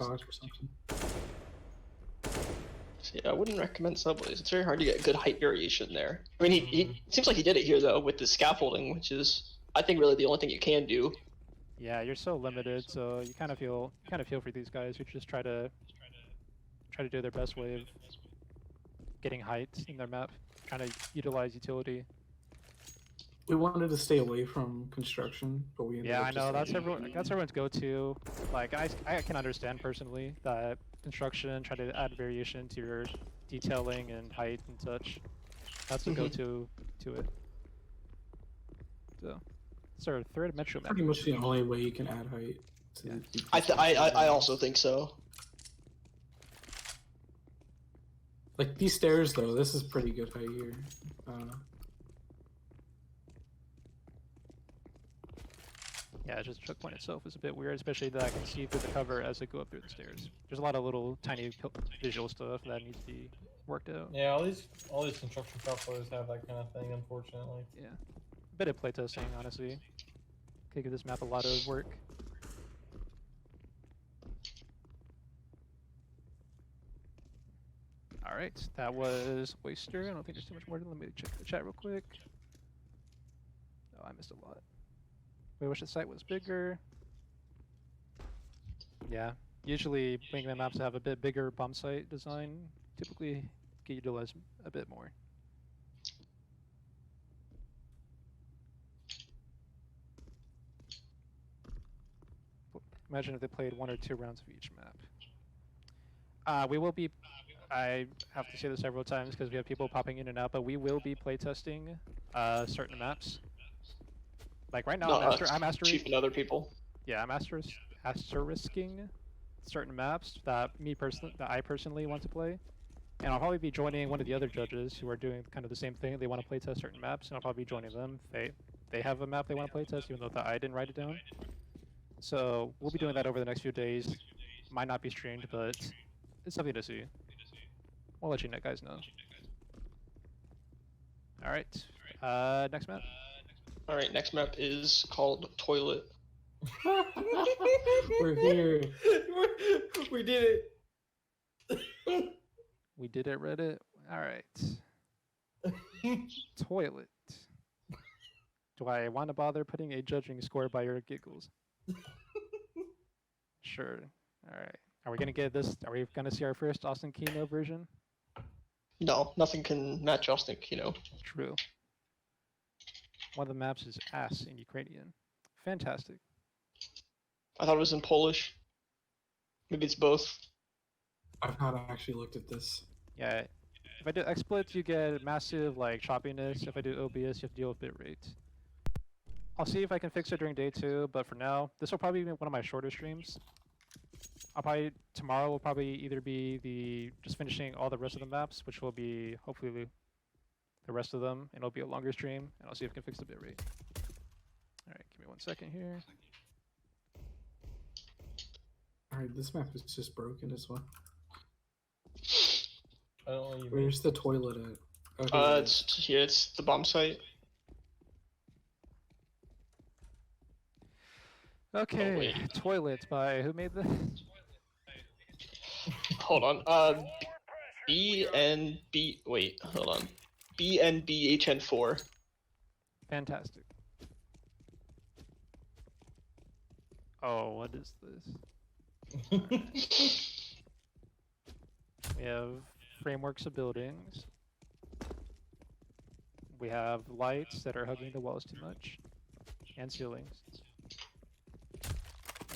So yeah, I wouldn't recommend subways. It's very hard to get good height variation there. I mean, he seems like he did it here though with the scaffolding, which is, I think, really the only thing you can do. Yeah, you're so limited, so you kind of feel for these guys who just try to do their best way of getting height in their map, trying to utilize utility. We wanted to stay away from construction, but we ended Yeah, up I just, know like, that's everyone's go-to. Like I can understand personally that construction, try to add variation to your detailing and height and such. That's the go-to to it. So, it's our third metro map. pretty much the only way you can add height. To Yeah. the I also think so. Like these stairs, though, this is pretty good height here. Yeah, just the choke point itself is a bit weird, especially that I can see through the cover as I go up through the stairs. There's a lot of little tiny visual stuff that needs to be worked out. Yeah, all these construction calculators have that kind of thing, unfortunately. Yeah, a bit of playtesting, honestly. Could give this map a lot of work. Alright, that was Oyster. I don't think there's too much more to let me check the chat real quick. Oh, I missed a lot. We wish the site was bigger. Yeah, usually Wingman maps have a bit bigger bomb site design. Typically get utilized a bit more. Imagine if they played 1 or 2 rounds of each map. We will be, I have to say this several times because we have people popping in and out, but we will be playtesting certain maps. Like right now, I'm mastering. Chief and other people. Yeah, I'm asterisking certain maps that I personally want to play, and I'll probably be joining one of the other judges who are doing kind of the same thing. They want to playtest certain maps, and I'll probably be joining them. They have a map they want to playtest, even though I didn't write it down. So we'll be doing that over the next few days. Might not be streamed, but it's something to see. We'll let you guys know. All right, next map. All right, next map is called Toilet. We're here. We did it. We did it, Reddit. All right. Toilet. Do I want to bother putting a judging score by your giggles? Sure. All right. Are we gonna get this? Are we gonna see our first Austin Kino version? No, nothing can match Austin Kino. True. One of the maps is ass in Ukrainian. Fantastic. I thought it was in Polish. Maybe it's both. I've not actually looked at this. Yeah. If I do XSplits, you get massive like choppiness. If I do OBS, you have to deal with bitrate. I'll see if I can fix it during day 2, but for now, this will probably be one of my shorter streams. Tomorrow will probably either be just finishing all the rest of the maps, which will be hopefully the rest of them, and it'll be a longer stream, and I'll see if I can fix the bitrate. Alright, give me 1 second here. Alright, this map is just broken as well. I don't know what you mean. Where's the toilet at? Okay, It's here. It's the bomb site. Okay, wait. Toilet by who made this? hold on. B and B. Wait, hold on. B and BHN4. Fantastic. Oh, what is this? We have frameworks of buildings. We have lights that are hugging the walls too much, and ceilings.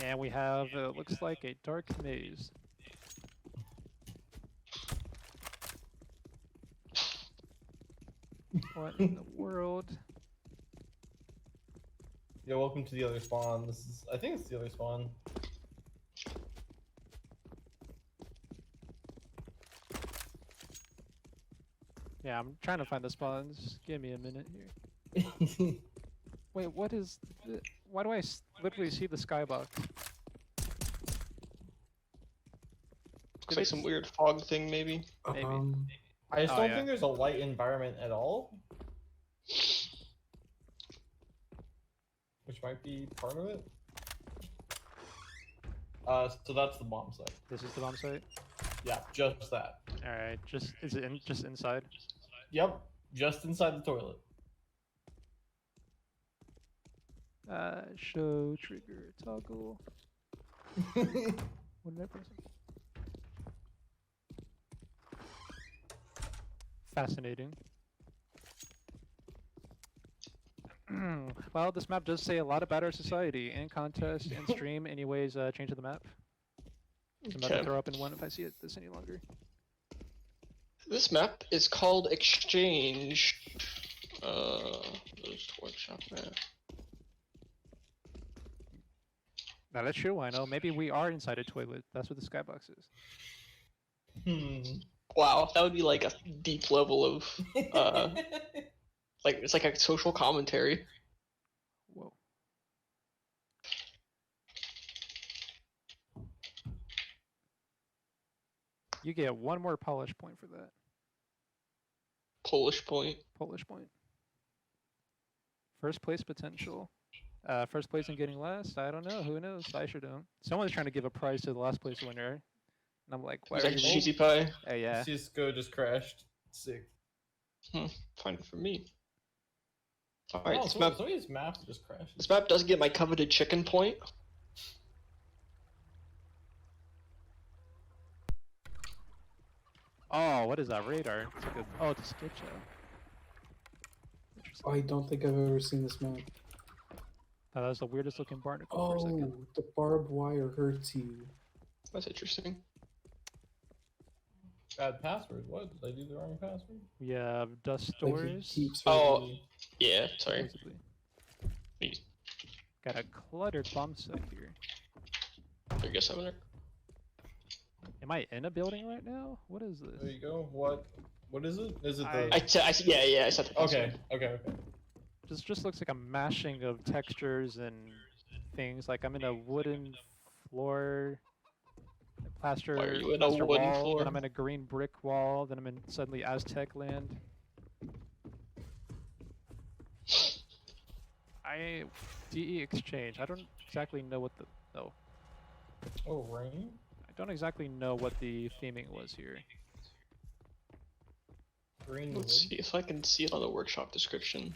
And we have, looks like a dark maze. What in the world? Yeah, welcome to the other spawn. This is, I think it's the other spawn. Yeah, I'm trying to find the spawns. Give me a minute here. Wait, what is... Why do I literally see the skybox? Looks like some weird fog thing, maybe. Maybe. I just Oh, don't yeah. think there's a light environment at all. Which might be part of it. So that's the bomb site. This is the bomb site? Yeah, just that. Alright, is it just inside? Yep, just inside the toilet. Show trigger toggle. What did I press? Fascinating. Well, this map does say a lot about our society. In contest, in stream, anyways, change the map. I'm about to throw up in one if I see this any longer. This map is called Exchange. There's workshop there. Now that's true, I know. Maybe we are inside a toilet. That's what the skybox is. Wow, that would be like a deep level of, like, it's like a social commentary. Whoa. You get one more polish point for that. Polish point. Polish point. First place potential. First place in getting last? I don't know. Who knows? I sure don't. Someone's trying to give a prize to the last place winner. And I'm like, why Is are that you... cheesy pie? Yeah. CSGO just crashed. Sick. Fine for me. Alright, Oh, this some map. of these maps just crashed. This map does get my coveted chicken point. Oh, what is that radar? It's like a... Oh, it's a sketch out. Interesting. I don't think I've ever seen this map. Oh, that was the weirdest looking barnacle for a Oh, second. the barbed wire hurts you. That's interesting. Bad password. What? Did I do the wrong password? We have dust Like he doors. keeps Oh. hurting you. Yeah, sorry. Supposedly. Please. Got a cluttered bomb site here. I guess I'm there. Am I in a building right now? What is this? There you go. What? What is it? Is it the? Yeah, I said the Okay. password. Okay. This just looks like a mashing of textures and things. Like I'm in a wooden floor, plaster, Why are you in a plaster wooden wall, floor? then I'm in a green brick wall, then I'm in suddenly Aztec land. DE exchange. I don't exactly know what the Oh, rain. I don't exactly know what the theming was here. Green. Let's wood. see if I can see it on the workshop description.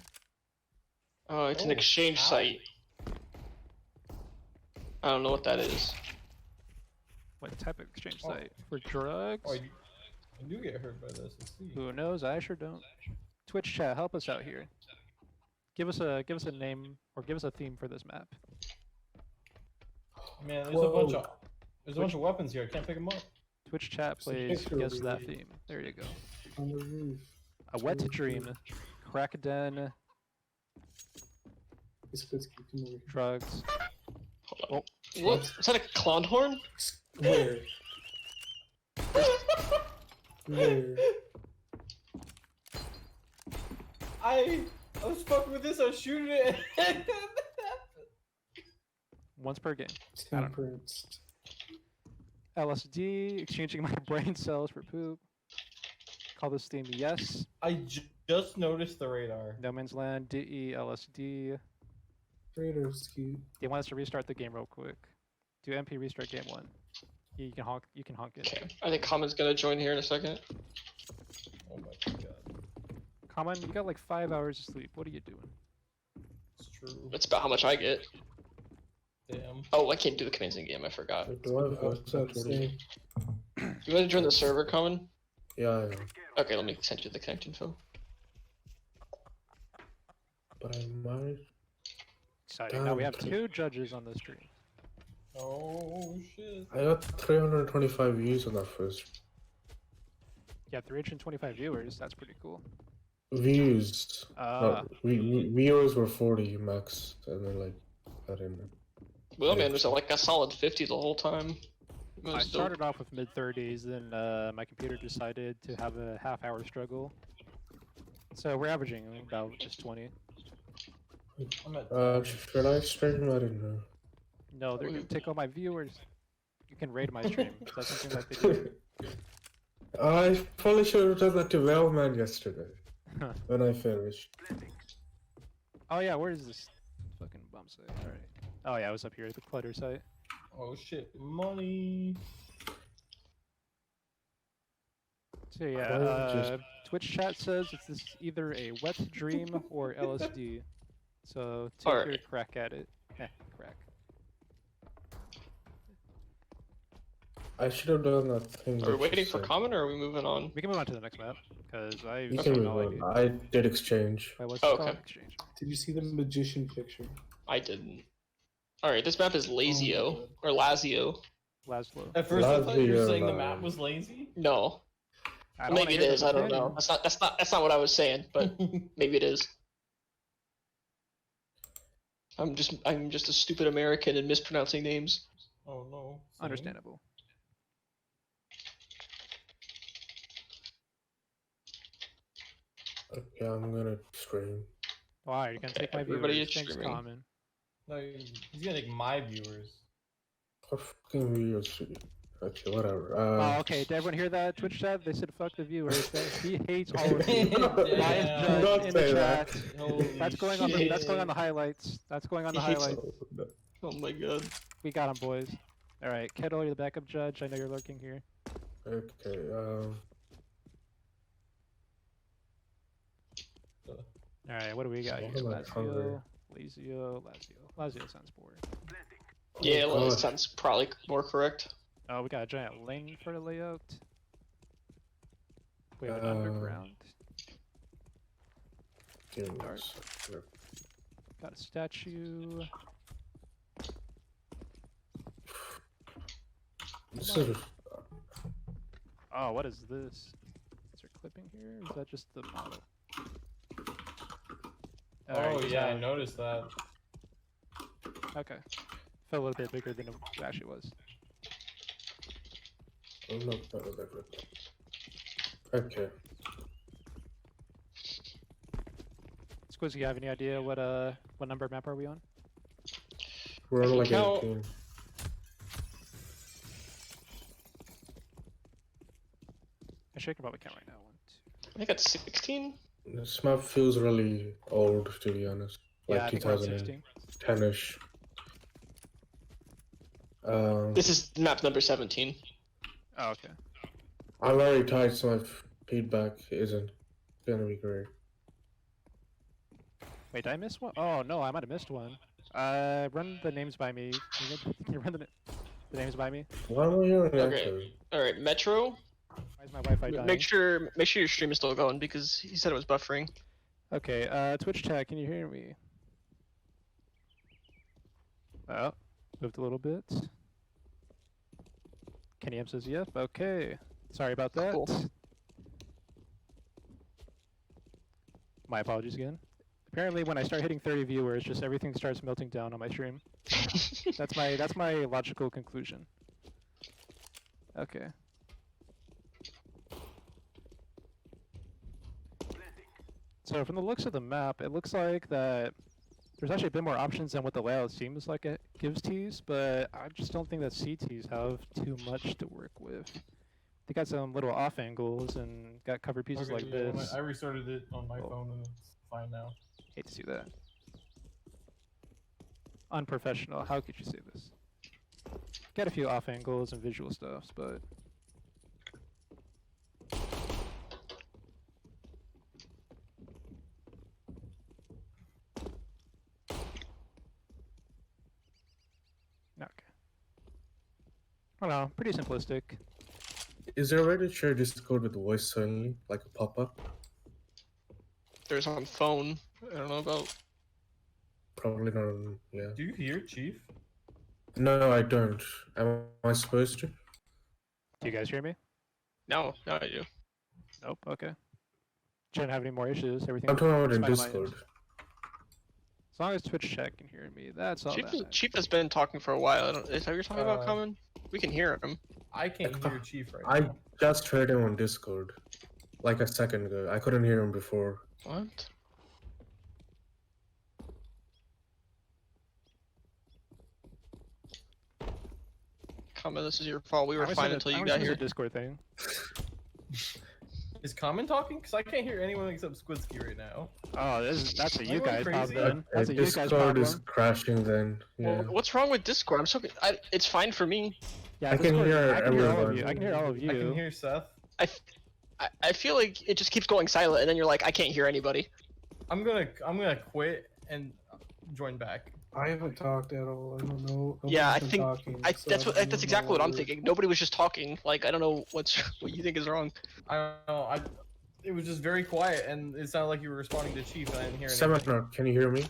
Oh, it's an Oh, exchange ow. site. I don't know what that is. What type of exchange Oh. site? For drugs? Oh, I do get hurt by this. Let's see. Who knows? I sure don't. Twitch chat, help us out here. Give us a name or give us a theme for this map. Man, there's Whoa. a bunch of weapons here. I can't pick them up. Twitch chat, There's a please picture guess over that here. theme. There you go. On the roof. A wet True, dream, true. crack den, It's good to keep them over. drugs. Hold on. What? Is that a clown horn? Where? Where? I was fucking with this. I was shooting it. Once per game. I don't know. Temperance. LSD, exchanging my brain cells for poop. Call this theme yes. I just noticed the radar. No Man's Land, DE, LSD. Radar's cute. They want us to restart the game real quick. Do MP restart game 1. You can honk. You can honk it. Okay. I think Common's gonna join here in a second. Oh my god. Common, you got like 5 hours of sleep. What are you doing? It's true. That's about how much I get. Damn. Oh, I can't do the commands in game. I forgot. Do I have that thing? You want to join the server, Common? Yeah, yeah. Okay, let me send you the connect info. But I might. Exciting. Now we have 2 judges on the stream. Oh shit. I got 325 views on that first. Yeah, 325 viewers. That's pretty cool. Views. Ah. Viewers were 40 max, and then like I don't know. Well, man, was like a solid 50 the whole time. It I was dope. started off with mid-30s, then my computer decided to have a half-hour struggle. So we're averaging about just 20. I'm at Should I stream? I don't know. No, they're gonna take all my viewers. You can raid my stream. Is that something that they do? I probably should have done that to Wellman yesterday when I finished. Oh yeah, where is this fucking bump site? Alright. Oh yeah, I was up here at the clutter site. Oh shit, money. So yeah, Just- Twitch chat says it's either a wet dream or LSD. So take Alright. your crack at it. Crack. I should have done that thing. Are we that waiting you for said. Common or are we moving on? We can move on to the next map because I You have can no move idea. on. I did exchange. Wait, what's Oh, it called? okay. Exchange. Did you see the magician picture? I didn't. Alright, this map is Lazio. Oh, Or Lazio. Laszlo. At first I thought you were Lazio, saying the man. map was lazy. No. I don't wanna Maybe it hear is, the I don't know. opinion. That's not what I was saying, but maybe it is. I'm just a stupid American and mispronouncing names. Oh no. Same. Understandable. Okay, I'm gonna stream. Why? You're gonna take my Everybody viewers. is Thanks, streaming. Common. No, he's gonna take my viewers. What fucking videos? Okay, whatever. Oh, okay. Did everyone hear that? Twitch chat? They said fuck the viewers. He hates all of you. Don't Bias judge in the say that. chat. Holy That's going on the shit. that's going on the highlights. That's going on the He hates highlights. Oh my god. We got him, boys. All right, Kettle, you're the backup judge. I know you're lurking here. Okay, All right, what do we got here? What am I hungry? Lazio sounds boring. Yeah, well, God. that sounds probably more correct. Oh, we got a giant lane for the layout. We have an Uh, underground. give me Alright. this. Got a statue. This is Oh, what is this? Is there clipping here? Is that just the model? Oh yeah, I noticed that. Okay. Felt a little bit bigger than it actually was. I'm not better than it. Okay. Squizzy, you have any idea what number map are we on? We're on like Now- 18. Actually, I can probably count right now. 1, 2. I think that's 16. This map feels really old, to be honest. Yeah, Like I think we're on 16. 2010-ish. This is map number 17. Oh, okay. I'm very tired, so my feedback isn't gonna be great. Wait, did I miss one? Oh no, I might have missed one. Run the names by me. Can you run the names by me? Why am I here in Okay. Enclave? Alright, Metro. Why is my Wi-Fi dying? Make sure your stream is still going because he said it was buffering. Okay, Twitch chat, can you hear me? Oh, moved a little bit. Kenny M says yep. Okay, sorry about that. Cool. My apologies again. Apparently, when I start hitting 30 viewers, just everything starts melting down on my stream. That's my logical conclusion. Okay. So from the looks of the map, it looks like that there's actually a bit more options than what the layout seems like it gives Ts, but I just don't think that CTs have too much to work with. They got some little off angles and got covered pieces Okay, like yeah, this. I restarted it on my Oh. phone and it's fine now. Hate to see that. Unprofessional. How could you say this? Get a few off angles and visual stuffs, but okay. I don't know, pretty simplistic. Is there a way to share Discord with voice only, like a pop-up? There's on phone. I don't know about. Probably not. Yeah. Do you hear, Chief? No, I don't. Am I supposed to? Do you guys hear me? No, no, I do. Nope, okay. Shouldn't have any more issues, everything I'm talking about in fine on my end. Discord. As long as Twitch chat can hear me, that's all that matters. Chief has been talking for a while. Is that what you're talking about, Uh, Common? We can hear him. I can't hear Chief right I now. just heard him on Discord, like a second ago. I couldn't hear him before. What? Common, this is your fault. We were fine until you got It's a here. Discord thing. Is Common talking? Because I can't hear anyone except Squidsky right now. Oh, that's a Am I you going guys crazy? problem. That's a you guys Discord problem. is crashing then. Yeah. Well, what's wrong with Discord? It's fine for me. Yeah, I can Discord, hear I can hear all of everyone. you. I can hear all of you. I can hear Seth. I feel like it just keeps going silent, and then you're like, I can't hear anybody. I'm gonna quit and join back. I haven't talked at all. I don't know. Yeah, Nobody's been talking, so That's I don't that's know exactly what I'm we're- thinking. Nobody was just talking. Like, I don't know what you think is wrong. I don't know. It was just very quiet, and it sounded like you were responding to Chief, and I didn't hear anything. Seminar, can you hear me?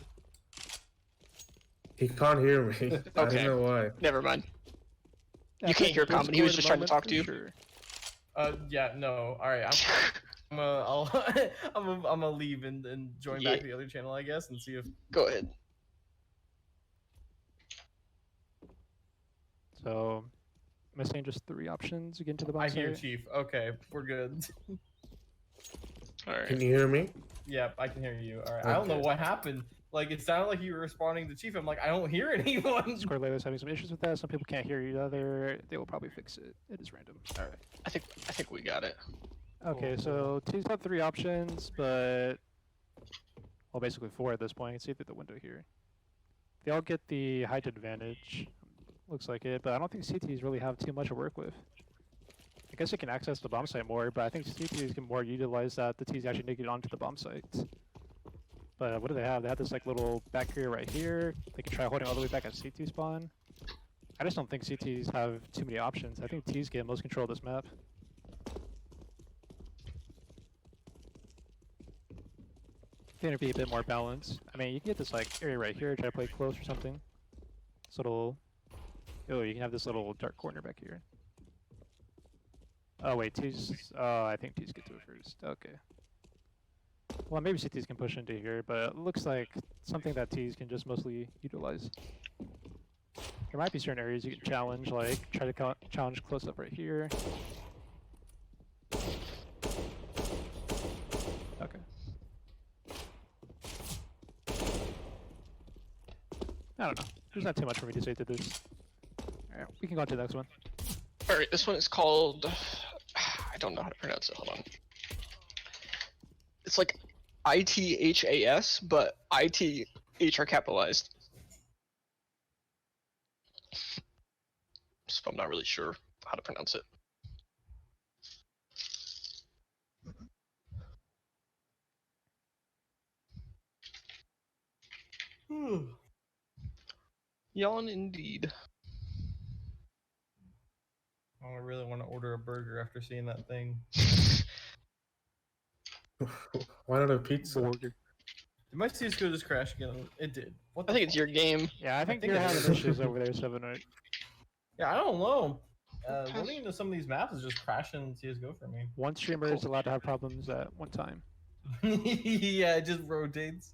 He can't hear me. I Okay. don't know why. Never mind. Yeah, You can't hear Discord Common. He was at just the trying to moment, talk to you. for Sure. Yeah, no. All right, I'm gonna leave and join Yeah. back the other channel, I guess, and see if. Go ahead. So, am I saying just 3 options to get into the bomb I hear site? Chief. Okay, we're good. All right. Can you hear me? Yep, I can hear you. All right. I don't know Okay. what happened. Like it sounded like you were responding to Chief. I'm like, I don't hear anyone. Discord layer is having some issues with that. Some people can't hear each other. They will probably fix it. It is random. All right. I think we got it. Okay, so T's got 3 options, but well, basically 4 at this point. You can see through the window here. They all get the height advantage. Looks like it, but I don't think CTs really have too much to work with. I guess they can access the bomb site more, but I think CTs can more utilize that. The T's actually make it onto the bomb site. But what do they have? They have this like little back area right here. They can try holding all the way back at CT spawn. I just don't think CTs have too many options. I think T's get most control of this map. I think it'd be a bit more balanced. I mean, you can get this like area right here, try to play close or something. This little, oh, you can have this little dark corner back here. Oh wait, T's, I think T's get to it first. Okay. Well, maybe CTs can push into here, but it looks like something that T's can just mostly utilize. There might be certain areas you can challenge, like try to challenge close up right here. Okay. I don't know. There's not too much for me to say to this. Alright, we can go on to the next one. All right. This one is called. I don't know how to pronounce it. Hold on. It's like ITHas, but ITH are capitalized. So I'm not really sure how to pronounce it. Yawn indeed. Oh, I really want to order a burger after seeing that thing. Why not a pizza? Burger. Did my CSGO just crash again? It did. What I the think it's fuck? your game. Yeah, I think think you're it having is. issues over there, 7-8. Yeah, I don't know. Running into some of these maps is just crashing CSGO for me. One streamer is allowed to have problems at one time. Yeah, it just rotates.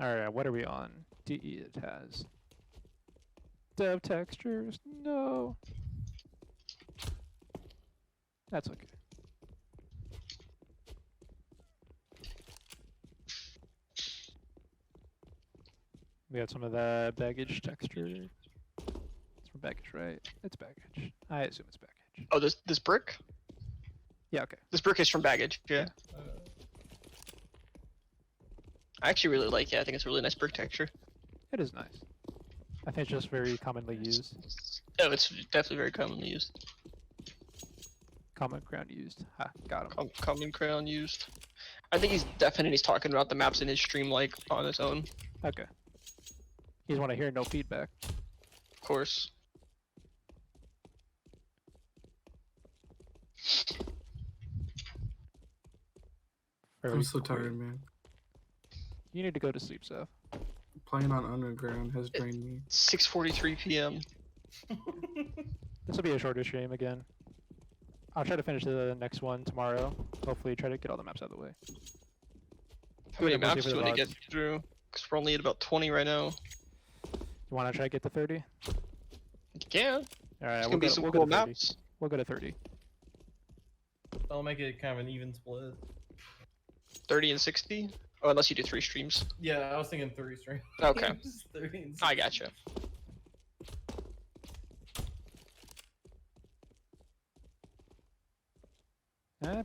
Alright, what are we on? DE it has. Dev textures, no. That's okay. We got some of that baggage texture. It's from baggage, right? It's baggage. I assume it's baggage. Oh, this brick. Yeah, okay. This brick is from baggage. Yeah. Uh, I actually really like it. I think it's a really nice brick texture. It is nice. I think it's just very commonly used. Oh, it's definitely very commonly used. Common ground used. Ha, got him. Common crown used. I think he's definitely talking about the maps in his stream like on his own. Okay. You just want to hear no feedback. Of course. Very I'm so clear. tired, man. You need to go to sleep, Seth. Playing on Underground has drained me. 6:43 p.m. This will be a shorter stream again. I'll try to finish the next one tomorrow. Hopefully try to get all the maps out of the way. How many Yeah, mostly maps for do the you want to VODs. get through? Because we're only at about 20 right now. You want to try to get to 30? You can. Alright, There's we'll gonna be go, some we'll cool go to 30. maps. We'll go to 30. I'll make it kind of an even split. 30 and 60? Oh, unless you do 3 streams. Yeah, I was thinking 3 streams. Okay. Just 30 and I 60. gotcha.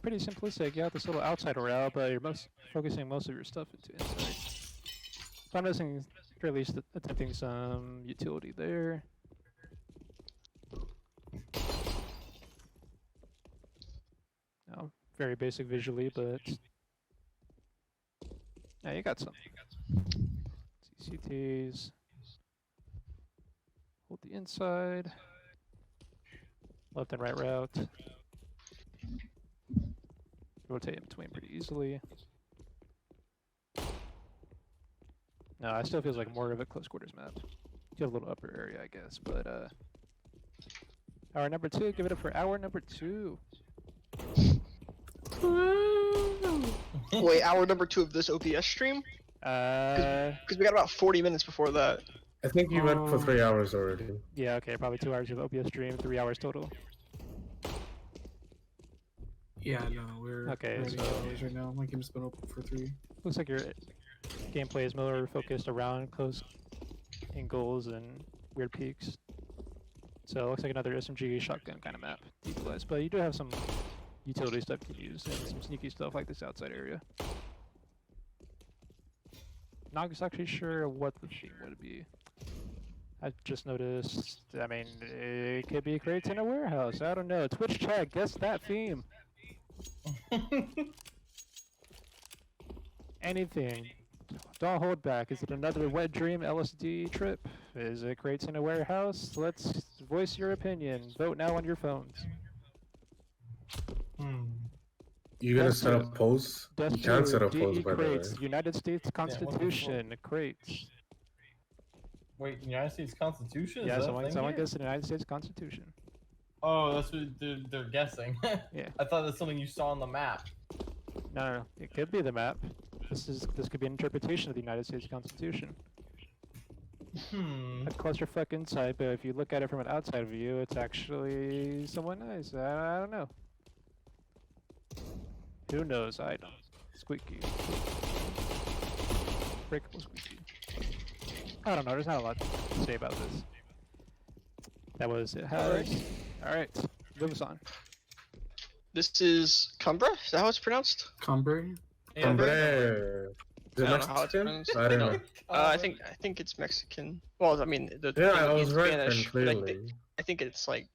Pretty simplistic. You have this little outside route, but you're focusing most of your stuff into inside. So I'm missing, or at least attempting some utility there. No, very basic visually, but yeah, you got some. CCTs. Hold the inside. Left and right route. Rotate in between pretty easily. No, it still feels like more of a close quarters map. You have a little upper area, I guess, but hour number 2, give it up for hour number 2. Wait, hour number 2 of this OPS stream? Because we got about 40 minutes before that. I think you went for 3 hours already. Yeah, okay, probably 2 hours of OBS stream, 3 hours total. Yeah, no, we're Okay, we're at so- 8 hours right now. My game's been open for 3. Looks like your gameplay is more focused around close angles and weird peaks. So it looks like another SMG shotgun kind of map, deep-wise. But you do have some utility stuff you can use and some sneaky stuff like this outside area. Not exactly sure what the theme would be. I just noticed, I mean, it could be crates in a warehouse. I don't know. Twitch chat, guess that theme. Anything. Don't hold back. Is it another wet dream LSD trip? Is it crates in a warehouse? Let's voice your opinion. Vote now on your phones. You gonna Death set to- up polls? Death You can to set up polls, DE by the way. crates. United States Constitution crates. Wait, United States Constitution? Is Yeah, that a someone thing here? guessed the United States Constitution. Oh, that's what they're guessing. Yeah. I thought that's something you saw on the map. No, it could be the map. This could be an interpretation of the United States Constitution. A clusterfuck inside, but if you look at it from an outside view, it's actually somewhat nice. I don't know. Who knows? I don't. Squeaky. Breakable squeaky. I don't know. There's not a lot to say about this. That was it. Alright. Move us on. This is Cumbre? Is that how it's pronounced? Cumbre? Yeah, Cumbre. I The don't know how it's Mexican? pronounced. I don't No. know. I think it's Mexican. Well, I mean, the Yeah, thing I would be was in right Spanish, then, but clearly. I think it's like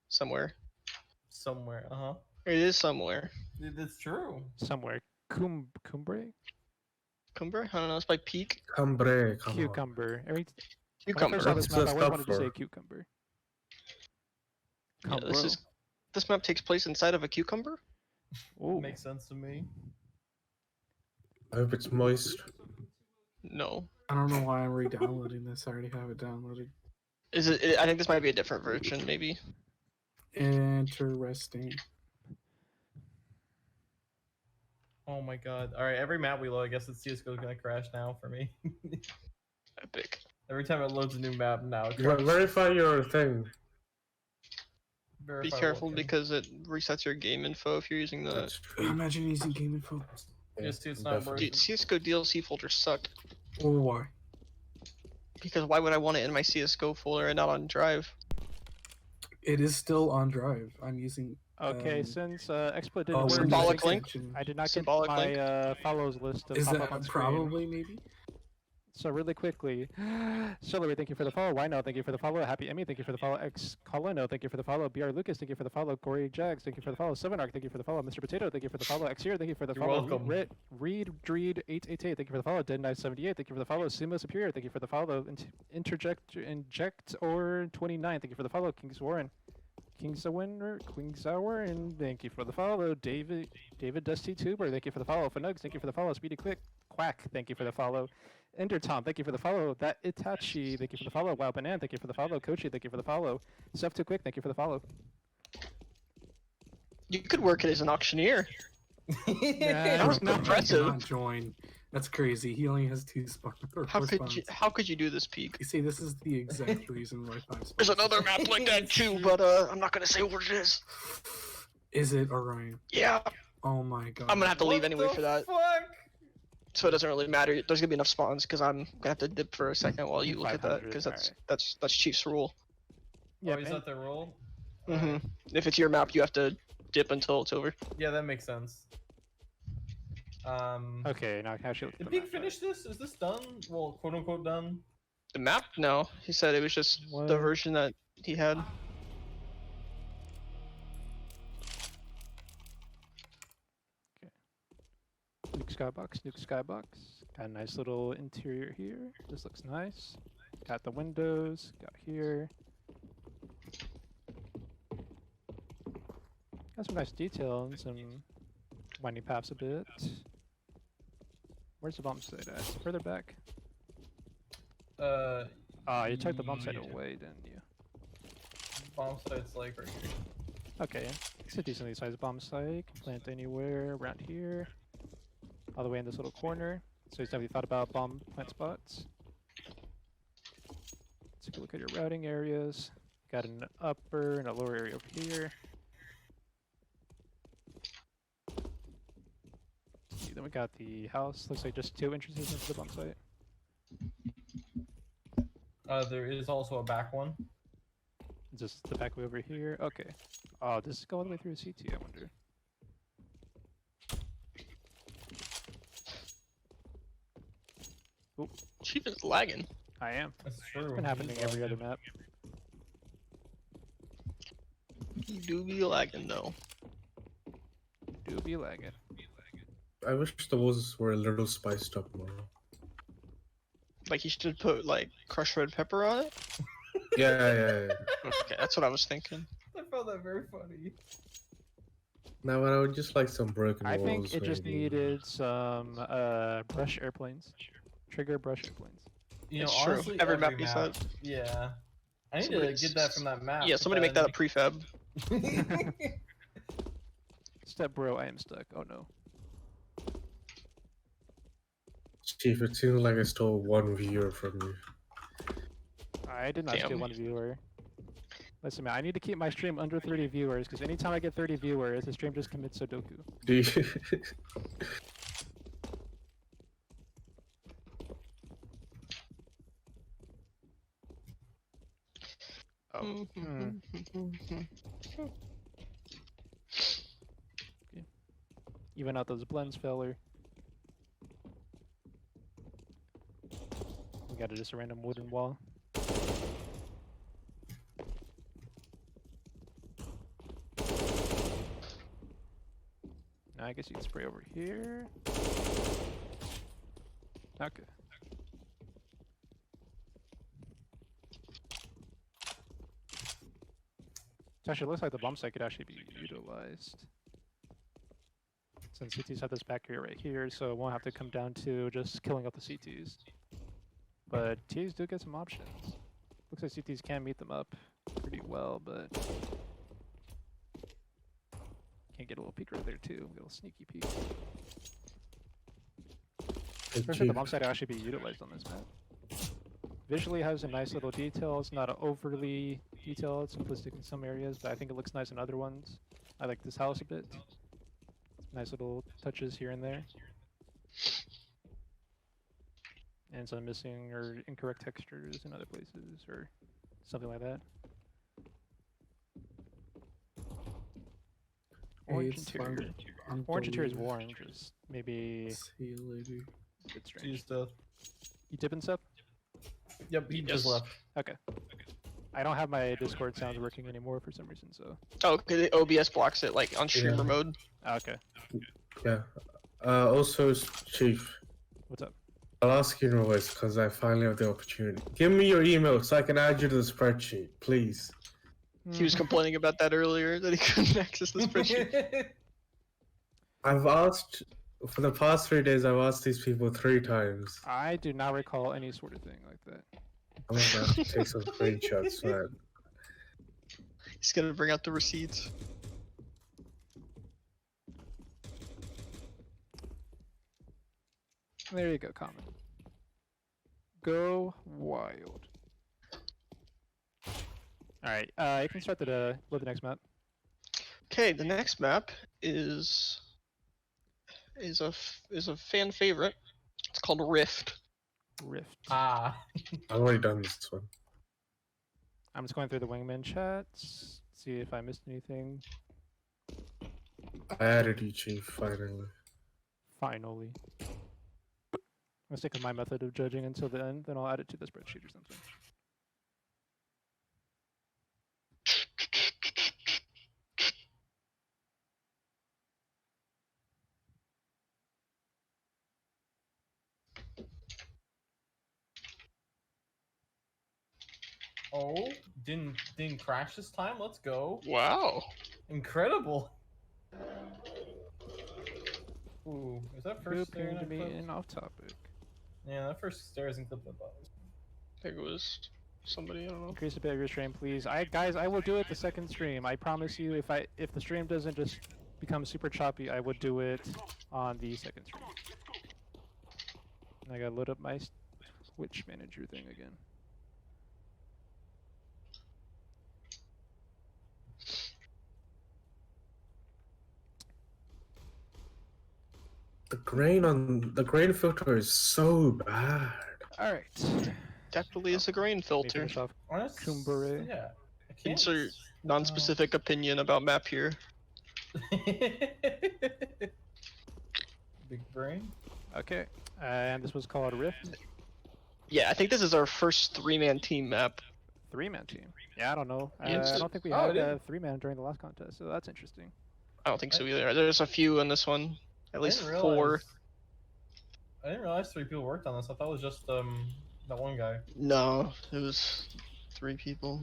somewhere. somewhere. It is somewhere. That's true. Somewhere. Cumbre? Cumbre? I don't know. It's by Peak. Cumbre, come on. Cucumber. When I Cucumber. first saw this What's map, the I always stop wanted to say for? cucumber. Yeah, Cumbro. this map takes place inside of a cucumber. Ooh. Makes sense to me. I hope it's moist. No. I don't know why I'm re-downloading this. I already have it downloaded. Is it? I think this might be a different version, maybe. Interesting. Oh my god. Alright, every map we load, I guess the CSGO is gonna crash now for me. Epic. Every time it loads a new map now, it Ver- crashes. Verify your thing. Be Verify careful what thing. because it resets your game info if you're using the. That's true. Imagine using game info. Just see it's not definitely. Dude, CSGO DLC folders suck. Oh, why? Because why would I want it in my CSGO folder and not on Drive? It is still on Drive. I'm using. Okay, Um, since XSplit didn't oh, work, Symbolic link? extension. I did not get Symbolic my link? follows list to Is pop up that on screen. probably maybe? So really quickly, Celery, thank you for the follow. Wino, thank you for the follow. Happy Emmy, thank you for the follow. X Colino, thank you for the follow. BR Lucas, thank you for the follow. Corey Jags, thank you for the follow. 7arc, thank you for the follow. Mr. Potato, thank you for the follow. X here, thank you for the You're follow. welcome. Reed Dreed 888, thank you for the follow. Dead Knife 78, thank you for the follow. Sumo Superior, thank you for the follow. Inject or 29, thank you for the follow. Kings Warren. Queensour, and thank you for the follow. David Dusty Tuber, thank you for the follow. Fanugs, thank you for the follow. Speedy Quick Quack, thank you for the follow. Ender Tom, thank you for the follow. That Itachi, thank you for the follow. Wow Banan, thank you for the follow. Kochi, thank you for the follow. Stuff Too Quick, thank you for the follow. You could work it as an auctioneer. That was Not impressive. join. That's crazy. He only has 2 How could you do this, Peak? You see, this is the exact reason why 5 There's another map like that too, but I'm not gonna say what it is. Is it Orion? Yeah, Oh my god. I'm gonna have to leave anyway for that, Fuck? so it doesn't really matter. There's gonna be enough spawns because I'm gonna have to dip for a second while you look at that 500, because alright. that's Chief's rule. Yeah, Oh, is that the rule? If it's your map, you have to dip until it's over. Yeah, that makes sense. Okay, now I can actually look at Did the Peak map, finish this? Is this done? Well, quote unquote done? The map? No, he said it was just What? the version that he had. Nuke Skybox. Got a nice little interior here. This looks nice. Got the windows. Got here. Got some nice detail and some winding paths a bit. Where's the bomb site at? Further back? You took the bomb site yeah. away, didn't you? Bomb site's like right here. Okay, it's a decently sized bomb site. Can plant anywhere around here. All the way in this little corner. So he's definitely thought about bomb plant spots. Let's take a look at your routing areas. Got an upper and a lower area over here. Then we got the house. Looks like just 2 entrances into the bomb site. There is also a back one. Just the back way over here. Okay. Oh, does this go all the way through the CT, I wonder? Chief is lagging. I am. That's true. It's been happening every other map. You do be lagging though. Do be lagging. I wish the walls were a little spiced up more. Like you should put like crushed red pepper on it. Yeah. Okay, that's what I was thinking. I found that very funny. Now, I would just like some broken I walls. think it just maybe. needed some brush airplanes. Trigger brush airplanes. You know, It's true. honestly, Every map needs that. Yeah. I need Somebody- to get that from that map. Yeah, somebody make that a prefab. Step bro, I am stuck. Oh no. Chief, it seems like I stole 1 viewer from you. I did not steal Damn. 1 viewer. Listen, man, I need to keep my stream under 30 viewers, because anytime I get 30 viewers, the stream just commits Sudoku. Do you? Oh. Even out those blends, feller. We got just a random wooden wall. Now I guess you can spray over here. Okay. It actually looks like the bomb site could actually be utilized. Since CTs have this back area right here, so it won't have to come down to just killing up the CTs. But Ts do get some options. Looks like CTs can meet them up pretty well, but can't get a little peek right there too. Get a little sneaky peek. Hey, Especially Chief, the bomb site actually be utilized on this map. Visually has a nice little detail. It's not overly detailed, simplistic in some areas, but I think it looks nice in other ones. I like this house a bit. Nice little touches here and there. And some missing or incorrect textures in other places or something like that. Orange it's interior. fine. Orange interior is Unbelievable. warm, just maybe See you later. a bit strange. stuff. You dipping, Sep? Yep, he just Yes. left. Okay. I don't have my Discord sounds working anymore for some reason, so. Oh, because the OBS blocks it like on streamer Yeah. mode. Okay. Yeah. Also, Chief, What's up? I'll ask you in voice because I finally have the opportunity. Give me your email so I can add you to the spreadsheet, please. He was complaining about that earlier that he couldn't access the spreadsheet. I've asked for the past 3 days. I've asked these people 3 times. I do not recall any sort of thing like that. I'm about to take some screenshots, man. He's gonna bring out the receipts. There you go, comment. Go wild. Alright, you can start the load the next map. Okay, the next map is a fan favorite. It's called Rift. Rift. Ah. I've already done this one. I'm just going through the Wingman chats, see if I missed anything. I added you, Chief, finally. Finally. I'm gonna stick with my method of judging until the end, then I'll add it to the spreadsheet or something. Oh, didn't crash this time. Let's go. Wow. Incredible. Ooh, is that Who first stair appearing to be clip? in off topic? Yeah, that first stair isn't clipped that bothers me. I think it was somebody, I don't know. Increase a bit of your stream, please. Guys, I will do it the second stream. I promise you. If the stream doesn't just become super choppy, I would do it on the second stream. And I gotta load up my Twitch manager thing again. The grain filter is so bad. All right. Definitely is a grain Let me filter. finish off. Honest, Cumbre. yeah. I can't. Insert non-specific opinion about map here. Big brain. Okay. And this was called Rift. Yeah, I think this is our first 3-man team map. 3-man team. Yeah, I don't know. Yes. I don't think we Oh, had it a is. 3-man during the last contest, so that's interesting. I don't think so either. There's a few in this one. At least I didn't 4. realize- I didn't realize 3 people worked on this. I thought it was just that one guy. No, it was 3 people.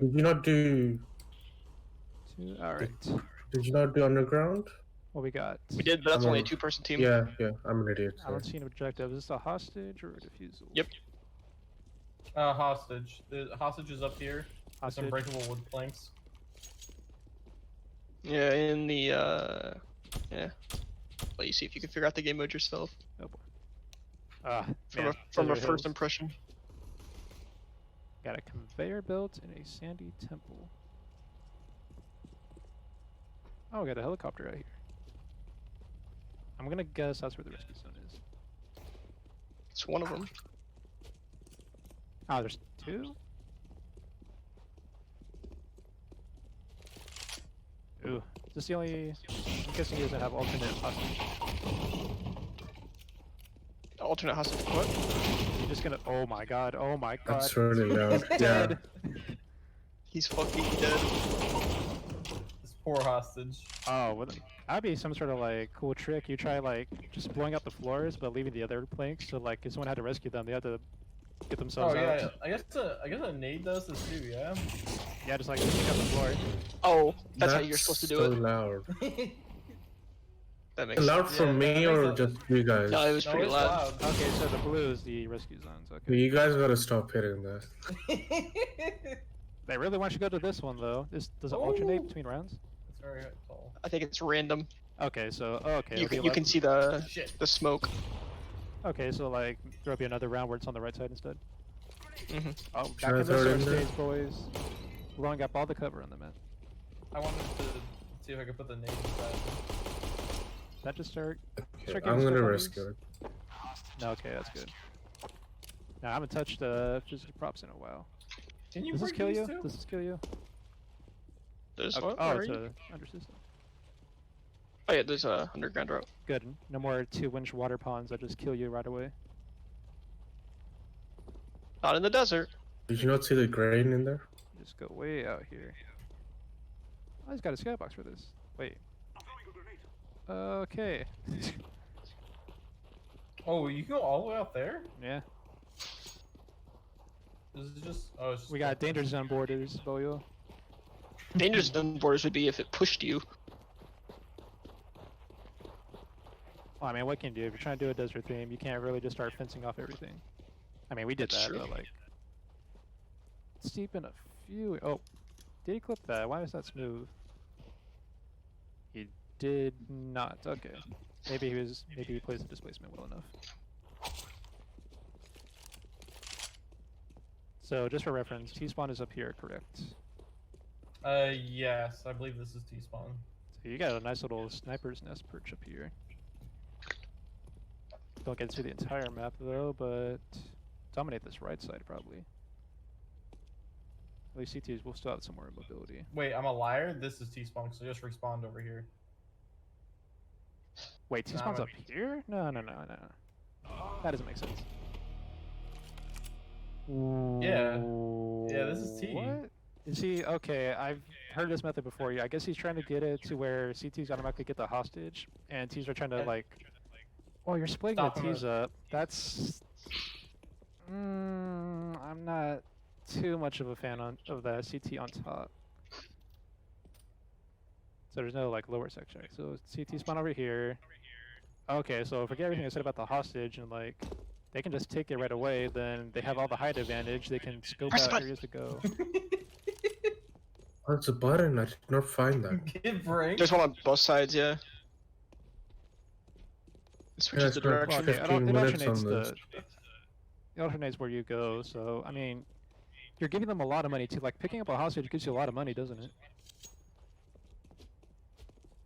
Did you not do? All right. Did you not do underground? What we got? We did, but that's I'm only a on- 2-person team. Yeah, I'm an idiot. I Sorry. don't see an objective. Is this a hostage or a defusal? Yep. Hostage. The hostage is up here. With Hostage. some breakable wood planks. Yeah, in the yeah. Let you see if you can figure out the game mode yourself Oh boy. Ah, from man, a Desert first Hills. impression. Got a conveyor belt in a sandy temple. Oh, we got a helicopter out here. I'm gonna guess that's where the rescue zone is. It's one of them. Oh, there's 2? Ooh, is this the only... I'm guessing he doesn't have alternate hostage. Alternate hostage. What? You're just gonna... Oh my god, oh my god. That's really loud. Yeah. Dead. He's fucking dead. This poor hostage. Oh, well, that'd be some sort of like cool trick. You try like just blowing up the floors, but leaving the other planks. So like, if someone had to rescue them, they had to get themselves Oh out. yeah, I guess a nade does this too. Yeah. Yeah, just like pick up the floor. Oh, that's how you're supposed to do so it. loud. That makes Loud sense. from Yeah, me that or makes just you guys? No, it was No, pretty it's loud. Okay, so the blue is the rescue zones. Okay. You guys gotta stop hitting that. They really want you to go to this one though. Does it alternate Ooh. between rounds? It's very tall. I think it's random. Okay, so okay. You it'll be can 11. see the Shit. smoke. Okay, so like there'll be another round where it's on the right side instead. hmm Oh, back Try to in the throw it source in there. stage, boys. Blowing up all the cover on the map. I wanted to see if I could put the nade inside. That just start. Okay, Start I'm getting gonna stuff on rescue these. it. No, okay, that's good. Now I haven't touched physical props in a while. Can you Does this break kill these you? too? Does this kill you? There's Okay. what? Oh, Where it's are you? a under system. Oh yeah, there's a underground route. Good. No more 2-inch water ponds that just kill you right away. Not in the desert. Did you not see the grain in there? Just go way out here. Oh, he's got a skybox for this. Wait. Okay. Oh, you go all the way out there? Yeah. Is it just? Oh, it's just We got danger zone borders, Boyo. Danger zone borders would be if it pushed you. Well, I mean, what can you do? If you're trying to do a desert theme, you can't really just start fencing off everything. I mean, we did That's that, true. but like... Steep in a few... Oh. Did he clip that? Why was that smooth? He did not. Okay. Maybe he plays the displacement well enough. So, just for reference, T-spawn is up here, correct? Yes, I believe this is T-spawn. So you got a nice little sniper's nest perch up here. Don't get to the entire map though, but dominate this right side probably. At least CTs will still have some more mobility. Wait, I'm a liar. This is T-spawn, so just respawned over here. Wait, T-spawn's Nah, up here? No. That doesn't make sense. Yeah. Yeah, this is T. What? Is he okay? I've heard this method before. I guess he's trying to get it to where CTs automatically get the hostage, and T's are trying to like. Oh, you're splitting the Stop him T's up. That's. I'm not too much of a fan of the CT on top. So there's no like lower section. So CT spawn over here. Okay, so forget everything I said about the hostage and like. They can just take it right away, then they have all the height advantage, they can scope out areas to go. Oh, it's a button. I did not find that. Get break. There's one on both sides, yeah. It switches it's the got direction. Okay, 15 it minutes alternates on this. it alternates where you go, so, I mean, you're giving them a lot of money too. Like, picking up a hostage gives you a lot of money, doesn't it?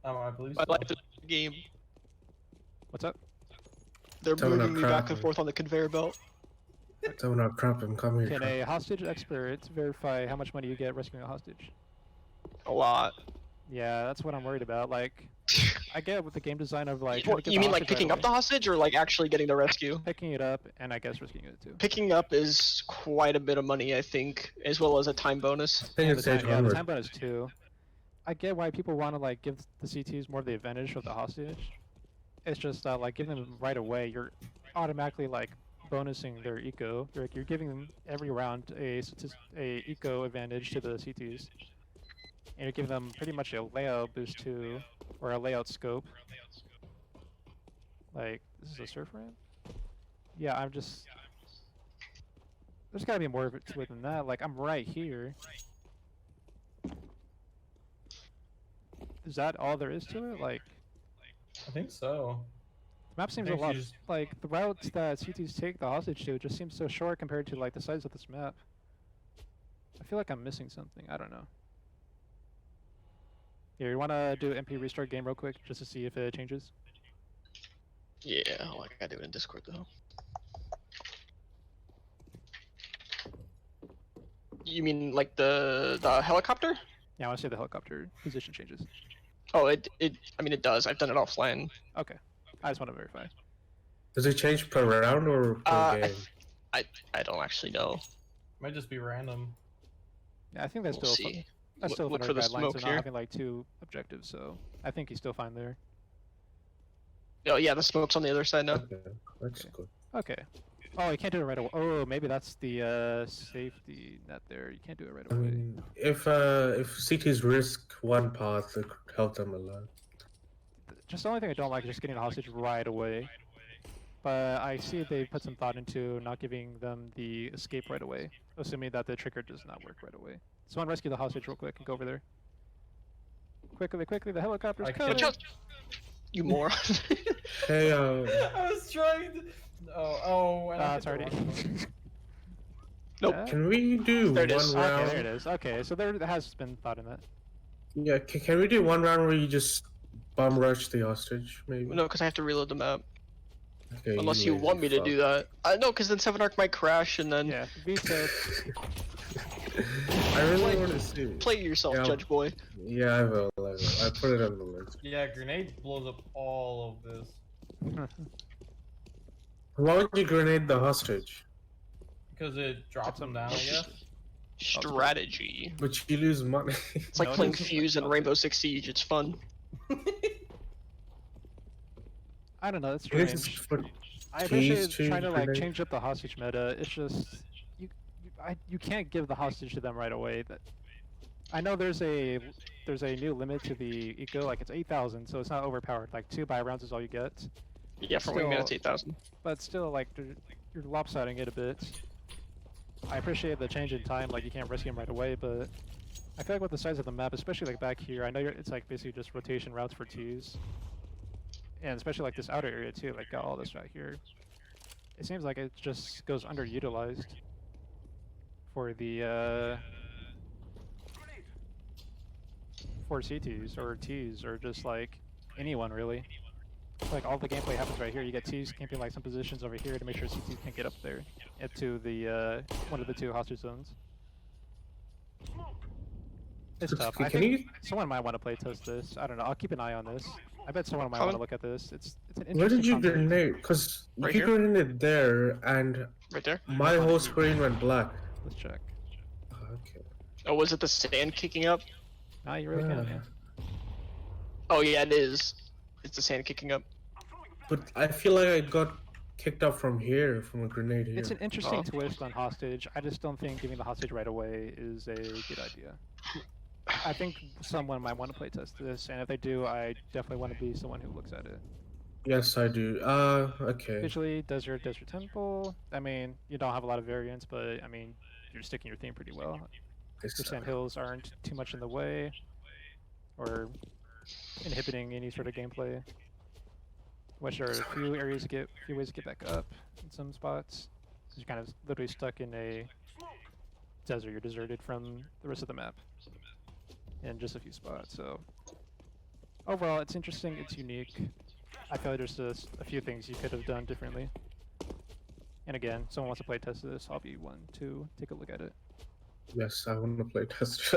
I believe I so. like the game. What's up? They're Tell me moving not me back crap, and man. forth on the conveyor belt. Tell me not crap and come here. Can a hostage expert verify how much money you get rescuing a hostage? A lot. Yeah, that's what I'm worried about. Like, I get with the game design of like. trying to get You the mean like hostage right picking up away. the hostage or like actually getting the rescue? Picking it up and I guess rescuing it too. Picking up is quite a bit of money, I think, as well as a time bonus. I think And it's the time, yeah, the 800. time bonus too. I get why people want to like give the CTs more of the advantage of the hostage. It's just like giving them right away, you're automatically like bonusing their eco. You're giving them every round a eco advantage to the CTs, and you're giving them pretty much a layout boost too, or a layout scope. Like this is a surf ramp. Yeah, I'm just. There's gotta be more of it to it than that. Like I'm right here. Is that all there is to it? Like. I think so. The map seems a think lot she's- like the routes that CTs take the hostage to just seems so short compared to like the size of this map. I feel like I'm missing something. I don't know. Here, you wanna do MP restart game real quick just to see if it changes? Yeah, I gotta do it in Discord though. You mean like the helicopter? Yeah, I wanna see if the helicopter position changes. Oh, I mean it does. I've done it offline. Okay, I just want to verify. Does it change per round or per game? I don't actually know. Might just be random. Yeah, I think that's We'll still see. that's still Look within for our the guidelines smoke of not here. having like 2 objectives, so I think he's still fine there. Oh yeah, the smoke's on the other side now. Okay, that's Okay. good. Okay. Oh, you can't do it right away. Oh, maybe that's the safety net there. You can't do it right I away. mean, if CTs risk one path, it could help them a lot. Just the only thing I don't like is just getting a hostage right away. But I see they put some thought into not giving them the escape right away, assuming that the trigger does not work right away. Someone rescue the hostage real quick and go over there. Quickly, the helicopter's I coming! Watch out! You moron. Hey, I was trying to. And I It's hit the already. wrong button. Nope. Yeah? can we do There it one is. Okay, round? there it is. Okay, so there has been thought in that. Yeah, can we do one round where you just bomb rush the hostage, maybe? No, because I have to reload the map. Okay, Unless you lazy want me to fuck. do that. No, because then 7 Arc might crash and then Yeah, veto. I really want to see. play yourself, Yeah. Judge Boy. Yeah, I will. I put it on the list. Yeah, grenade blows up all of this. Why would you grenade the hostage? Because it drops them down, I guess. Strategy. But you lose money. It's like No, it playing isn't. Fuse and Rainbow Six Siege. It's fun. I don't know. That's It is strange. for I appreciate keys, trying to like grenade. change up the hostage meta. It's just you can't give the hostage to them right away. That I know there's a new limit to the eco. Like it's 8,000, so it's not overpowered. Like 2 buy rounds is all you get. Yeah, for Still- Wingman it's 8,000. But still, like you're lopsiding it a bit. I appreciate the change in time. Like you can't rescue them right away, but I feel like with the size of the map, especially like back here, I know it's like basically just rotation routes for twos. And especially like this outer area too, like got all this right here. It seems like it just goes underutilized for the for CTs or Ts or just like anyone really. Like all the gameplay happens right here. You get Ts camping like some positions over here to make sure CTs can't get up there into the one of the 2 hostage zones. It's tough. I Can think you? someone might want to play test this. I don't know. I'll keep an eye on this. I bet someone might Colin? want to look at this. It's an interesting Where did you concept. grenade? Because Right you here? grenaded there, and Right there. my whole screen went black. Let's check. Okay. Oh, was it the sand kicking up? Nah, you really can. Yeah. Oh yeah, it is. It's the sand kicking up. But I feel like I got kicked up from here, from a grenade here. It's an interesting Oh. twist on hostage. I just don't think giving the hostage right away is a good idea. I think someone might want to play test this, and if they do, I definitely want to be someone who looks at it. Yes, I do. Okay. Visually, desert temple. I mean, you don't have a lot of variants, but I mean, you're sticking your theme pretty well. It's The sand hills aren't too much in the way, or inhibiting any sort of gameplay. Which there are a few areas to few ways to get back up in some spots. You're kind of literally stuck in a desert. You're deserted from the rest of the map in just a few spots. So overall, it's interesting. It's unique. I feel like there's just a few things you could have done differently. And again, someone wants to play test this, I'll be one to take a look at it. Yes, I want to play test.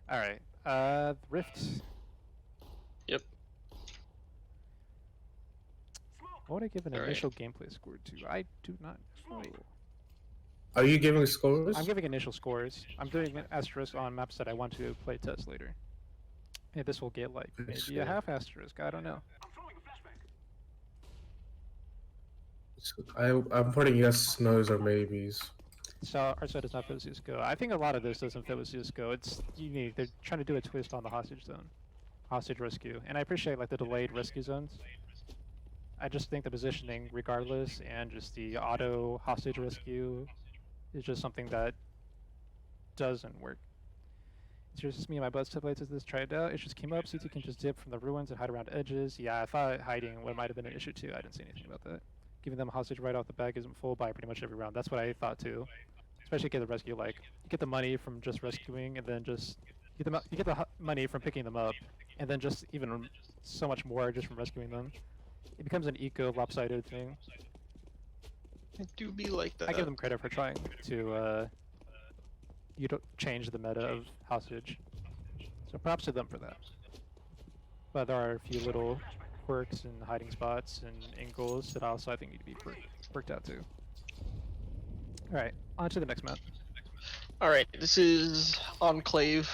All right, Rift. Yep. What would I give an All right. initial gameplay score to? I do not know. Are you giving scores? I'm giving initial scores. I'm doing an asterisk on maps that I want to play test later. Yeah, this will get like I maybe see. a half asterisk. I don't know. I'm putting yes, no's, or maybes. So our side does not fit with CSGO. I think a lot of this doesn't fit with CSGO. It's unique. They're trying to do a twist on the hostage zone, hostage rescue, and I appreciate like the delayed rescue zones. I just think the positioning, regardless, and just the auto hostage rescue, is just something that doesn't work. It's just me and my buds to play this. Try it out. It just came up. CT can just dip from the ruins and hide around edges. Yeah, I thought hiding might have been an issue too. I didn't see anything about that. Giving them a hostage right off the bat gives them full buy pretty much every round. That's what I thought too. Especially get the rescue, like you get the money from just rescuing, and then just you get the money from picking them up, and then just even so much more just from rescuing them. It becomes an eco lopsided thing. I do be like that. I give them credit for trying to you don't change the meta of hostage. So props to them for that. But there are a few little quirks and hiding spots and angles that also I think need to be worked out too. Alright, on to the next map. Alright, this is Enclave.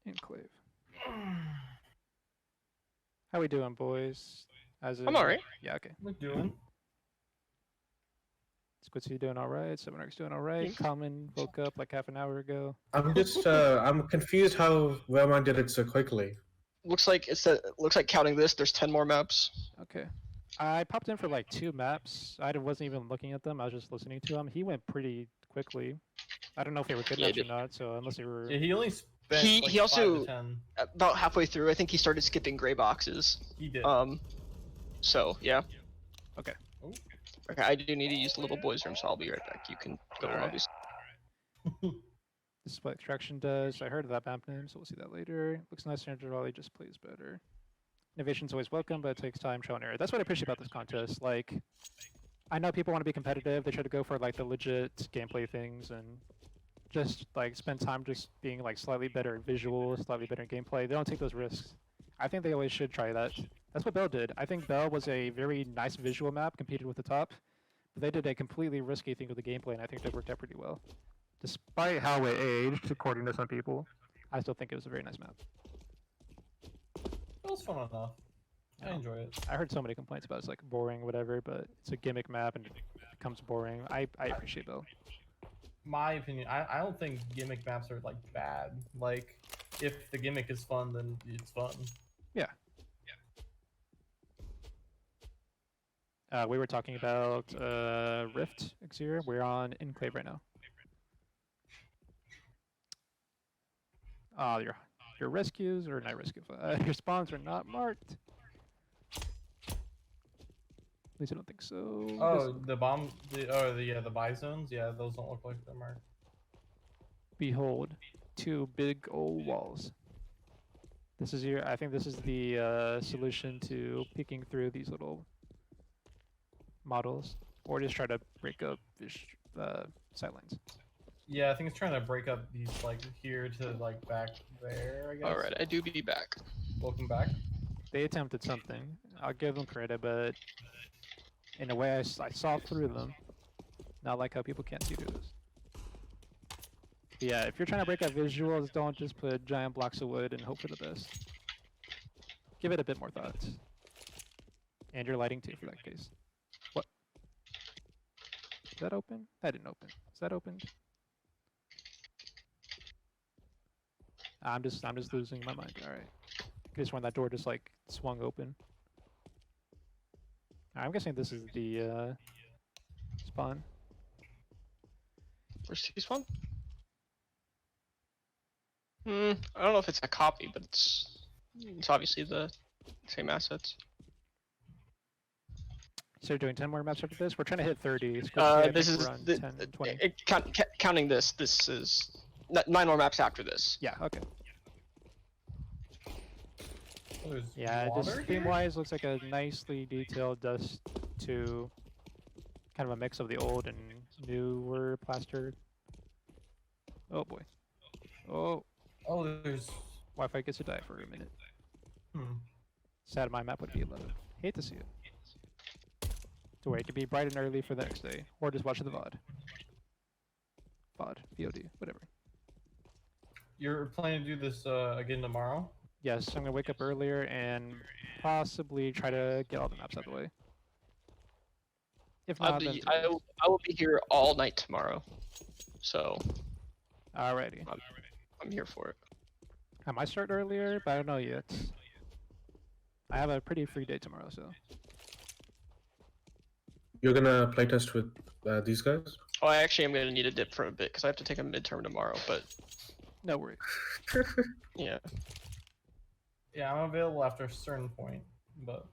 Enclave. How we doing, boys? As I'm alright. Yeah, okay. What you doing? Squidzy doing alright, 7R's doing alright. Common woke up like half an hour ago. I'm just I'm confused how Wellman did it so quickly. Looks like looks like counting this, there's 10 more maps. Okay. I popped in for like 2 maps. I wasn't even looking at them. I was just listening to him. He went pretty quickly. I don't know if they were good Yeah, maps he or not. So unless they were, Yeah, he only spent He- like he 5 also- to 10. About halfway through, I think he started skipping gray boxes. He did. So yeah. Okay. Oh. Okay, I do need to use the little boys' room, so I'll be right back. You can go to Alright. lobbies. This is what extraction does. I heard of that map name, so we'll see that later. Looks nice and Raleigh just plays better. Innovation's always welcome, but it takes time, trial and error. That's what I appreciate about this contest. Like, I know people want to be competitive. They try to go for like the legit gameplay things, and just like spend time just being like slightly better in visual, slightly better in gameplay. They don't take those risks. I think they always should try that. That's what Bell did. I think Bell was a very nice visual map, competed with the top, but they did a completely risky thing with the gameplay, and I think that worked out pretty well. Despite how it aged, according to some people, I still think it was a very nice map. It was fun enough. I Yeah. enjoy it. I heard so many complaints about it's like boring, whatever, but it's a gimmick map and it becomes boring. I appreciate Bell. My opinion, I don't think gimmick maps are like bad. Like, if the gimmick is fun, then it's fun. Yeah. We were talking about Rift Exterior. We're on Enclave right now. Your rescues are not rescue. Your spawns are not marked. At least I don't think so. Oh, the bomb, the buy zones, yeah, those don't look like they're marked. Behold, two big old walls. This is your. I think this is the solution to peeking through these little models, or just try to break up sightlines. Yeah, I think it's trying to break up these like here to like back there, I guess. All right, I do be back. Welcome back. They attempted something. I'll give them credit, but in a way, I saw through them. Not like how people can't see through this. But yeah, if you're trying to break up visuals, don't just put giant blocks of wood and hope for the best. Give it a bit more thought. And your lighting too, for that case. What? Is that open? That didn't open. Is that opened? I'm just losing my mind. All right. Just when that door just like swung open. I'm guessing this is the spawn. Where's T-spawn? I don't know if it's a copy, but it's obviously the same assets. So you're doing 10 more maps after this? We're trying to hit 30. This is run the, 10, 20. Counting this. This is 9 more maps after this. Yeah, okay. Oh, there's Yeah, water just here? theme-wise looks like a nicely detailed dust to kind of a mix of the old and newer plastered. Oh boy. Oh, Oh, there's. Wi-Fi gets to die for a minute. Hmm. My map would be 11. Hate to see it. So wait, it could be bright and early for the next day, or just watch the VOD. VOD, VOD, whatever. You're planning to do this again tomorrow? Yes, I'm gonna wake up earlier and possibly try to get all the maps out of the way. If not, then I will be here all night tomorrow, so alrighty. I'm here for it. I might start earlier, but I don't know yet. I have a pretty free day tomorrow, so. You're gonna playtest with these guys? Oh, I actually am gonna need a dip for a bit because I have to take a midterm tomorrow. But No worries. yeah, Yeah, I'm available after a certain point, but.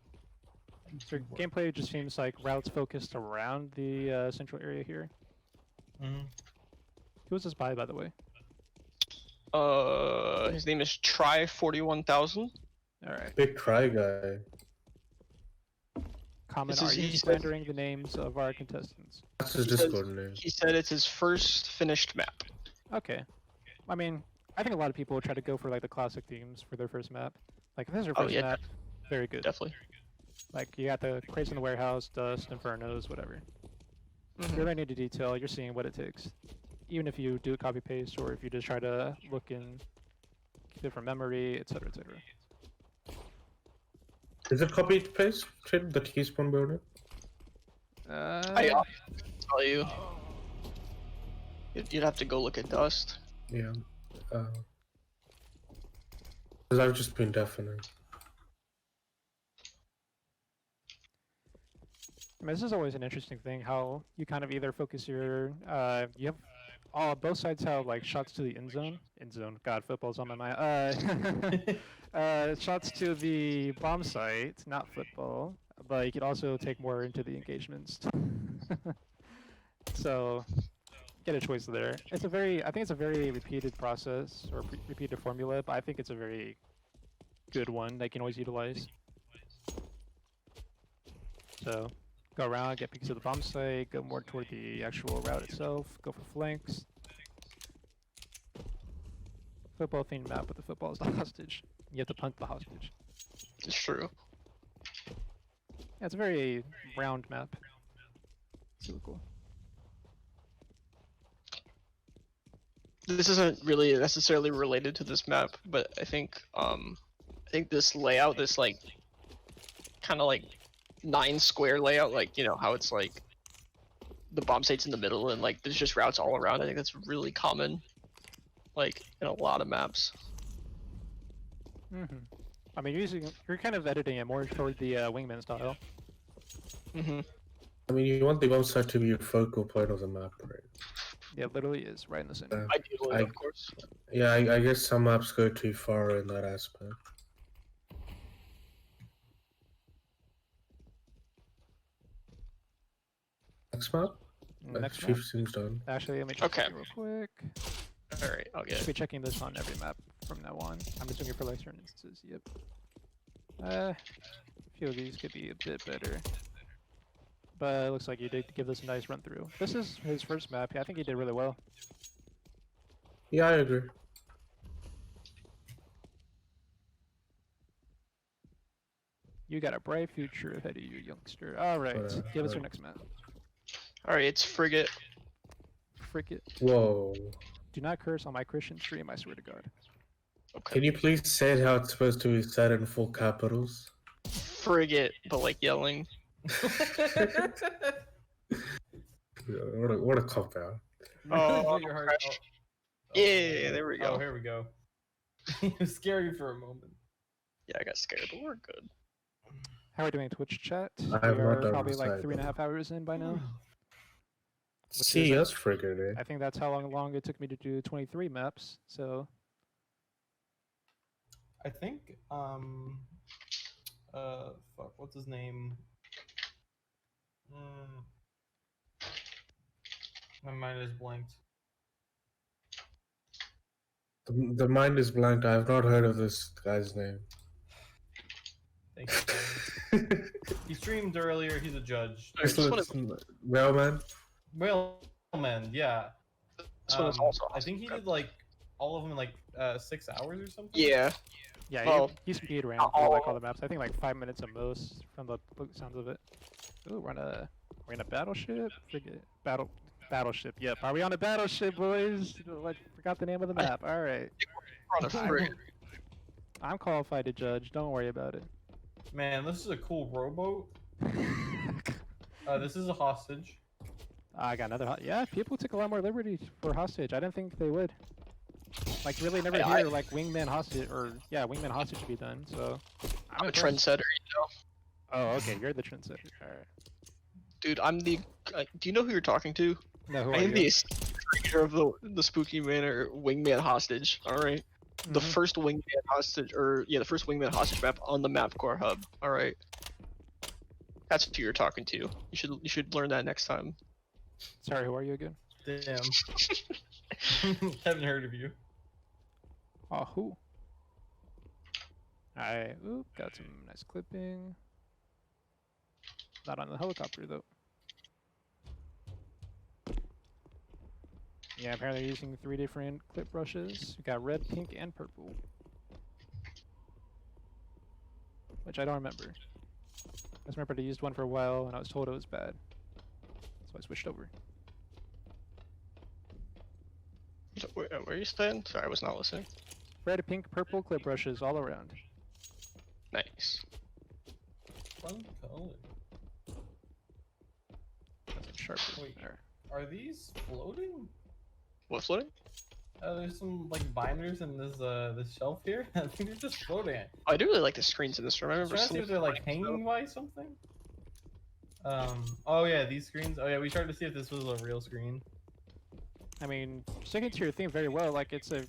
So gameplay just seems like routes focused around the central area here. Mhm. Who was this by the way? his name is Try 41,000. Alright. Big try guy. Comment, This is- are you he said- slandering the names of our contestants? That's his He says- Discord name. He said it's his first finished map. Okay. I mean, I think a lot of people try to go for like the classic themes for their first map. Like if this is your Oh, first yeah, map, very good. Definitely. Like you got the crates in the warehouse, dust, infernos, whatever. Mhm. You're learning to detail, you're seeing what it takes. Even if you do copy paste or if you just try to look in keep it from memory, etc. etc. Is it copy paste? The T-spawn building? I'll tell you. You'd have to go look at dust. Yeah. Because I've just been deafening. I mean, this is always an interesting thing, how you kind of either focus your, you have, both sides have like shots to the end zone. God, football's on my mind. Shots to the bomb site, not football, but you could also take more into the engagements. So, get a choice there. I think it's a very repeated process, or repeated formula, but I think it's a very good one that you can always utilize. So, go around, get pieces of the bomb site, go more toward the actual route itself, go for flanks. football themed map, but the football is the hostage. You have to punt the hostage. It's true. Yeah, it's a very round map. Super cool. This isn't really necessarily related to this map, but I think this layout, this like kind of like 9 square layout, like you know how it's like the bomb site's in the middle and like there's just routes all around. I think that's really common, like in a lot of maps. Mm-hmm. I mean, you're kind of editing it more toward the Wingman style. Mm-hmm. I mean, you want the bomb site to be your focal point of the map, right? Yeah, it literally is right in the center. Ideally, of course. Yeah, I guess some maps go too far in that aspect. Next map? Next map. Chief seems done. Actually, let me check Okay. it real quick. All right, I'll get Should it. be checking this on every map from now on. I'm just looking for like certain instances. Yep. A few of these could be a bit better. But it looks like you did give this a nice run through. This is his first map. I think he did really well. Yeah, I agree. You got a bright future ahead of you, youngster. Alright, give us your next map. All right, it's Frigate. Frigate. Whoa. Do not curse on my Christian stream, I swear to God. Okay. Can you please say it how it's supposed to be said in full capitals? Frigate, but like yelling. What a cop out. Oh, Put your heart- crash. Yeah, there we go. Oh, here we go. It was scary for a moment. Yeah, I got scared, but we're good. How are we doing Twitch chat? I have We not are done probably this like side, 3.5 hours in by now. See us Frigate, eh? I think that's how long it took me to do 23 maps, so... I think, fuck, what's his name? My mind is blanked. The mind is blank. I have not heard of this guy's name. Thank you, Fang. He streamed earlier, he's a judge. Railman? Railman, yeah. This one is also I think he did like all of them in like 6 hours or something. Yeah. Yeah, Well, he speed around through like all the maps. I think like 5 minutes at most from the sounds of it. Ooh, we're in a battleship? Frigate. Battleship, yep. Are we on a battleship, boys? Like, forgot the name of the map. Alright. We're on a frigate. I'm qualified to judge, don't worry about it. Man, this is a cool rowboat. This is a hostage. I got another yeah, people took a lot more liberty for hostage. I didn't think they would. Like, really never hear, like, Wingman hostage, or, yeah, Wingman hostage to be done, so... I'm a trendsetter, you know? Oh, okay, you're the trendsetter. Alright. Dude, I'm the... do you know who you're talking to? No, who I are am you? the creator of the Spooky Manor Wingman hostage, alright? The first Wingman hostage, or, yeah, the first Wingman hostage map on the MapCore hub, alright? That's who you're talking to. You should learn that next time. Sorry, who are you again? Damn. Haven't heard of you. Oh, who? Alright, oop, got some nice clipping. Not on the helicopter, though. Yeah, apparently using 3 different clip brushes. We got red, pink, and purple. Which I don't remember. I just remember I used one for a while, and I was told it was bad. So I switched over. Where are you staying? Sorry, I was not listening. Red, pink, purple clip brushes all around. Nice. Fun color. That's a sharp. Wait. There. Are these floating? What's floating? There's some like binders in this shelf here. I think they're just floating. I do really like the screens in this room. I I'm remember trying to see if they're like hanging by something. Oh yeah, these screens. Oh yeah, we tried to see if this was a real screen. I mean, sticking to your theme very well. Like, it's a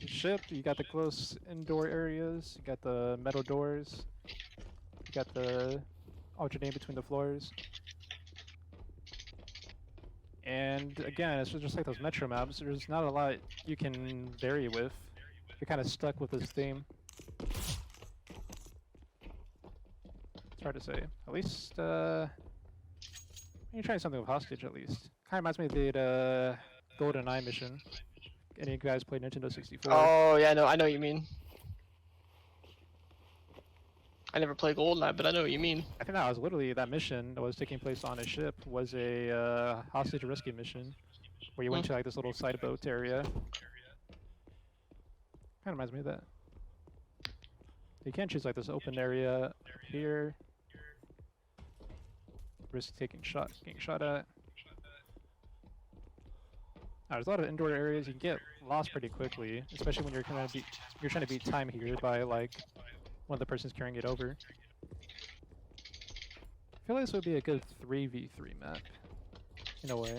ship. You got the close indoor areas. You got the metal doors. You got the alternating between the floors. And again, it's just like those Metro maps. There's not a lot you can vary with. You're kind of stuck with this theme. It's hard to say. At least, you're trying something with hostage. At least, kind of reminds me of the GoldenEye mission. any of you guys played Nintendo 64. Oh yeah, I know what you mean. I never played GoldenEye, but I know what you mean. I think that was literally that mission that was taking place on a ship was a hostage rescue mission where you went to like this little side boat area. Kind of reminds me of that. You can choose like this open area up here. Risk getting shot at. There's a lot of indoor areas. You can get lost pretty quickly, especially when you're trying to beat time here by like one of the persons carrying it over. I feel like this would be a good 3v3 map, in a way.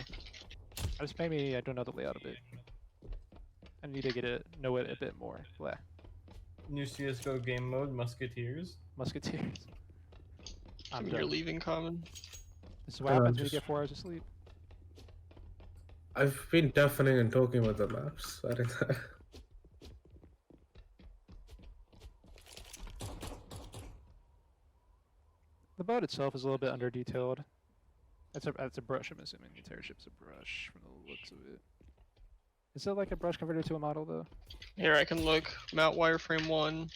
I don't know the layout of it. I need to know it a bit more. Blah. New CSGO game mode, Musketeers. Musketeers. I'm You're done. leaving common. This is what happens when you get 4 hours of sleep. I've been deafening and talking about the maps. I think that. The boat itself is a little bit under detailed. That's a brush, I'm assuming. The entire ship's a brush from the looks of it. Is it like a brush converted to a model though? Here I can look. Mount wireframe 1.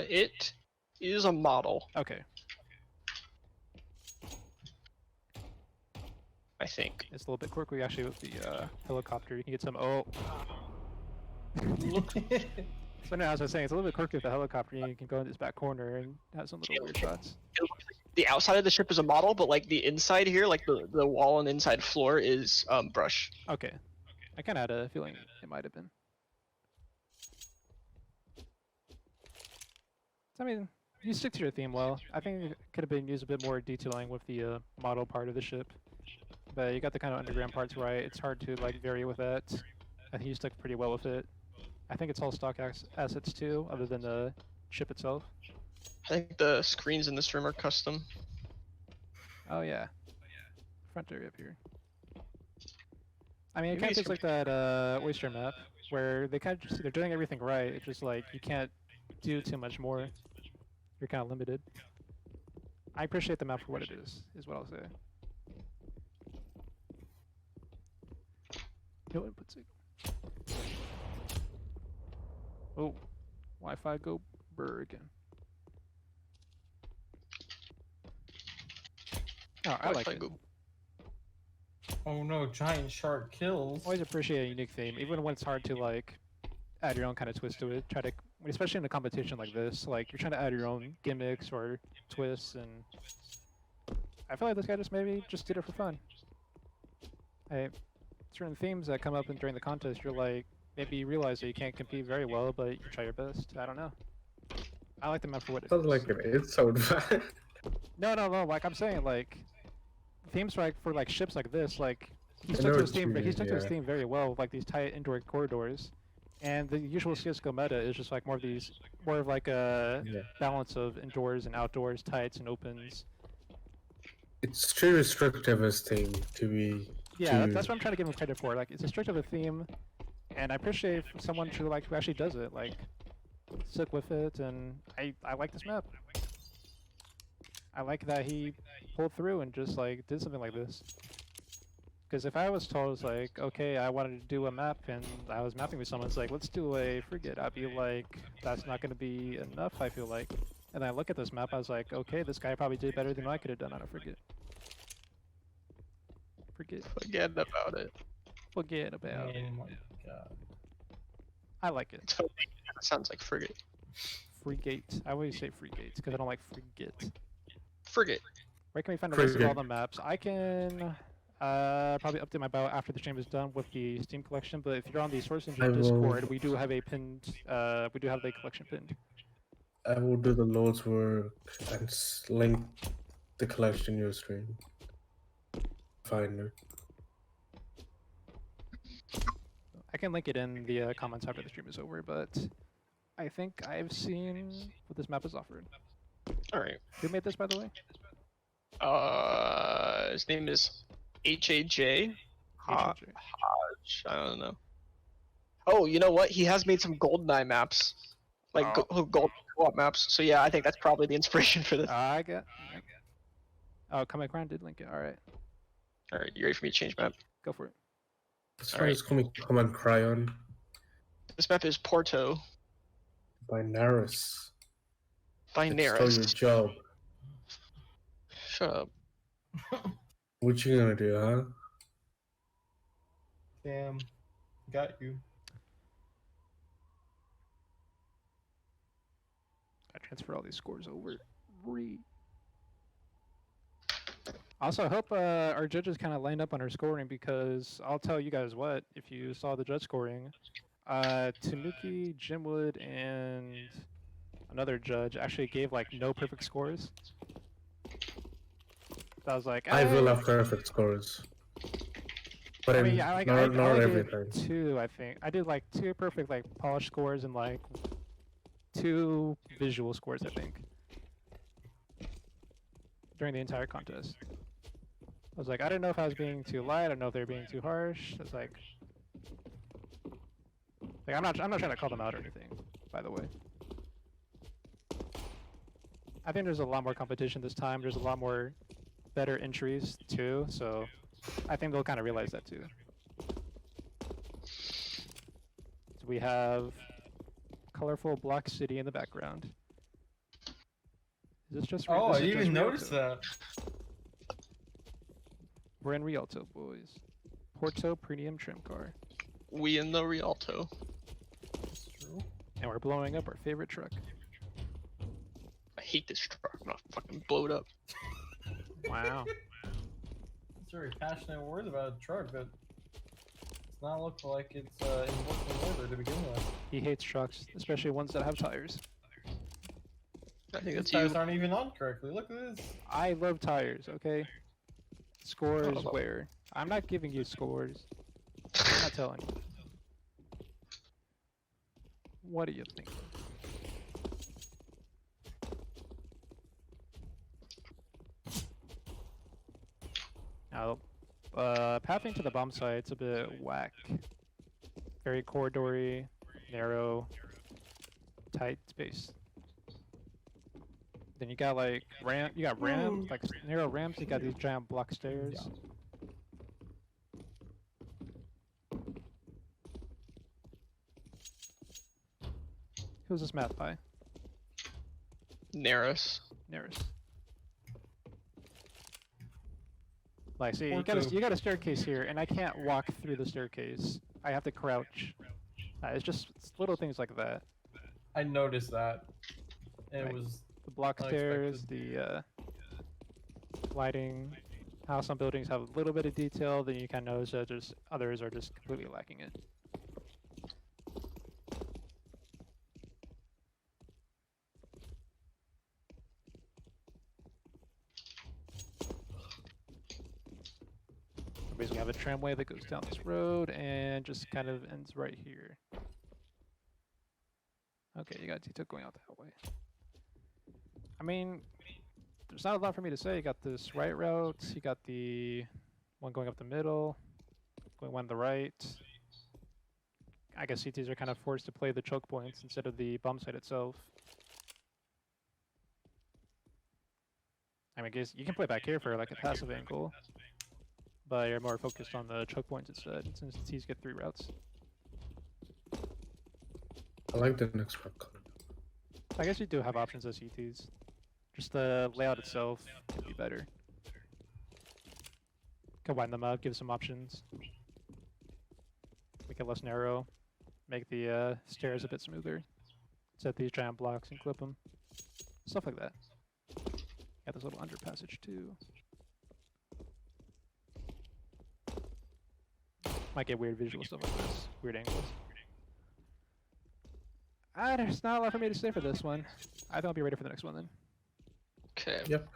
It is a model, Okay. I think. It's a little bit quirky actually with the helicopter. You can get some So now, as I was saying, it's a little bit quirky with the helicopter. You can go in this back corner and have some little weird shots. It looks like the outside of the ship is a model, but like the inside here, like the wall and inside floor is brush. Okay. I kind of had a feeling it might have been. So, I mean, you stick to your theme well. I think it could have been used a bit more detailing with the model part of the ship. But you got the kind of underground parts right. It's hard to like vary with that. I think you stuck pretty well with it. I think it's all stock assets too, other than the ship itself. I think the screens in the stream are custom. Oh yeah. Front area up here. I mean, it Maybe kind of it's feels like that Oyster map, where they're doing everything right. It's just like you can't do too much more. You're kind of limited. I appreciate the map for what it is what I'll say. No input signal. Oh, Wi-Fi go brr again. Oh, I like Wi-Fi it. go- Oh no, giant shark kills. Always appreciate a unique theme, even when it's hard to like add your own kind of twist to it. Especially in a competition like this, like you're trying to add your own gimmicks or twists, and I feel like this guy just maybe just did it for fun. Certain themes that come up during the contest, you're like, maybe you realize that you can't compete very well, but you try your best. I don't know. I like the map for what it Sounds is. like it is so bad. No, like I'm saying, like themes for like ships like this, like he I stuck know to his what you theme. He mean, stuck to his yeah. theme very well, with, like these tight indoor corridors. And the usual CSGO meta is just like more of like a Yeah. balance of indoors and outdoors, tights and opens. It's too restrictive as theme to be. Yeah, too... that's what I'm trying to give him credit for. Like, it's a strict of a theme, and I appreciate someone who actually does it. Like, stick with it, and I like this map. I like that he pulled through and just like did something like this. Because if I was told, like, okay, I wanted to do a map and I was mapping with someone, it's like, let's do a Frigate, I'd be like, that's not going to be enough, I feel like. And I look at this map, I was like, okay, this guy probably did better than I could have done on a Frigate. Forget about it. Forget about it. Oh my god. I like it. It sounds like frigate. Frigate. I always say Frigate because I don't like Frigate. Frigate. Where can we find a list of all Frigate. the maps? I can probably update my bio after the stream is done with the Steam collection, but if you're on the Source Engine I will- Discord, we do have a pinned, we do have the collection pinned. I will do the Lord's work and link the collection in your stream. Finder. I can link it in the comments after the stream is over, but I think I've seen what this map is offered. All right. Who made this, by the way? His name is HAJ. Hodge. I don't know. Oh, you know what? He has made some GoldenEye maps, like gold co-op maps. So yeah, I think that's probably the inspiration for this. I got. Oh, Comic Crown did link it. All right, All right, you ready for me to change map? go for it. This one is coming Command Cryon. This map is Porto. By Naris. By Stole your Naris. job. Shut up. What you gonna do, huh? Damn, got you. I transfer all these scores over. Also, I hope our judges kind of lined up on our scoring, because I'll tell you guys what, if you saw the judge scoring, Tanuki, Jimwood, and another judge actually gave like no perfect scores. So I was like, I will "Hey." have perfect scores. But I mean, not I not only everything. did 2, I think. I did like 2 perfect like polished scores and like 2 visual scores, I think, during the entire contest. I was like, I didn't know if I was being too light. I don't know if they were being too harsh. It's like I'm not trying to call them out or anything, by the way. I think there's a lot more competition this time. There's a lot more better entries too, so I think they'll kind of realize that too. So we have colorful block city in the background. Is this just? Oh, this I is didn't just even notice Rialto. that. We're in Rialto, boys. Porto Premium Trim Car, We in the Rialto. That's true. and we're blowing up our favorite truck. I hate this truck. I'm gonna fucking blow it up. Wow. It's very passionate words about a truck, but it's not look like it's in working order to begin with. He hates trucks, especially ones that have tires. I think These that's tires you. aren't even on correctly. Look at this. I love tires, okay? Scores Oh. where? I'm not giving you scores. I'm not telling you. What do you think? Now, pathing to the bomb site's a bit whack. Very corridory, narrow, tight space. Then you got like ramps, like narrow ramps, you got these giant block stairs. Who's this map by? Naris. Nearest. Like, see, Porto. you got a staircase here, and I can't walk through the staircase. I have to crouch. It's little things like that. I noticed that. And Right. it was The block stairs, the lighting, how some buildings have a little bit of detail, then you kind of notice that just others are just completely lacking it. We basically have a tramway that goes down this road and just kind of ends right here. Okay, you got Tito going out that way. I mean, there's not a lot for me to say. You got this right route, you got the one going up the middle, going one to the right. I guess CTs are kind of forced to play the choke points instead of the bomb site itself. I mean, I guess you can play back here for like a passive angle, but you're more focused on the choke points instead, since the T's get 3 routes. I like the next map color. I guess you do have options as CTs. Just the layout itself can be better. Can wind them up, give some options. Make it less narrow. Make the stairs a bit smoother. Set these giant blocks and clip them. Stuff like that. Got this little underpassage too. Might get weird visual stuff like this. Weird angles. There's not a lot for me to say for this one. I think I'll be ready for the next one then. Okay. Yep.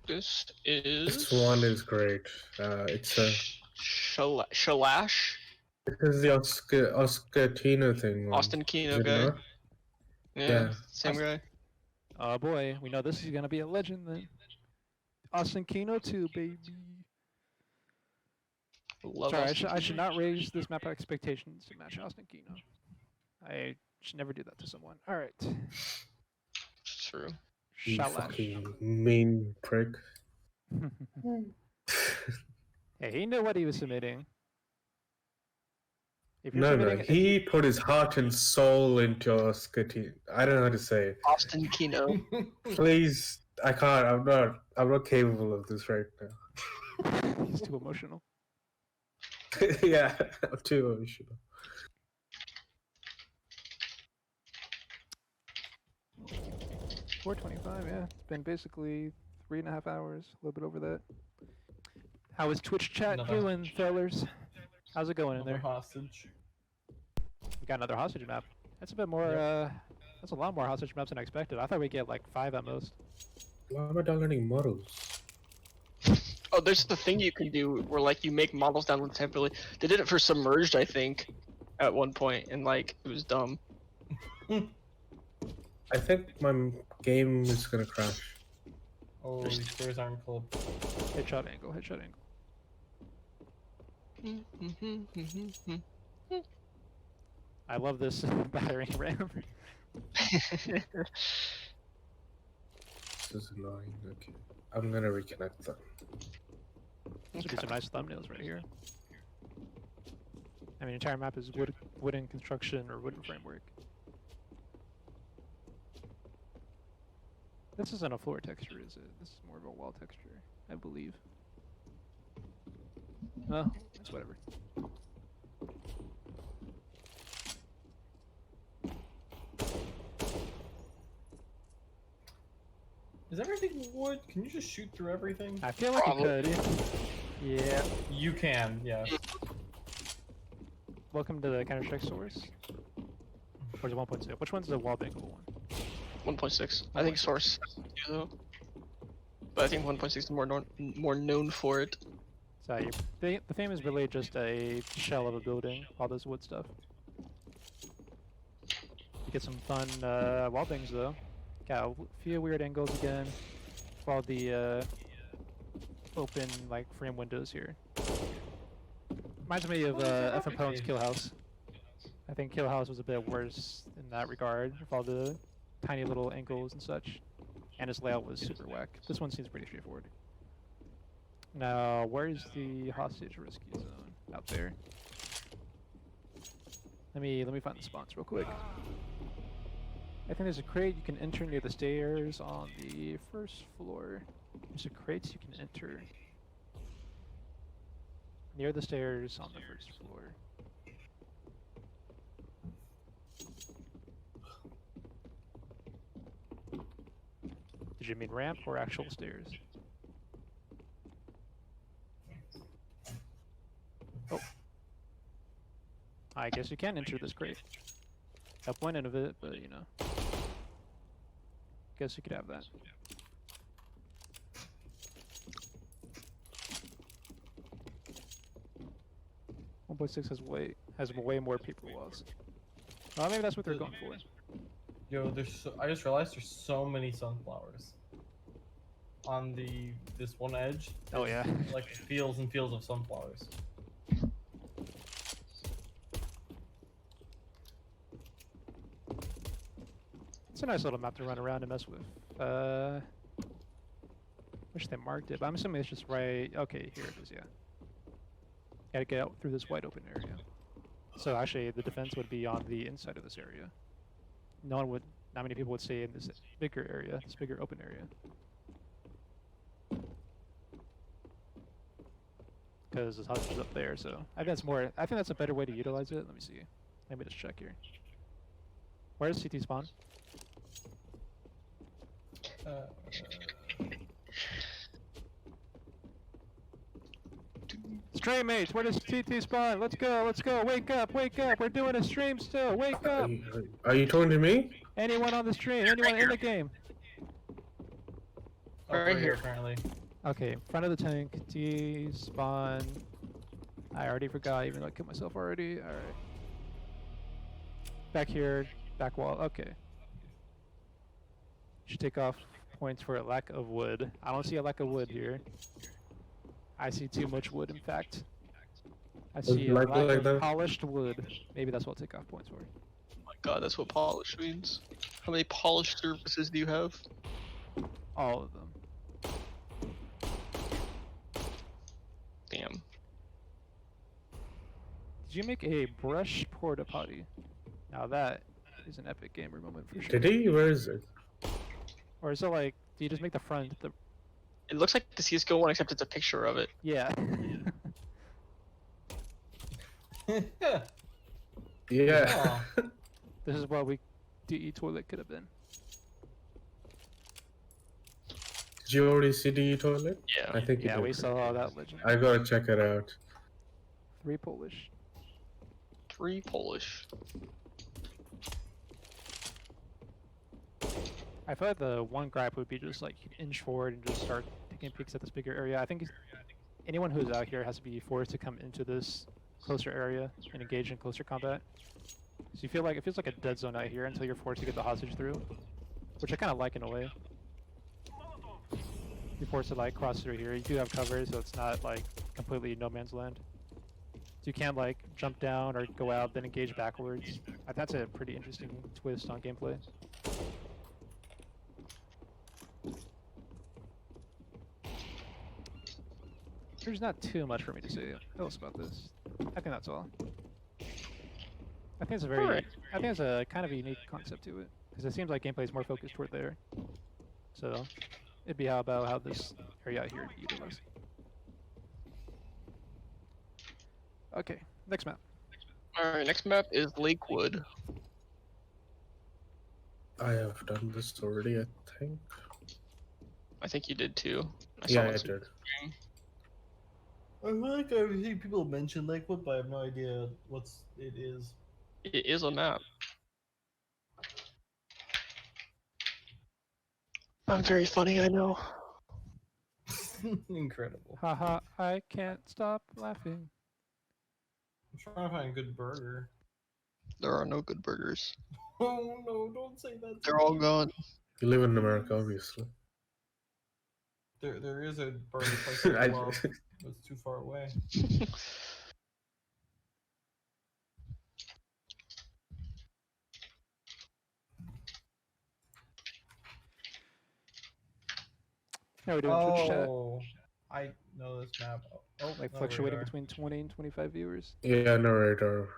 This is. This one is great. It's a. Shalash. This is the Oscar Tino thing. Austin Kino Is it guy. not? Yeah, Yeah. same guy. Oh boy, we know this is gonna be a legend then. Austin Kino too, baby. Love Sorry, Austin I should Kino. not raise this map expectations to match Austin Kino. I should never do that to someone. Alright. True. You Shalash. fucking mean prick. Hey, he knew what he was submitting. If you're No, submitting, if he put his heart and soul into our skitty. I don't know how to say it. Austin Kino. Please, I can't. I'm not capable of this right now. he's too emotional. Yeah, I'm too emotional. 4:25, yeah. It's been basically 3.5 hours, a little bit over that. How is Twitch chat Another- doing, fellers? How's it going in Another there? hostage. We got another hostage map. That's a bit more, that's a lot more hostage maps than I expected. I thought we'd get like 5 at most. Why am I downloading models? Oh, there's the thing you can do where like you make models download temporarily. They did it for Submerged, I think, at one point, and like it was dumb. I think my game is gonna crash. Oh, these stairs aren't club. Headshot angle, headshot angle. I love this battery RAM. This is annoying. Okay, I'm gonna reconnect them. These would be some nice thumbnails right here. I mean, the entire map is wooden construction or wooden framework. This isn't a floor texture, is it? This is more of a wall texture, I believe. Oh, it's whatever. Is everything wood? Can you just shoot through everything? I feel like Probably. you could. Yeah. You can, yeah. Welcome to the Counter-Strike source. Or is it 1.0? Which one's the wall bankable one? 1.6. I think Source has to do though. But I think 1.6 is more known for it. So the theme is really just a shell of a building, all this wood stuff. You get some fun wall bangs though. Got a few weird angles again. For all the open like frame windows here. Reminds me of F. Pone's Kill House. I think Kill House was a bit worse in that regard, with all the tiny little angles and such. And its layout was super whack. This one seems pretty straightforward. Now, where's the hostage rescue zone? Out there. Let me find the spawns real quick. I think there's a crate you can enter near the stairs on the first floor. There's a crate you can enter near the stairs on the first floor. Did you mean ramp or actual stairs? Oh. I guess you can enter this crate. Up one end of it, but you know. Guess you could have that. .6 has way more paper walls. Well, maybe that's what they're going for. Yo, I just realized there's so many sunflowers on this one edge. Oh yeah. Like fields and fields of sunflowers. It's a nice little map to run around and mess with. Wish they marked it, but I'm assuming it's just right. Okay, here it is. Yeah. Gotta get out through this wide open area. So actually, the defense would be on the inside of this area. Not many people would stay in this bigger area, this bigger open area. Because this house is up there, so I think that's a better way to utilize it. Let me see. Let me just check here. Where does CT spawn? Stream mates, where does CT spawn? Let's go, wake up, we're doing a stream still, wake up! Are you talking to me? Anyone on the stream, anyone in the game? Right here. Apparently. Okay, front of the tank, T spawn. I already forgot, even though I killed myself already. Alright. Back here, back wall, okay. Should take off points for a lack of wood. I don't see a lack of wood here. I see too much wood, in fact. I see a Like lack of that? polished wood. Maybe that's what I'll take off points for. Oh my god, that's what polish means. How many polished surfaces do you have? All of them. Damn. Did you make a brush porta potty? Now that is an epic gamer moment for sure. Did he? Where is it? Or is it like, do you just make the front the... It looks like the CSGO one, except it's a picture of it. Yeah. Yeah. This is what we DE toilet could have been. Did you already see the toilet? Yeah. I think you Yeah, did. we saw that legend. I gotta check it out. 3 Polish. 3 Polish. I feel like the one gripe would be just like inch forward and just start taking peeks at this bigger area. I think anyone who's out here has to be forced to come into this closer area and engage in closer combat. So you feel like it feels like a dead zone out here until you're forced to get the hostage through, which I kind of like in a way. You're forced to like cross through here. You do have cover, so it's not like completely no man's land. So you can't like jump down or go out then engage backwards. That's a pretty interesting twist on gameplay. There's not too much for me to say else about this. I think that's all. I think it's a very, Alright. I think it's a kind of a unique concept to it, because it seems like gameplay is more focused toward there. So, it'd be about how this area out here utilized. Okay, next map. Alright, next map is Lakewood. I have done this already, I think. I think you did too. Yeah, it I on did. screen. I feel like I hear people mention Lakewood, but I have no idea what it is. It is a map. I'm very funny, I know. Incredible. Haha, I can't stop laughing. I'm trying to find a good burger. There are no good burgers. Oh no, don't say that. They're all gone. You live in America, obviously. There is a burger place I love, but it's too far away. How are we doing Twitch chat? Oh, I know this map. Oh, Like no fluctuating radar. between 20 and 25 viewers. Yeah, narrator.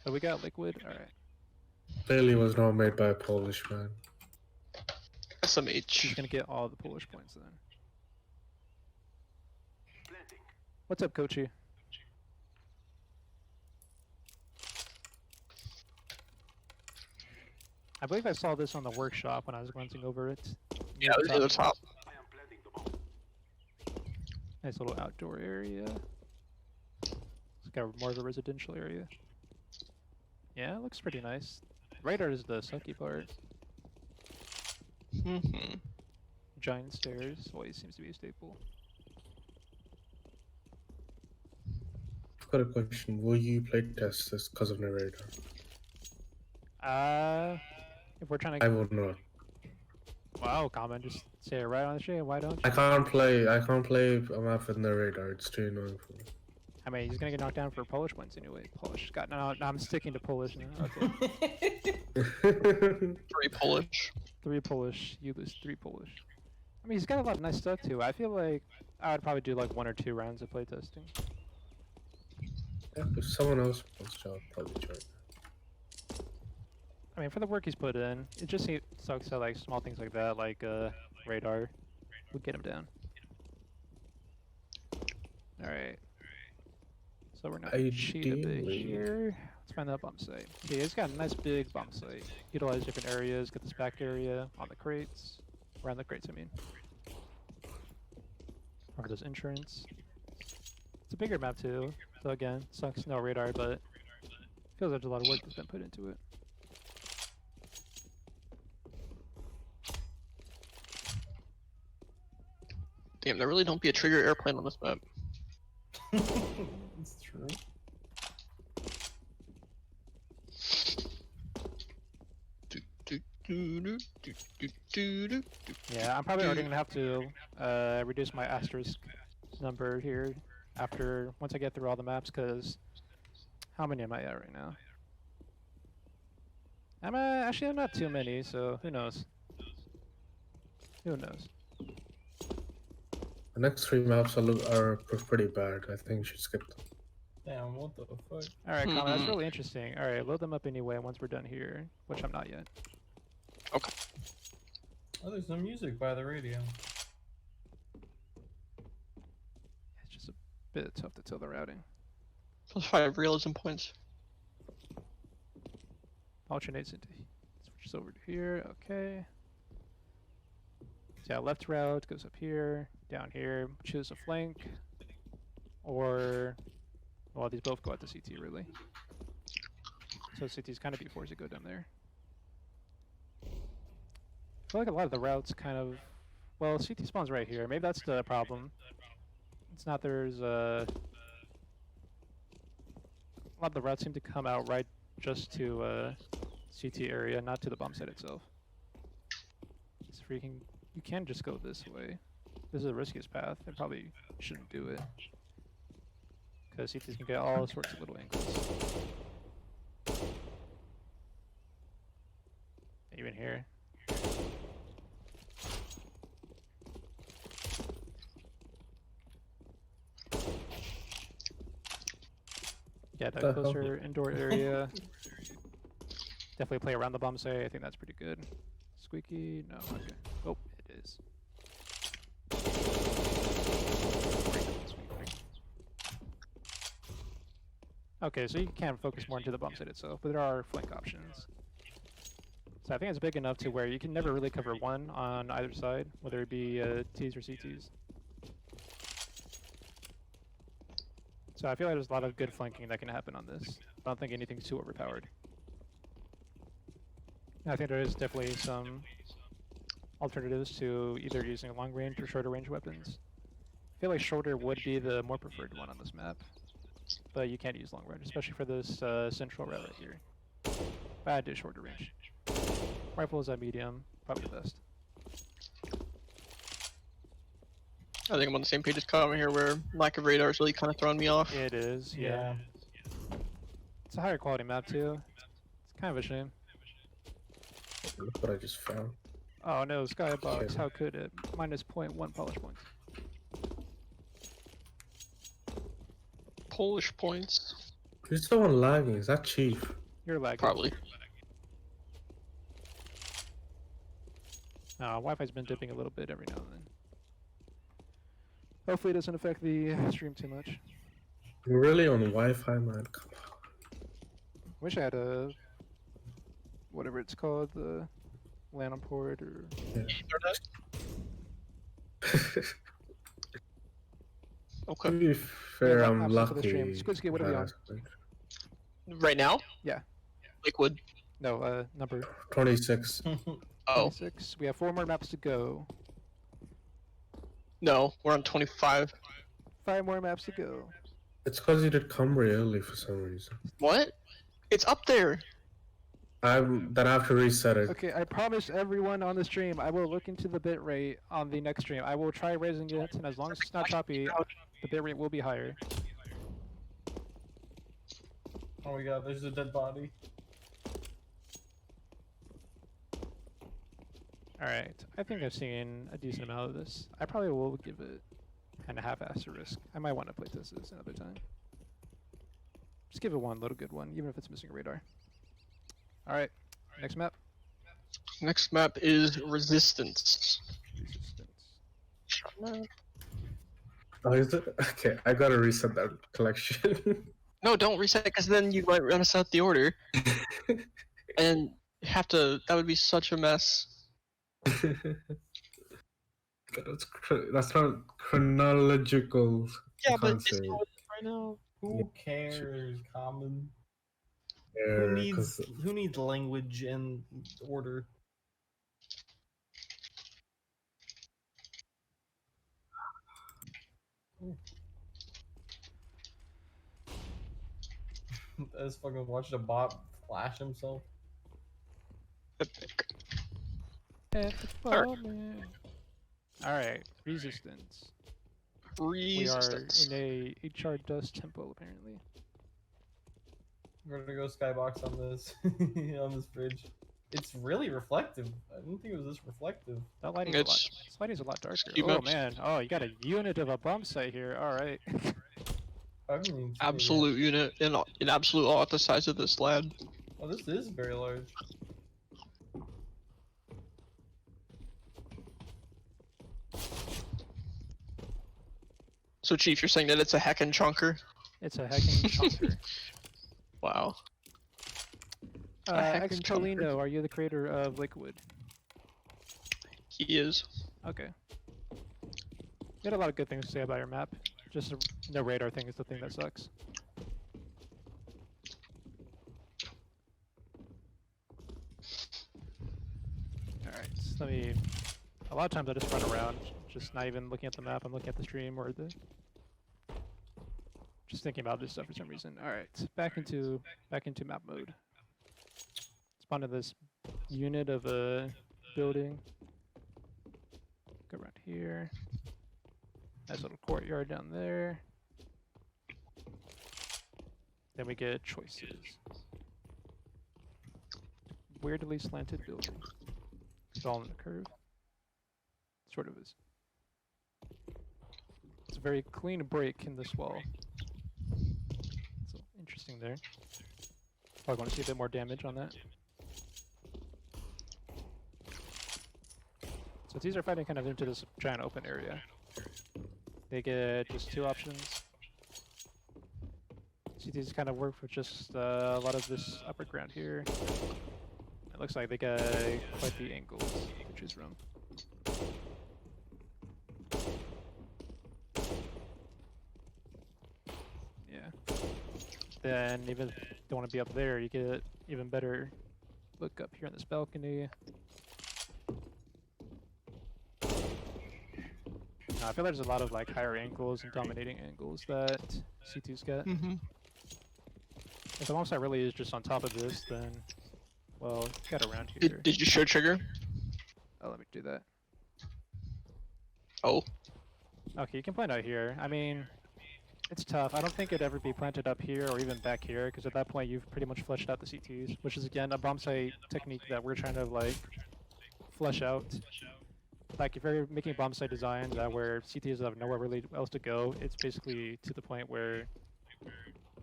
So we got Lakewood, alright. Clearly was not made by a Polish man. He's SMH. gonna get all the Polish points then. What's up, Kochi? I believe I saw this on the workshop when I was glancing over it. Yeah, it was near the top. Nice little outdoor area. It's got more of a residential area. Yeah, it looks pretty nice. Radar is the sucky part. Giant stairs always seems to be a staple. I've got a question. Will you play test this because of narrator? If we're trying to... I will not. Wow, comment, just say it right on the stream, why don't you? I can't play a map with narrator. It's too annoying for me. I mean, he's gonna get knocked down for Polish points anyway. Polish got no. I'm sticking to Polish now. Okay, 3 Polish. 3 Polish. You lose 3 Polish. I mean, he's got a lot of nice stuff too. I feel like I would probably do like 1 or 2 rounds of playtesting. If someone else wants to, I'll probably join. I mean, for the work he's put in, it just sucks that like small things like that, like radar, would get him down. All right. So we're not cheating a bit Ideally. here. Let's find that bomb site. See, it's got a nice big bomb site. Utilize different areas. Get this back area on the crates, around the crates. I mean, or those entrance. It's a bigger map too. So again, sucks no radar, but feels like there's a lot of work that's been put into it. Damn, there really don't be a trigger airplane on this map. It's true. Yeah, I'm probably already gonna have to reduce my asterisk number here after once I get through all the maps, because how many am I at right now? Actually I'm not too many, so who knows? Who knows? The next 3 maps are pretty bad. I think you should skip them. Damn, what the fuck? Alright, Common, that's really interesting. Alright, load them up anyway once we're done here, which I'm not yet. Okay. Oh, there's some music by the radio. It's just a bit tough to tell the routing. Plus 5 realism points. Alternates into switches over to here, okay. So yeah, left route goes up here, down here, choose a flank, or well, these both go out to CT really. So CT's kind of be forced to go down there. I feel like a lot of the routes kind of, well, CT spawns right here. Maybe that's the problem. It's not there's a lot of the routes seem to come out right just to CT area, not to the bomb site itself. It's freaking. You can just go this way. This is the riskiest path. I probably shouldn't do it because CTs can get all sorts of little angles. Even here. Yeah, that closer indoor area. Definitely play around the bomb site. I think that's pretty good. Squeaky? No, okay. Oh, it is. Okay, so you can focus more into the bomb site itself, but there are flank options. So I think it's big enough to where you can never really cover one on either side, whether it be Ts or CTs. So I feel like there's a lot of good flanking that can happen on this. I don't think anything's too overpowered. I think there is definitely some alternatives to either using long range or shorter range weapons. I feel like shorter would be the more preferred one on this map, but you can't use long range, especially for this central route right here. But I'd do shorter range. Rifle is at medium, probably the best. I think I'm on the same page as Common here, where lack of radar is really kind of throwing me off. It is, yeah. It's a higher quality map too. It's kind of a shame. Look what I just found. Oh no, Skybox, how could it? Minus 0.1 polish points. Polish points. Is someone lagging? Is that Chief? You're lagging. Probably. Wi-Fi's been dipping a little bit every now and then. Hopefully it doesn't affect the stream too much. You're really on Wi-Fi, man. Come on. Wish I had a whatever it's called, the LAN on port or Okay. To be fair, Yeah, I'm absolutely for the lucky. stream. Squidski, what are we on? Right now? Yeah. Lakewood. No, number 26. Oh. 26. We have 4 more maps to go. No, we're on 25. 5 more maps to go. It's because you did Cumbre early for some reason. What? It's up there. Then I have to reset it. Okay, I promise everyone on the stream, I will look into the bitrate on the next stream. I will try raising it, and as long as it's not choppy, the bitrate will be higher. Oh my god, there's a dead body. Alright, I think I've seen a decent amount of this. I probably will give it kind of half-assed a risk. I might want to playtest this another time. Just give it one little good one, even if it's missing a radar. Alright, next map. Next map is Resistance. Resistance. Oh, is it? Okay, I gotta reset that collection. No, don't reset it, because then you might run us out the order. And have to. That would be such a mess. That's not chronological. Yeah, but can't it's say. not right now. Who cares, Common? Yeah, Who needs language and order? I just fucking watched a bot flash himself. Epic. Alright, Resistance. Resistance. We are in a HR dust tempo apparently. We're gonna go skybox on this on this bridge. It's really reflective. I didn't think it was this reflective. That lighting's a lot. It's This lighting's a lot darker. ski Oh maps. man. Oh, you got a unit of a bomb site here. All right. I haven't even seen it yet. absolute unit in absolute all at the size of this lad. Oh, this is very large. So Chief, you're saying that it's a heckin' chunker? It's a heckin' chunker. Wow. Ex heckin' chunker. Colino, are you the creator of Lakewood? He is. Okay. You had a lot of good things to say about your map. Just no radar thing is the thing that sucks. Alright, so let me... A lot of times I just run around, just not even looking at the map, I'm looking at the stream or the... Just thinking about this stuff for some reason. Alright, back into map mode. Spawn to this unit of a building. Go around here. Nice little courtyard down there. Then we get choices. Weirdly slanted building. It's all in the curve. Sort of is. It's a very clean break in this wall. So interesting there. Probably want to see a bit more damage on that. So these are fighting kind of into this giant open area. They get just two options. CTs kind of work with just a lot of this upper ground here. It looks like they got quite the angles to choose from. Yeah. Then even if you don't want to be up there, you get even better look up here on this balcony. I feel like there's a lot of like higher angles and dominating angles that C2's get. Mm-hmm. If the bomb site really is just on top of this, then, well, get around here. Did you show trigger? Oh, let me do that. Oh. Okay, you can plant out here. I mean, it's tough. I don't think it'd ever be planted up here or even back here, because at that point you've pretty much fleshed out the CTs, which is again a bomb site technique that we're trying to like flesh out. Like if you're making bomb site designs where CTs have nowhere really else to go, it's basically to the point where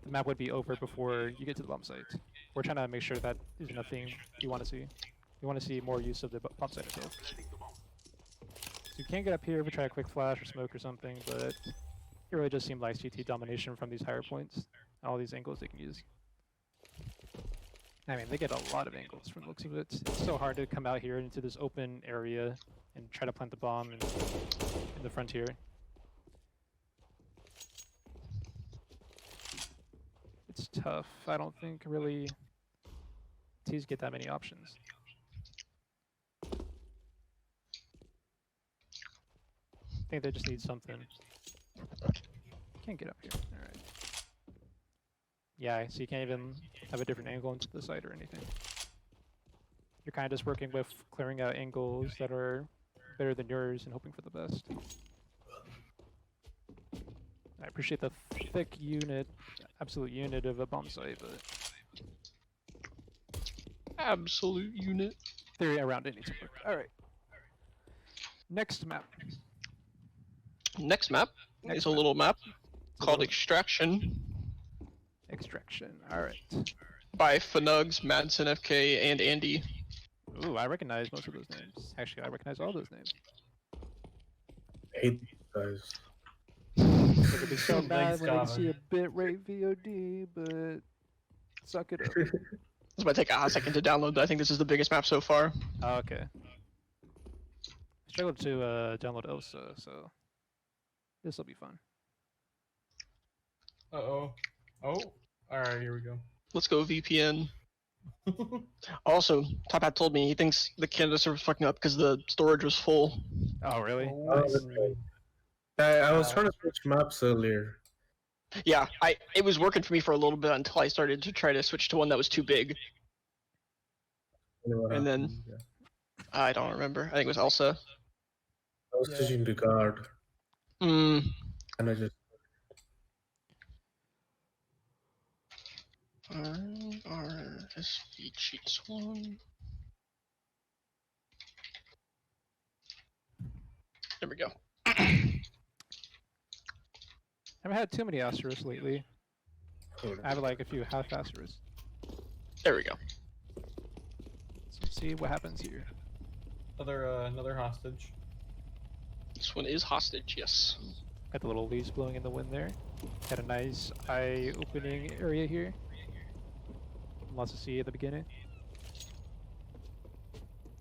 the map would be over before you get to the bomb site. We're trying to make sure that there's nothing you want to see. You want to see more use of the bomb site itself. So you can't get up here if we try a quick flash or smoke or something, but it really just seemed like CT domination from these higher points. All these angles they can use. I mean, they get a lot of angles from the looks of it. It's so hard to come out here into this open area and try to plant the bomb in the frontier. It's tough. I don't think really T's get that many options. I think they just need something. Can't get up here. Alright. Yeah, so you can't even have a different angle into the site or anything. You're kind of just working with clearing out angles that are better than yours and hoping for the best. I appreciate the thick unit, absolute unit of a bomb site, but... Absolute unit. Theory around it needs to work. Alright. Next map. Next map Next is a map. little map called little- Extraction Extraction. Alright. by Fanugs, Madsen FK, and Andy. Ooh, I recognize most of those names. Actually, I recognize all those names. Hate these guys. It's gonna be so Thanks, mad when I Gavin. see a bitrate VOD, but suck it up. This might take a hot second to download, but I think this is the biggest map so far. Oh, okay. I struggled to download E.L.S.A, so this will be fun. Uh-oh. Oh. Alright, here we go. Let's go VPN. Also, Top Hat told me he thinks the Canada server's fucking up because the storage was full. Oh, really? Oh, Nice. okay. I was trying to switch maps earlier. Yeah, it was working for me for a little bit until I started to try to switch to one that was too big. And then- Yeah. I don't remember. I think it was E.L.S.A. I was switching to guard, Hmm. and I just RSV cheats one. There we go. Haven't had too many Asterisks lately. I have like a few half Asterisks. There we go. So let's see what happens here. Another hostage. This one is hostage, yes. Got the little leaves blowing in the wind there. Got a nice eye-opening area here. Lots to see at the beginning.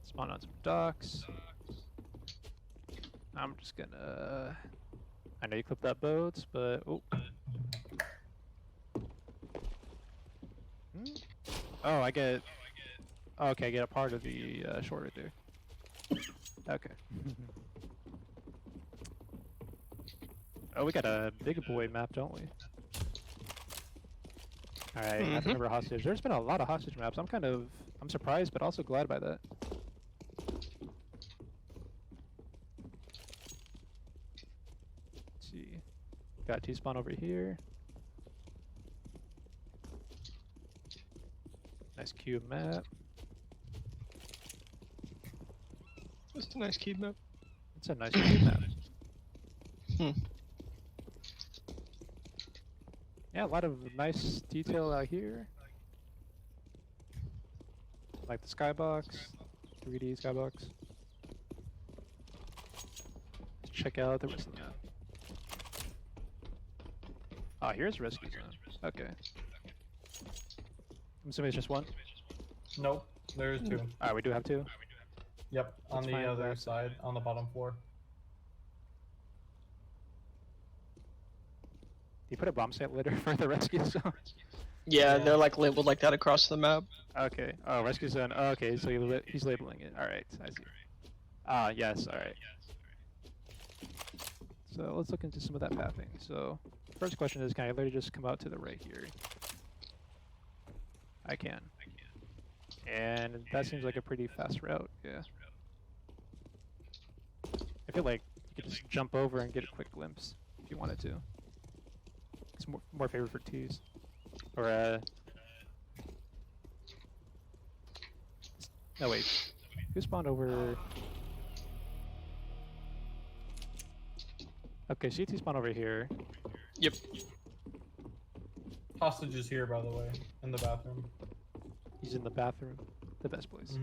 Spawn on some docks. I'm just gonna... I know you clipped that boat, but... Oh. Oh, I get... Oh, okay, I get a part of the shore right there. Okay. Oh, we got a big boy map, don't we? Alright, I have to remember hostage. There's been a lot of hostage maps. I'm surprised, but also glad by that. Let's see. Got T-spawn over here. Nice cube map. That's a nice cube map. It's a nice cube map. Yeah, a lot of nice detail out here. Like the skybox, 3D skybox. Let's check out the rest of the map. Ah, here's rescue zone. Okay. I'm assuming it's just one? Nope, there's two. Alright, we do have two. Yep, on Let's the find other that. side, on the bottom floor. You put a bomb site later for the rescue zone? Yeah, Yeah. they're like labeled like that across the map. Okay. Oh, rescue zone. Oh, okay, so he's labeling it. Alright, I see. Ah, yes, alright. So let's look into some of that pathing. So, first question is, can I literally just come out to the right here? I can. And that seems like a pretty fast route, yeah. I feel like you could just jump over and get a quick glimpse if you wanted to. It's more favorite for T's. Or, no, wait. Who spawned over... Okay, CT spawned over here. Yep. Hostage is here, by the way, in the bathroom. He's in the bathroom. The best place.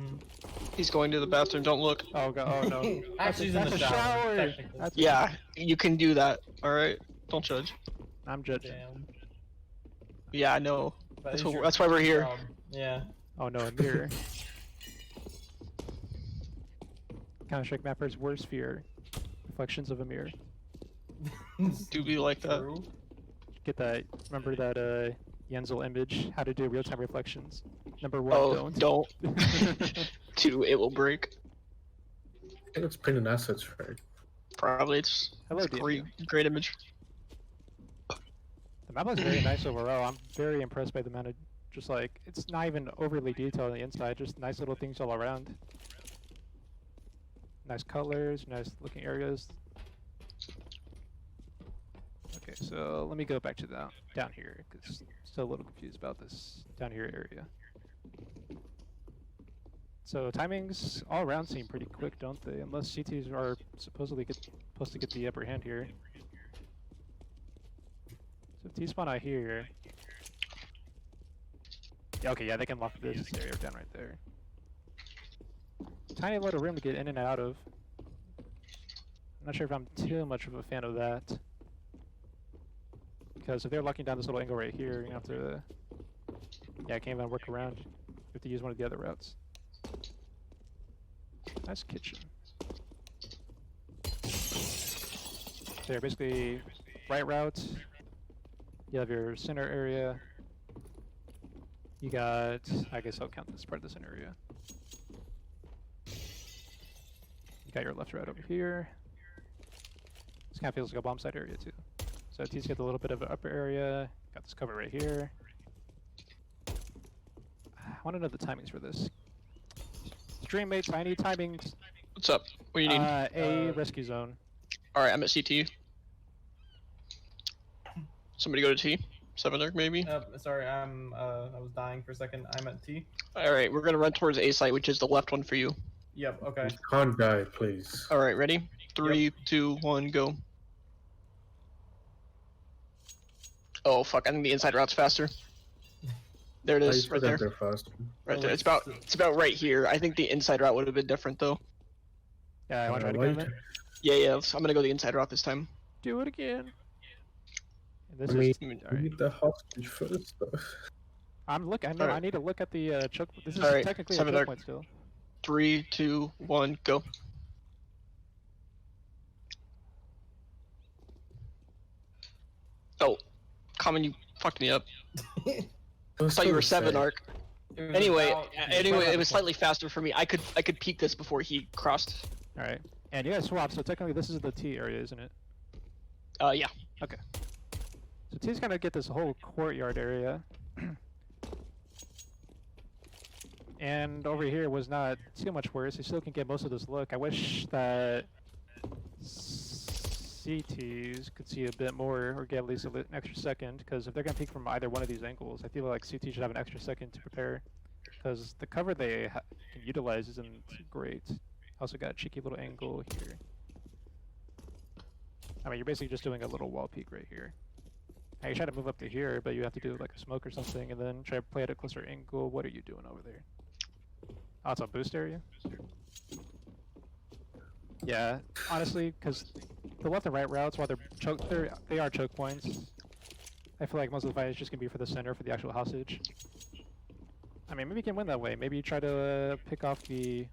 He's going to the bathroom, don't look. Oh, God, oh no. Actually, he's in That's the a shower. Technically. That's Yeah, you can do that, alright? Don't judge. I'm judging. Damn. Yeah, I know. That That's, is what, your that's why we're here. job. Yeah. Oh no, a mirror. Counter-Strike Mapper's worst fear. Reflections of a mirror. Do be like that. True. Get that, remember that Yenzel image, how to do real-time reflections. Number 1, Oh, don't. 2, it will break. I think it's printing assets, right? Probably it's Hello, a great image. The map looks very nice overall. I'm very impressed by the amount of, just like, it's not even overly detailed on the inside, just nice little things all around. Nice colors, nice looking areas. Okay, so let me go back to down here, because I'm still a little confused about this down here area. So timings all around seem pretty quick, don't they? Unless CTs are supposed to get the upper hand here. So if T-spawn out here... Yeah, okay, yeah, they can lock this area down right there. Tiny little room to get in and out of. I'm not sure if I'm too much of a fan of that. Because if they're locking down this little angle right here, you have to... Yeah, I can't even work around. You have to use one of the other routes. Nice kitchen. There, basically, right route. You have your center area. You got... I guess I'll count this part of the center area. You got your left route over here. This kind of feels like a bomb site area too. So T's get a little bit of an upper area. Got this cover right here. I want to know the timings for this. Stream mates, I need timings. What's up? What do you need? A rescue zone. Alright, I'm at CT. Somebody go to T? 7th maybe? Sorry, I was dying for a second. I'm at T. Alright, we're gonna run towards A site, which is the left one for you. Yep, okay. Can't die, please. Alright, ready? 3, 2, 1, go. Oh fuck! I think the inside route's faster. There it I is, said right that there. they're fast. Right Oh, there. It's about right here. I think the inside route would have been different though. Yeah, I want to try to Why go you- Yeah. I'm gonna go the inside route this time. Do it again. And this I mean, is we alright. need the hostage first, though. I'm looking. I know. Alright. I need to look at the choke. This is Alright, technically a 7 choke dark. point still. 3, 2, 1, go. Oh, Common, you fucked me up. I thought you were 7 arc. It was Anyway, about- it was slightly faster for me. I could peek this before he crossed. All right. And you guys swap. So technically, this is the T area, isn't it? Yeah. So T's gonna get this whole courtyard area. And over here was not too much worse. He still can get most of this look. I wish that CTs could see a bit more or get at least an extra second, because if they're going to peek from either one of these angles, I feel like CT should have an extra second to prepare, because the cover they can utilize isn't great. Also got a cheeky little angle here. I mean, you're basically just doing a little wall peek right here. Now you try to move up to here, but you have to do like a smoke or something, and then try to play at a closer angle. What are you doing over there? Oh, it's a boost area? Yeah, honestly, because the left and right routes, while they are choke points, I feel like most of the fight is just going to be for the center, for the actual hostage. I mean, maybe you can win that way. Maybe you try to pick off the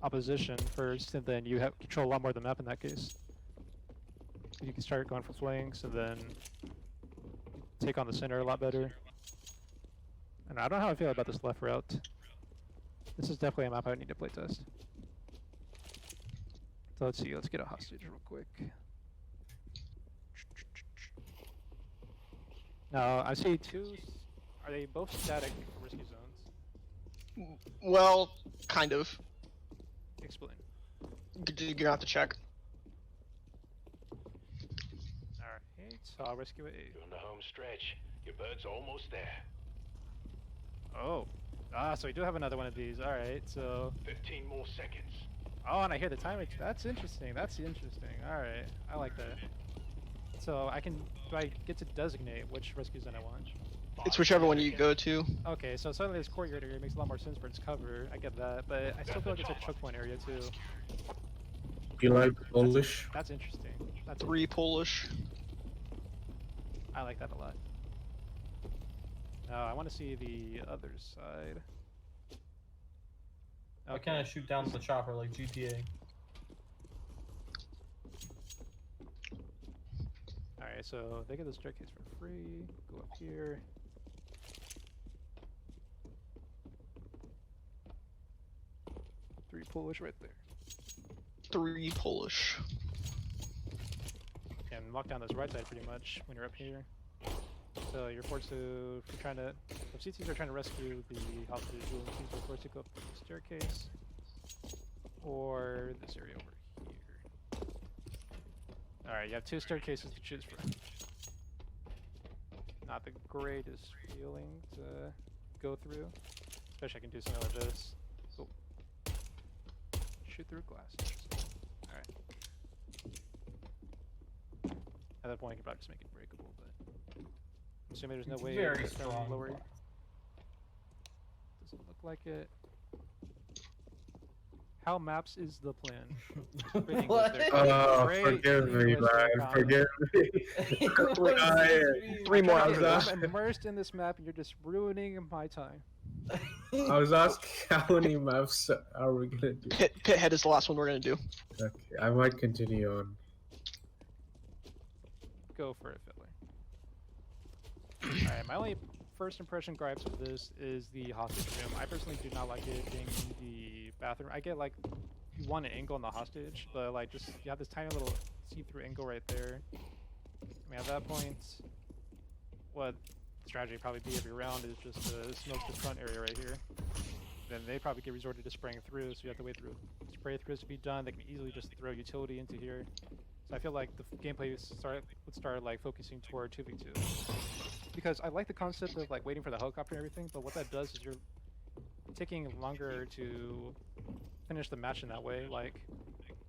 opposition first, and then you have control a lot more of the map in that case. You can start going for flanks, and then take on the center a lot better. And I don't know how I feel about this left route. This is definitely a map I need to playtest. So let's see, let's get a hostage real quick. Now, I see two. Are they both static risky zones? Well, kind of. Explain. You're gonna have to check. Alright, so I'll rescue it. You're on the home stretch. Your bird's almost there. Oh. So we do have another one of these. Alright, so. 15 more seconds. Oh, and I hear the timing. That's interesting. That's interesting. Alright, I like that. So do I get to designate which rescue zone I want? It's whichever one you go to. Okay, so suddenly this courtyard area makes a lot more sense for its cover. I get that, but I still feel like it's a choke point area too. You like Polish? That's interesting. That's 3 Polish. I like that a lot. I want to see the other side. Why can't I shoot down the chopper like GTA? Alright, so they get the staircase for free. Go up here. Three Polish right there. 3 Polish. And lock down this right side pretty much when you're up here. So you're forced to, if CTs are trying to rescue the hostage, you're forced to go up the staircase. Or this area over here. Alright, you have 2 staircases to choose from. Not the greatest feeling to go through. Especially I can do something like this. Oh. Shoot through glass. Alright. At that point I can probably just make it breakable, but I'm assuming there's no It's way very to start strong. lower. Doesn't look like it. How maps is the plan? Pretty What? English there. Oh, Great forgive me, English there, man. Colin. Forgive me. 3 more I'm after this. immersed in this map and you're just ruining my time. I was asking how many maps are we gonna do? Pithead is the last one we're gonna do. Okay, I might continue on. Go for it, Fiddler. Alright, my only first impression gripes with this is the hostage room. I personally do not like it being in the bathroom. I get like you want an angle on the hostage, but like just you have this tiny little see-through angle right there. I mean at that point, what strategy would probably be every round is just to smoke the front area right here. Then they probably get resorted to spraying through, so you have to wait through spray throughs to be done. They can easily just throw utility into here. So I feel like the gameplay would start like focusing toward 2v2. Because I like the concept of like waiting for the helicopter and everything, but what that does is taking longer to finish the match in that way. Like,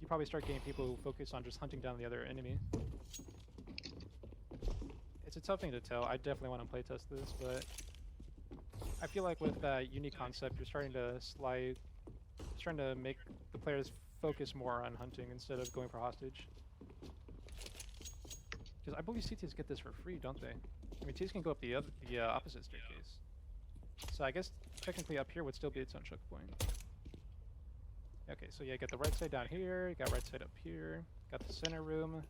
you probably start getting people who focus on just hunting down the other enemy. It's a tough thing to tell. I definitely want to playtest this, but I feel like with that unique concept, you're starting to trying to make the players focus more on hunting instead of going for hostage. Because I believe CTs get this for free, don't they? I mean, Ts can go up the opposite staircase. So I guess technically up here would still be its own choke point. Okay, so yeah, you got the right side down here, you got right side up here, got the center room,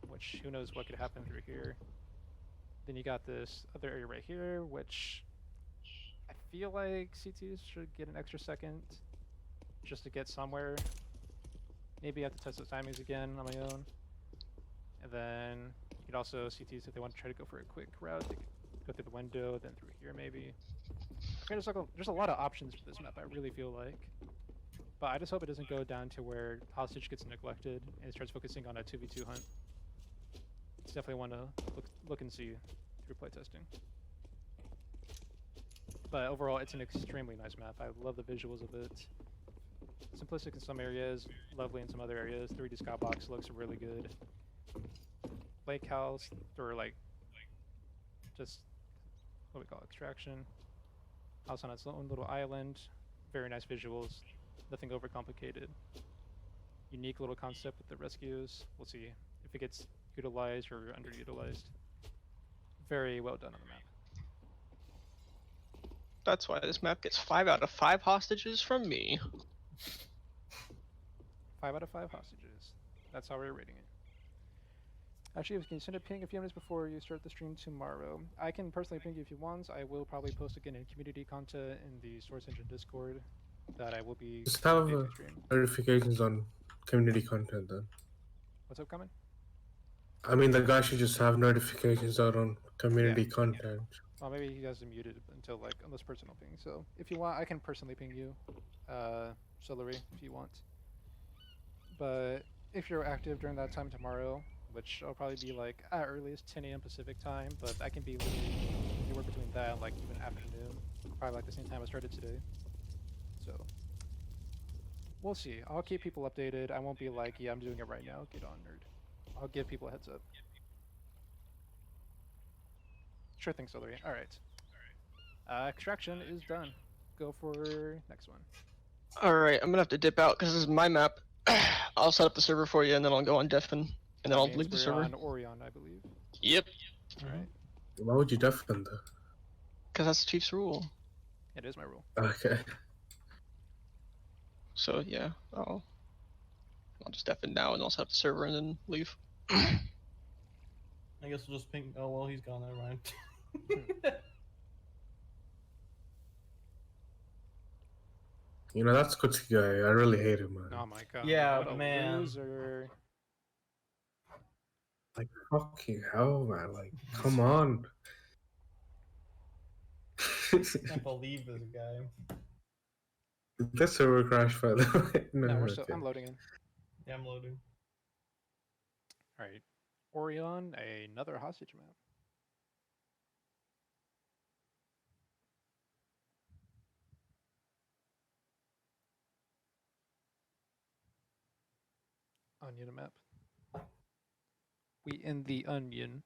which who knows what could happen through here. Then you got this other area right here, which I feel like CTs should get an extra second just to get somewhere. Maybe I have to test those timings again on my own. And then you could also CTs if they want to try to go for a quick route, they could go through the window, then through here maybe. Okay, there's a lot of options for this map, I really feel like. But I just hope it doesn't go down to where hostage gets neglected and it starts focusing on a 2v2 hunt. It's definitely one to look and see through playtesting. But overall, it's an extremely nice map. I love the visuals of it. Simplistic in some areas, lovely in some other areas. 3D skybox looks really good. Lake house, or like, just, what we call it, extraction. House on its own little island. Very nice visuals. Nothing overcomplicated. Unique little concept with the rescues. We'll see if it gets utilized or underutilized. Very well done on the map. That's why this map gets 5 out of 5 hostages from me. 5 out of 5 hostages. That's how we're rating it. Actually, can you send a ping a few minutes before you start the stream tomorrow? I can personally ping you if you want. I will probably post again in community content in the Source Engine Discord that I will be. Just have notifications on community content then. What's upcoming? I mean, the guy should just have notifications out on community content. Well, maybe he has it muted until like unless personal ping. So if you want, I can personally ping you, Celery, if you want. But if you're active during that time tomorrow, which will probably be like at earliest 10 a.m. Pacific time, but I can be literally anywhere between that and like even afternoon, probably like the same time I started today. So we'll see. I'll keep people updated. I won't be like, yeah, I'm doing it right now. Get on, nerd. I'll give people a heads up. Sure thing, Celery. All right. Extraction is done. Go for next one. Alright, I'm gonna have to dip out because this is my map. I'll set up the server for you and then I'll go on Deafin. And then I'll leave the server. On Orion, I believe. Yep. Alright. Why would you deafen though? Because that's the Chief's rule. It is my rule. Okay. So yeah, I'll just deafen now and I'll set up the server and then leave. I guess we'll just ping. Oh well, he's gone. Never mind. You know, that's Kutsuki guy. I really hate him, man. Oh my god. Yeah, what a man. Loser. Like, fucking hell, man. Like, come on. I can't believe this guy. This server crashed, by the way. No, we're okay. still. I'm loading in. Yeah, I'm loading. Alright. Orion, another hostage map. Onion map. We in the onion.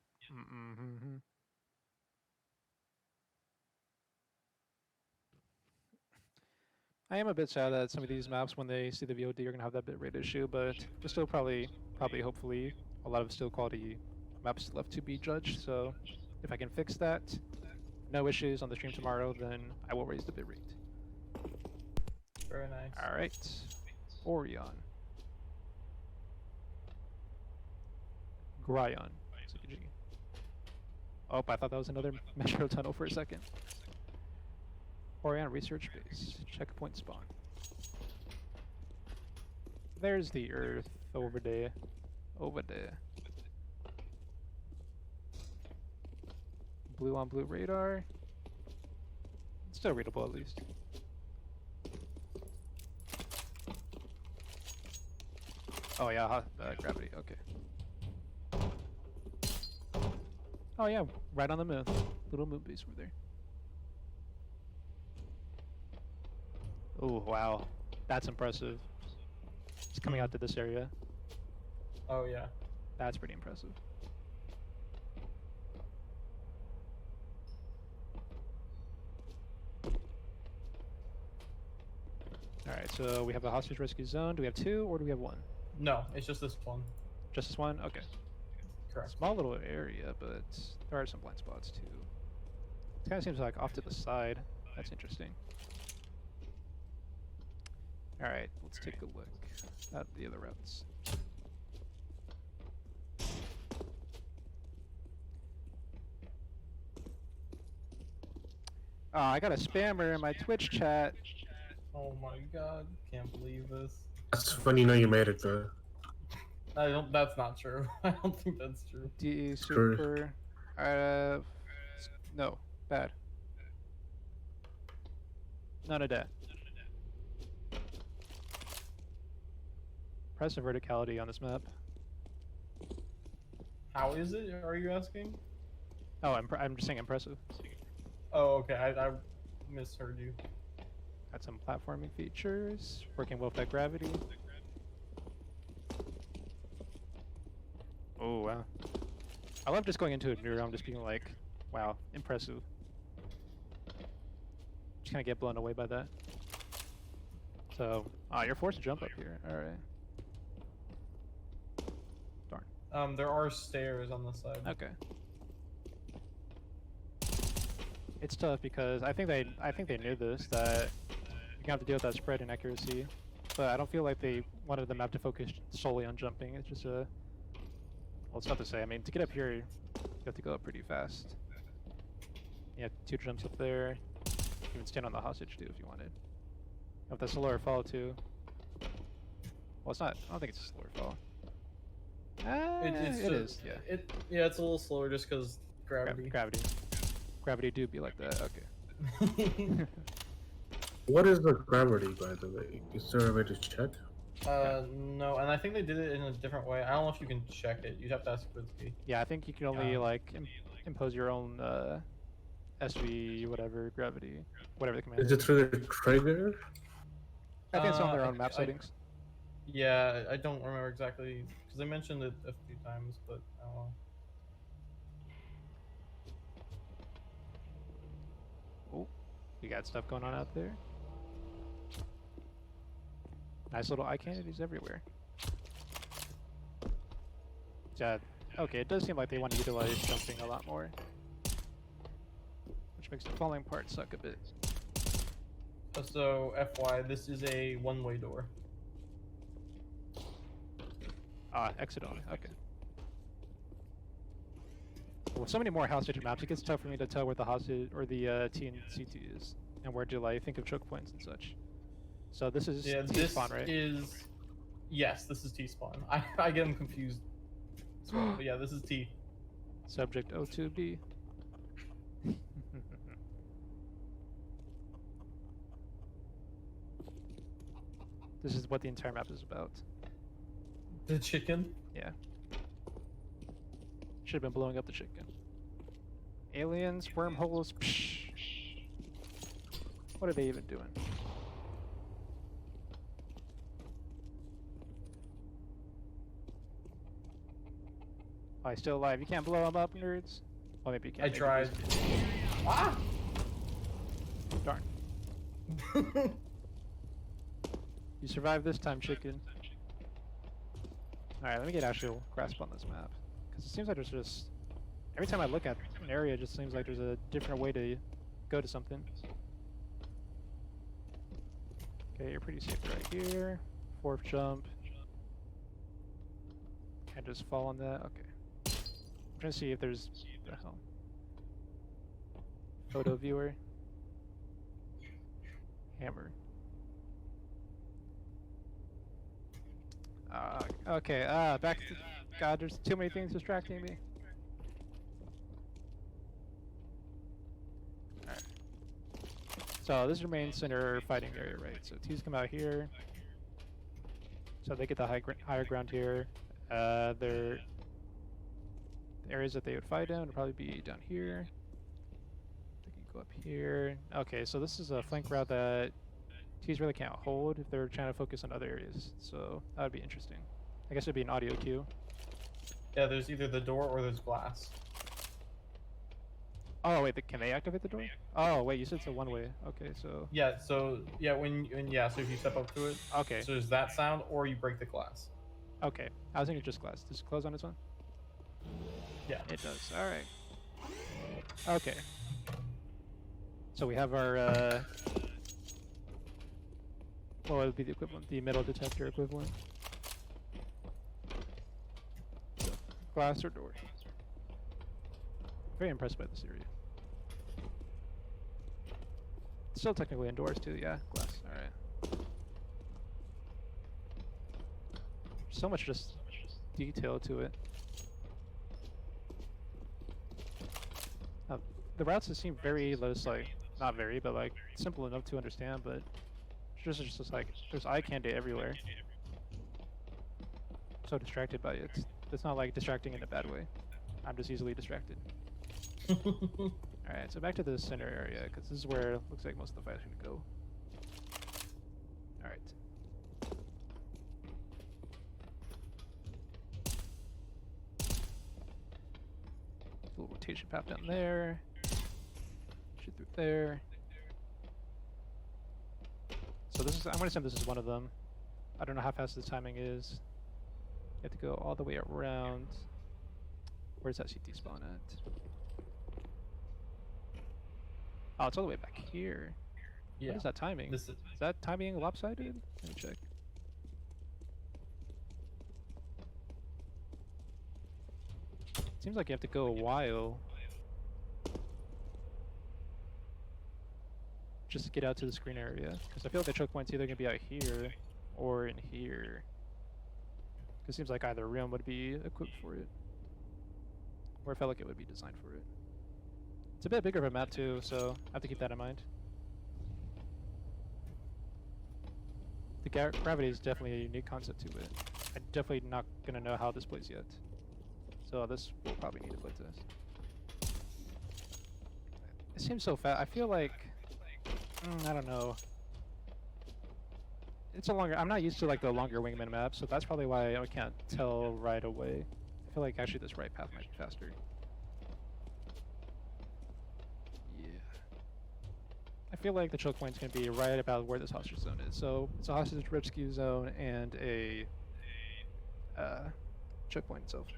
I am a bit sad that some of these maps, when they see the VOD, are gonna have that bitrate issue, but there's still probably, hopefully, a lot of still quality maps left to be judged. So if I can fix that, no issues on the stream tomorrow, then I will raise the bitrate. Very nice. All right, Orion. Gryon. Oh, I thought that was another metro tunnel for a second. Orion research base. Checkpoint spawn. There's the Earth over there. Over there. Blue on blue radar. It's still readable at least. Oh yeah, gravity. Okay. Oh yeah, right on the moon. Little moon base over there. Oh wow, that's impressive. It's coming out to this area. Oh yeah. That's pretty impressive. Alright, so we have a hostage rescue zone. Do we have 2 or do we have 1? No, it's just this one. Just this one? Okay. Correct. Small little area, but there are some blind spots too. It kind of seems like off to the side. That's interesting. Alright, let's take a look at the other routes. Oh, I got a spammer in my Twitch chat. Oh my god, can't believe this. That's when you know you made it though. I don't. That's not true. I don't think that's true. DE True. super. No, bad. None of that. Impressive verticality on this map. How is it? Are you asking? Oh, I'm just saying impressive. Oh, okay. I misheard you. Got some platforming features. Working well with that gravity. Oh wow. I love just going into a new round, just being like, wow, impressive. Just kind of get blown away by that. So, you're forced to jump up here. Alright. Darn. There are stairs on the side. Okay. It's tough because I think they knew this, that you're gonna have to deal with that spread and accuracy. But I don't feel like they wanted the map to focus solely on jumping. It's just a well, it's tough to say. I mean, to get up here, you have to go up pretty fast. You have 2 jumps up there. You can even stand on the hostage too if you wanted. If that's slower fall too. Well, it's not. I don't think it's a slower fall. It is. Yeah. Yeah, it's a little slower just because gravity. Gravity do be like that. Okay. What is the gravity, by the way? Is there a way to check? No, and I think they did it in a different way. I don't know if you can check it. You'd have to ask Quincy. Yeah, I think you can only like impose your own SV whatever gravity, whatever the command Is it through the trigger? I think it's on their own map settings. Yeah, I don't remember exactly because they mentioned it a few times, but I don't know. Oh, we got stuff going on out there. Nice little eye candies everywhere. Yeah, okay, it does seem like they want to utilize jumping a lot more. Which makes the falling part suck a bit. So, FY, this is a one-way door. Exit only, okay. With so many more hostage maps, it gets tough for me to tell where the hostage or the T and CT is, and where to like think of choke points and such. So this is T-spawn, right? Yes, this is T-spawn. I get them confused. But yeah, this is T. Subject O2B. This is what the entire map is about. The chicken? Yeah. Should have been blowing up the chicken. Aliens, wormholes, psh. What are they even doing? Oh, he's still alive. You can't blow him up, nerds. Well, maybe you can. I tried. Ah! Darn. You survived this time, chicken. Alright, let me get actual grasp on this map. Because it seems like there's just... Every time I look at an area, it just seems like there's a different way to go to something. Okay, you're pretty safe right here. 4th jump. Can't just fall on that. Okay. I'm trying to see if there's... What the hell? Photo viewer. Hammer. Okay, back to... God, there's too many things distracting me. Alright. So, this is your main center fighting area, right? So, T's come out here. So, they get the higher ground here. The areas that they would fight in would probably be down here. They can go up here. Okay, so this is a flank route that T's really can't hold if they're trying to focus on other areas, so that would be interesting. I guess it'd be an audio cue. Yeah, there's either the door or there's glass. Oh wait, can they activate the door? Oh wait, you said it's a one-way. Okay, so Yeah, so yeah, so if you step up to it, okay, so there's that sound, or you break the glass. okay. I was thinking just glass. Does it close on its own? Yeah. It does. All right. Okay. So we have our what would be the equivalent? The metal detector equivalent. So, glass or door? Very impressed by this area. Still technically indoors too, yeah. Glass. Alright. So much just detail to it. The routes just seem very not very, but like simple enough to understand, but it's just like there's eye candy everywhere. So distracted by it. It's not like distracting in a bad way. I'm just easily distracted. Alright, so back to the center area, because this is where it looks like most of the fight's gonna go. Alright. Little rotation path down there. Shoot through there. So this is, I'm gonna assume this is one of them. I don't know how fast the timing is. You have to go all the way around. Where's that CT spawn at? Oh, it's all the way back here. Yeah. What is that timing? This is, Is that timing lopsided? Let me check. Seems like you have to go a while just to get out to the screen area. Because I feel like the choke point's either going to be out here or in here. Because it seems like either room would be equipped for it. Or it felt like it would be designed for it. It's a bit bigger of a map too, so I have to keep that in mind. The gravity is definitely a unique concept to it. I'm definitely not going to know how this plays yet. So this will probably need a play test. It seems so fast. I feel like... I don't know. It's a longer... I'm not used to like the longer Wingman map, so that's probably why I can't tell right away. I feel like actually this right path might be faster. Yeah. I feel like the choke point's going to be right about where this hostage zone is. So it's a hostage rescue zone and a choke point itself.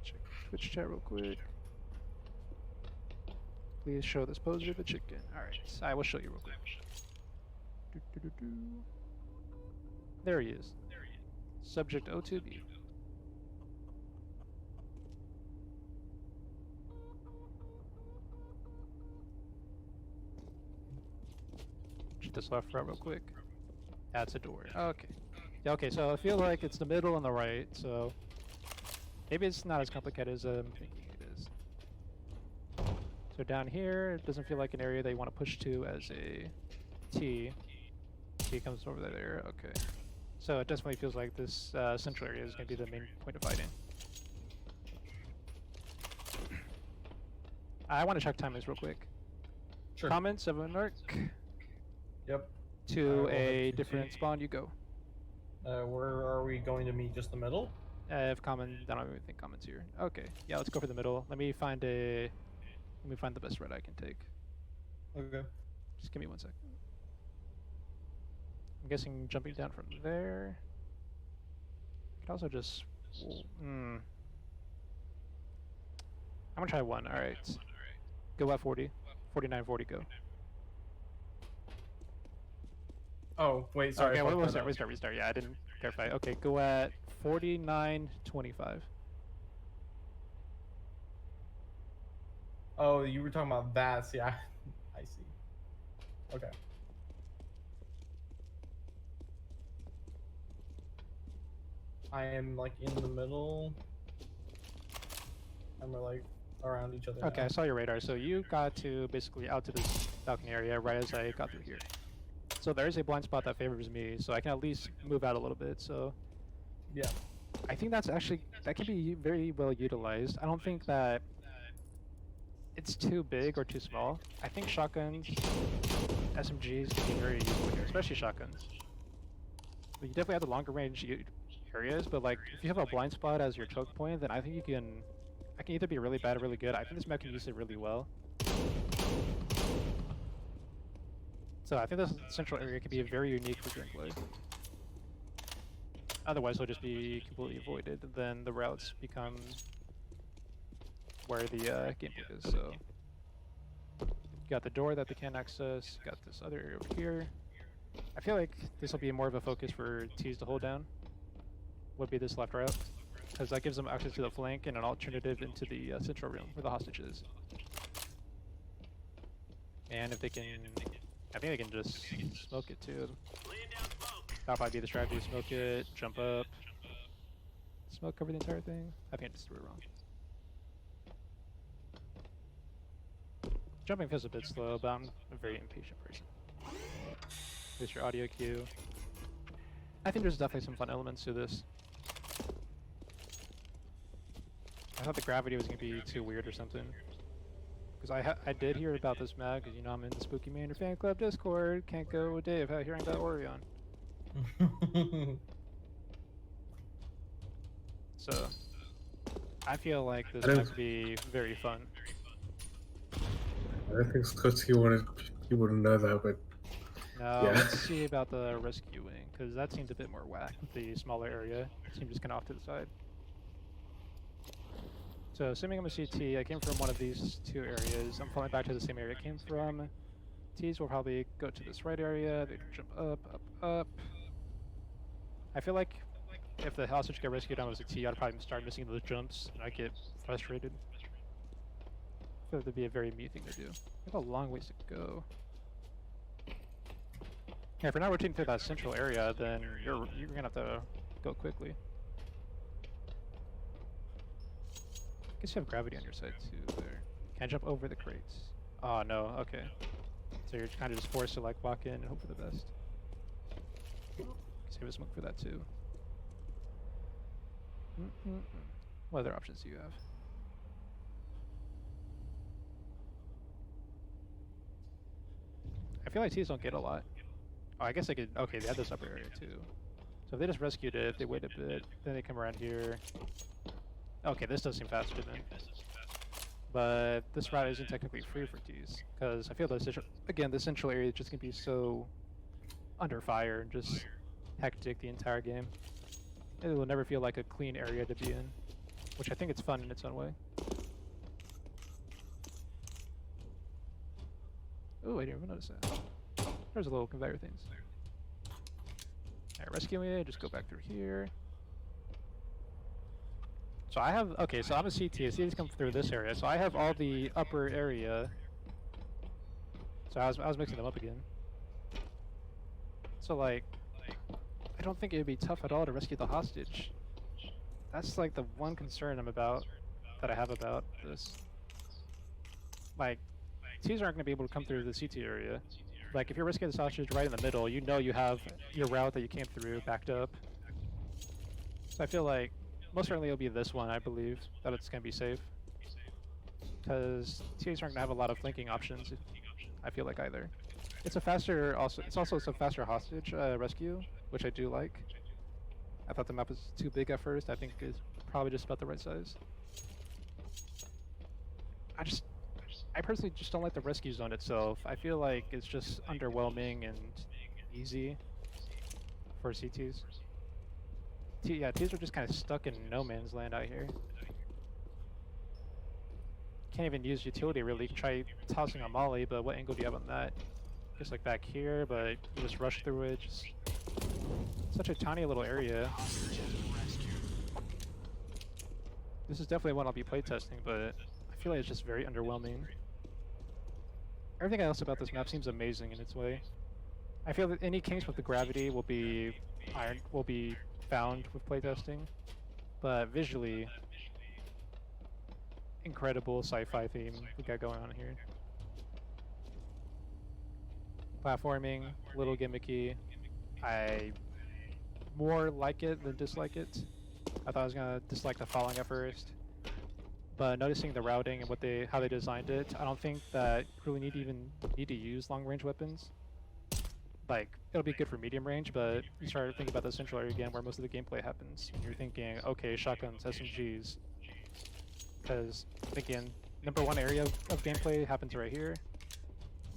Check Twitch chat real quick. Please show this poser the chicken. Alright, I will show you real quick. There he is. Subject O2B. Shoot this left route real quick. That's a door. Okay. Yeah, okay, so I feel like it's the middle and the right, so maybe it's not as complicated as I'm thinking it is. So down here, it doesn't feel like an area they want to push to as a T. T comes over there, okay. So it definitely feels like this central area is going to be the main point of fighting. I want to check timings real quick. sure. Comments of an arc Yep. to we'll a head to different T. spawn, you go. Where are we going to meet? Just the middle? If common, I don't even think common's here. Okay, yeah, let's go for the middle. Let me find the best route I can take. Okay. Just give me 1 second. I'm guessing jumping down from there. I could also just... I'm gonna try one, alright. Go at 40. 49, 40, go. Oh, wait, sorry. Okay, I fucked that up. restart. Yeah, I didn't clarify. Okay, go at 49, 25. Oh, you were talking about that. See, I see. Okay. I am like in the middle. And we're like around each other. Okay, now. I saw your radar. So you got to basically out to this balcony area right as I got through here. So there is a blind spot that favors me, so I can at least move out a little bit. So Yeah. I think that can be very well utilized. I don't think that it's too big or too small. I think shotguns, SMGs can be very useful here, especially shotguns. But you definitely have the longer range areas, but like if you have a blind spot as your choke point, then I think you can. I can either be really bad or really good. I think this map can use it really well. So I think this central area can be very unique for gameplay. Otherwise, it'll just be completely avoided. Then the routes become where the gameplay is. So you got the door that they can't access. You got this other area over here. I feel like this will be more of a focus for T's to hold down. Would be this left route, because that gives them access to the flank and an alternative into the central room where the hostage is. And if they can, I think they can just smoke it too. That'll probably be the strategy: smoke it, jump up, smoke cover the entire thing. I think I just threw it wrong. Jumping feels a bit slow, but I'm a very impatient person. Here's your audio cue. I think there's definitely some fun elements to this. I thought the gravity was going to be too weird or something. Because I did hear about this map, because you know I'm in the Spooky Manor fan club Discord. Can't go a day without hearing about Orion. So, I feel like this might be very fun. I think because he wouldn't know that, but Now, yeah. let's see about the rescuing, because that seemed a bit more whack with the smaller area. It seemed just kind of off to the side. So, assuming I'm a CT, I came from one of these two areas. I'm falling back to the same area I came from. T's will probably go to this right area. They jump up, up, up. I feel like if the hostage got rescued and I was a T, I'd probably start missing those jumps, and I'd get frustrated. I feel like that'd be a very me thing to do. We have a long ways to go. Yeah, if you're not rotating through that central area, then you're gonna have to go quickly. I guess you have gravity on your side too there. Can't jump over the crates. Oh no, okay. So you're kind of just forced to like walk in and hope for the best. Save a smoke for that too. What other options do you have? I feel like T's don't get a lot. Oh, I guess they could. Okay, they had this upper area too. So if they just rescued it, if they wait a bit, then they come around here. Okay, this does seem faster then. But this route isn't technically free for T's, because I feel the central area is just gonna be so under fire and just hectic the entire game. It will never feel like a clean area to be in, which I think it's fun in its own way. Oh, I didn't even notice that. There's a little conveyor things. Alright, rescue me, just go back through here. So I have, okay, so I'm a CT. CT's come through this area, so I have all the upper area. So I was mixing them up again. So like, I don't think it would be tough at all to rescue the hostage. That's like the one concern that I have about this. Like, T's aren't going to be able to come through the CT area. Like, if you're rescuing the hostage right in the middle, you know you have your route that you came through backed up. So I feel like most certainly it'll be this one, I believe, that it's going to be safe. Because T's aren't going to have a lot of flanking options, I feel like, either. It's also a faster hostage rescue, which I do like. I thought the map was too big at first. I think it's probably just about the right size. I personally just don't like the rescue zone itself. I feel like it's just underwhelming and easy for CTs. Yeah, T's are just kind of stuck in no man's land out here. Can't even use utility really. You can try tossing a molly, but what angle do you have on that? Just like back here, but you just rush through it. Just such a tiny little area. This is definitely one I'll be playtesting, but I feel like it's just very underwhelming. Everything else about this map seems amazing in its way. I feel that any kinks with the gravity will be found with playtesting, but visually, incredible sci-fi theme we got going on here. Platforming, a little gimmicky. I more like it than dislike it. I thought I was gonna dislike the falling at first, But noticing the routing and how they designed it, I don't think that you really need to use long range weapons. Like, it'll be good for medium range, but you start thinking about the central area again where most of the gameplay happens. And you're thinking, okay, shotguns, SMGs. Because, again, number 1 area of gameplay happens right here.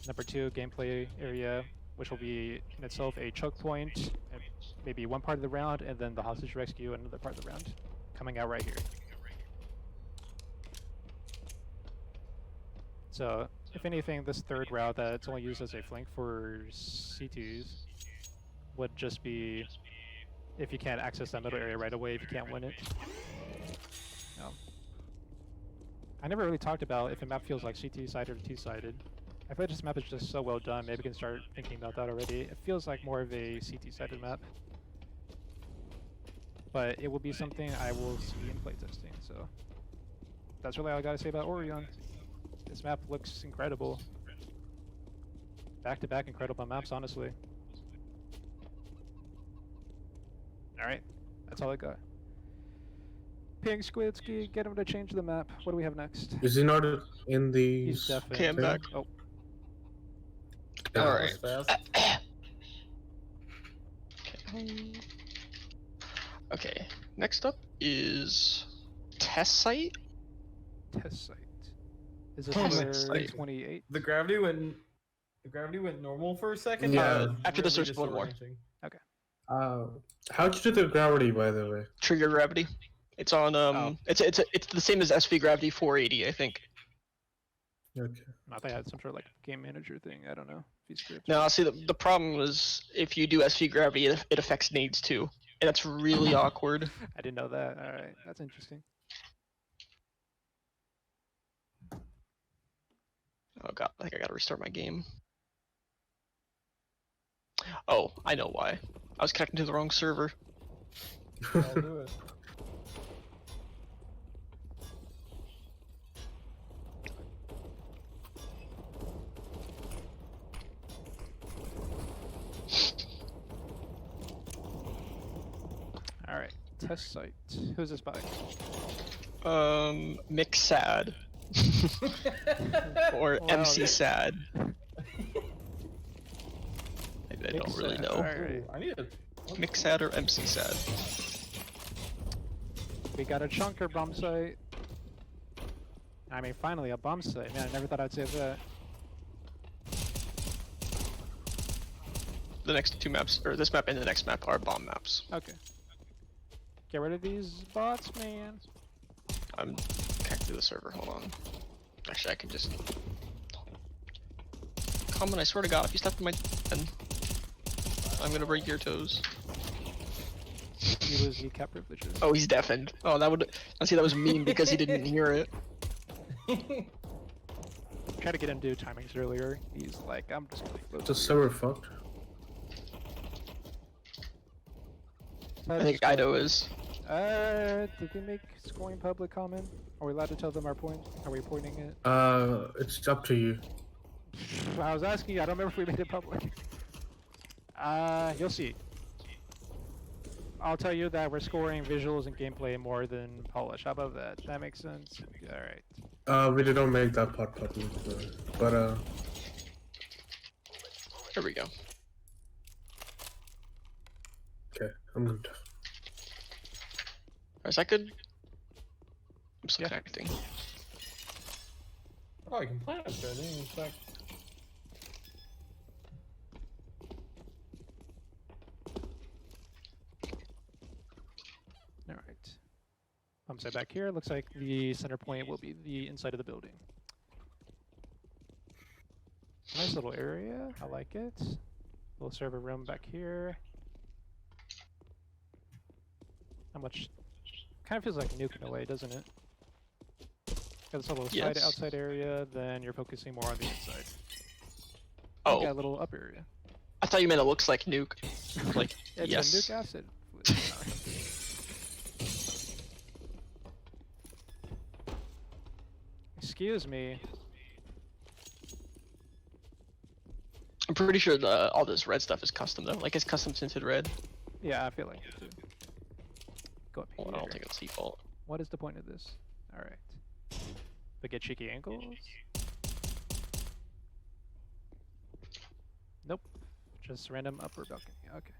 Number 2 gameplay area, which will be in itself a choke point, and maybe one part of the round, and then the hostage rescue another part of the round, coming out right here. So, if anything, this third route that's only used as a flank for C2s would just be if you can't access that middle area right away, if you can't win it. No. I never really talked about if a map feels like CT-sided or T-sided. I feel like this map is just so well done, maybe we can start thinking about that already. It feels like more of a CT-sided map. But it will be something I will see in playtesting, so that's really all I gotta say about Orion. This map looks incredible. Back-to-back incredible maps, honestly. Alright, that's all I got. Ping Squidski, get him to change the map. What do we have next? Is he not in the? He's definitely. Okay, I'm back. Oh, That Alright. was fast. Okay, next up is Testsite. test site. Is it Oh, number next site. 28? The gravity went normal for a second. Yeah. That was After this, really there's one more. disorienting. How'd you do the gravity, by the way? Trigger gravity. It's on Oh. it's the same as SV gravity 480, I think. Okay. I thought I had some sort of like game manager thing. I don't know. If he's Now, see, the problem was if you do SV gravity, it affects nades too, and that's really awkward. I didn't know that. Alright, that's interesting. Oh god, I think I gotta restart my game. Oh, I know why. I was connecting to the wrong server. I'll do it. Alright, test site. Who's this by? Mixad. Or Wow, MC yeah. Sad. I don't really Mixad, know. alright. Ooh, I need to. Mixad or MC Sad. We got a chunker bomb site. I mean, finally a bomb site. Man, I never thought I'd say that. The next two maps, or this map and the next map, are bomb maps. Okay. Get rid of these bots, man. I'm connected to the server. Hold on. Actually, I can just. Common, I swear to God, if you step in my den, I'm gonna break your toes. You lose the cap privileges. Oh, he's deafened. Oh, that would. I see that was mean because he didn't hear it. Try to get him to do timings earlier. He's like, I'm just gonna float. The server fucked. I think Ido is. Did we make scoring public comment? Are we allowed to tell them our point? Are we pointing it? It's up to you. I was asking you, I don't remember if we made it public. You'll see. I'll tell you that we're scoring visuals and gameplay more than polish. How about that? That makes sense? Alright. We didn't make that part public, but Here we go. okay, I'm good. Is that good? I'm still Yeah. connecting. Oh, I can plan it. I didn't expect. Alright. Bomb site back here. Looks like the center point will be the inside of the building. Nice little area. I like it. Little server room back here. How much? Kind of feels like Nuke in a way, doesn't it? Got this little side Yes. outside area, then you're focusing more on the inside. Oh, You got a little up area. I thought you meant it looks like Nuke. Like, It's yes. a Nuke acid. Excuse me. I'm pretty sure all this red stuff is custom though. Like it's custom tinted red. Yeah, I feel like it too. Go up Well, I here. don't think it's default. What is the point of this? Alright. But get cheeky angles? Nope. Just random upper balcony. Okay.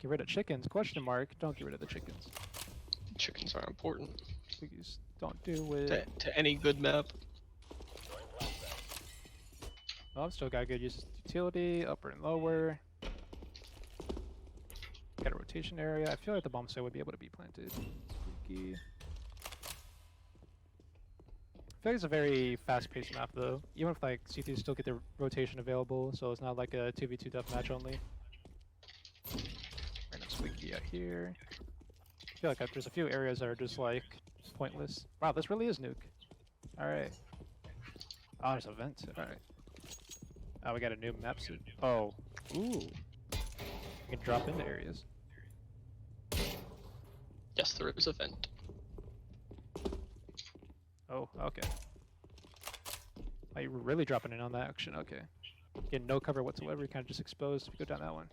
Get rid of chickens? Question mark. Don't get rid of the chickens. Chickens are important Please don't do it. to any good map. Well, I've still got good use of utility, upper and lower. Got a rotation area. I feel like the bomb site would be able to be planted. Spooky. I feel like it's a very fast-paced map though. Even if like C2 still get their rotation available, so it's not like a 2v2 deathmatch only. Random squeaky out here. I feel like there's a few areas that are just like pointless. Wow, this really is nuke. Alright. Oh, there's a vent. Alright. Oh, we got a new map suit. Oh. Ooh. You can drop into areas. Yes, there is a vent. Oh, okay. Oh, you were really dropping in on that action. Okay. Get no cover whatsoever. You're kind of just exposed if you go down that one.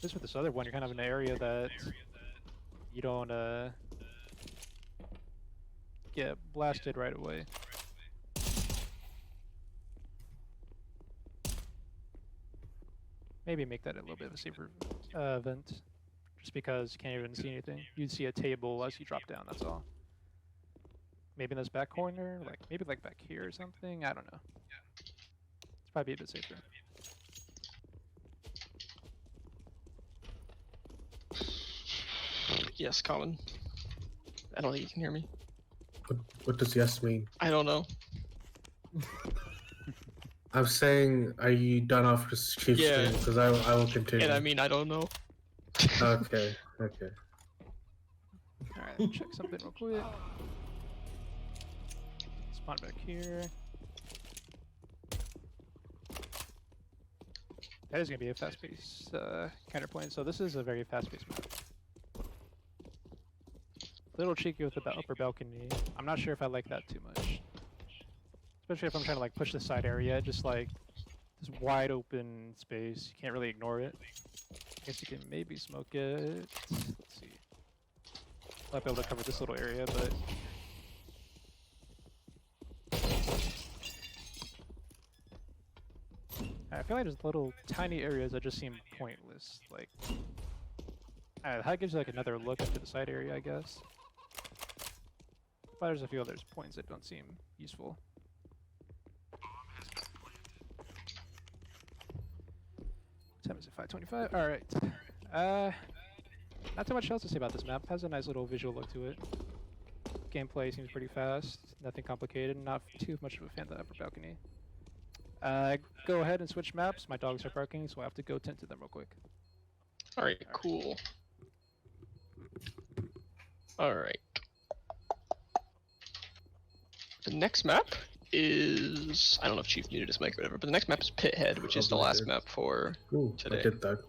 This with this other one, you're kind of in an area that you don't get blasted right away. Maybe make that a little bit of a safer vent. Just because you can't even see anything. You'd see a table as you drop down, that's all. Maybe in this back corner, like maybe like back here or something. I don't know. It's probably a bit safer. Yes, Colin. I don't think you can hear me. What does yes mean? I don't know. I'm saying, are you done after Chief Yeah. stream? Because I will continue. And I mean, I don't know. Okay, okay. Alright, check something real quick. Spawn back here. That is going to be a fast-paced counterpoint. So this is a very fast-paced map. Little cheeky with the upper balcony. I'm not sure if I like that too much. Especially if I'm trying to like push the side area, just like this wide open space. You can't really ignore it. I guess you can maybe smoke it. Let's see. I'll be able to cover this little area, but I feel like there's little tiny areas that just seem pointless. Like, that gives you like another look into the side area, I guess. But there's a few other points that don't seem useful. What time is it? 5:25. All right. Not too much else to say about this map. Has a nice little visual look to it. Gameplay seems pretty fast. Nothing complicated. Not too much of a fan of the upper balcony. Go ahead and switch maps. My dogs are barking, so I have to go tend to them real quick. Alright, cool. Alright. The next map is... I don't know if Chief muted his mic or whatever, but the next map is Pithead, which is the last map for Ooh, today. I did that.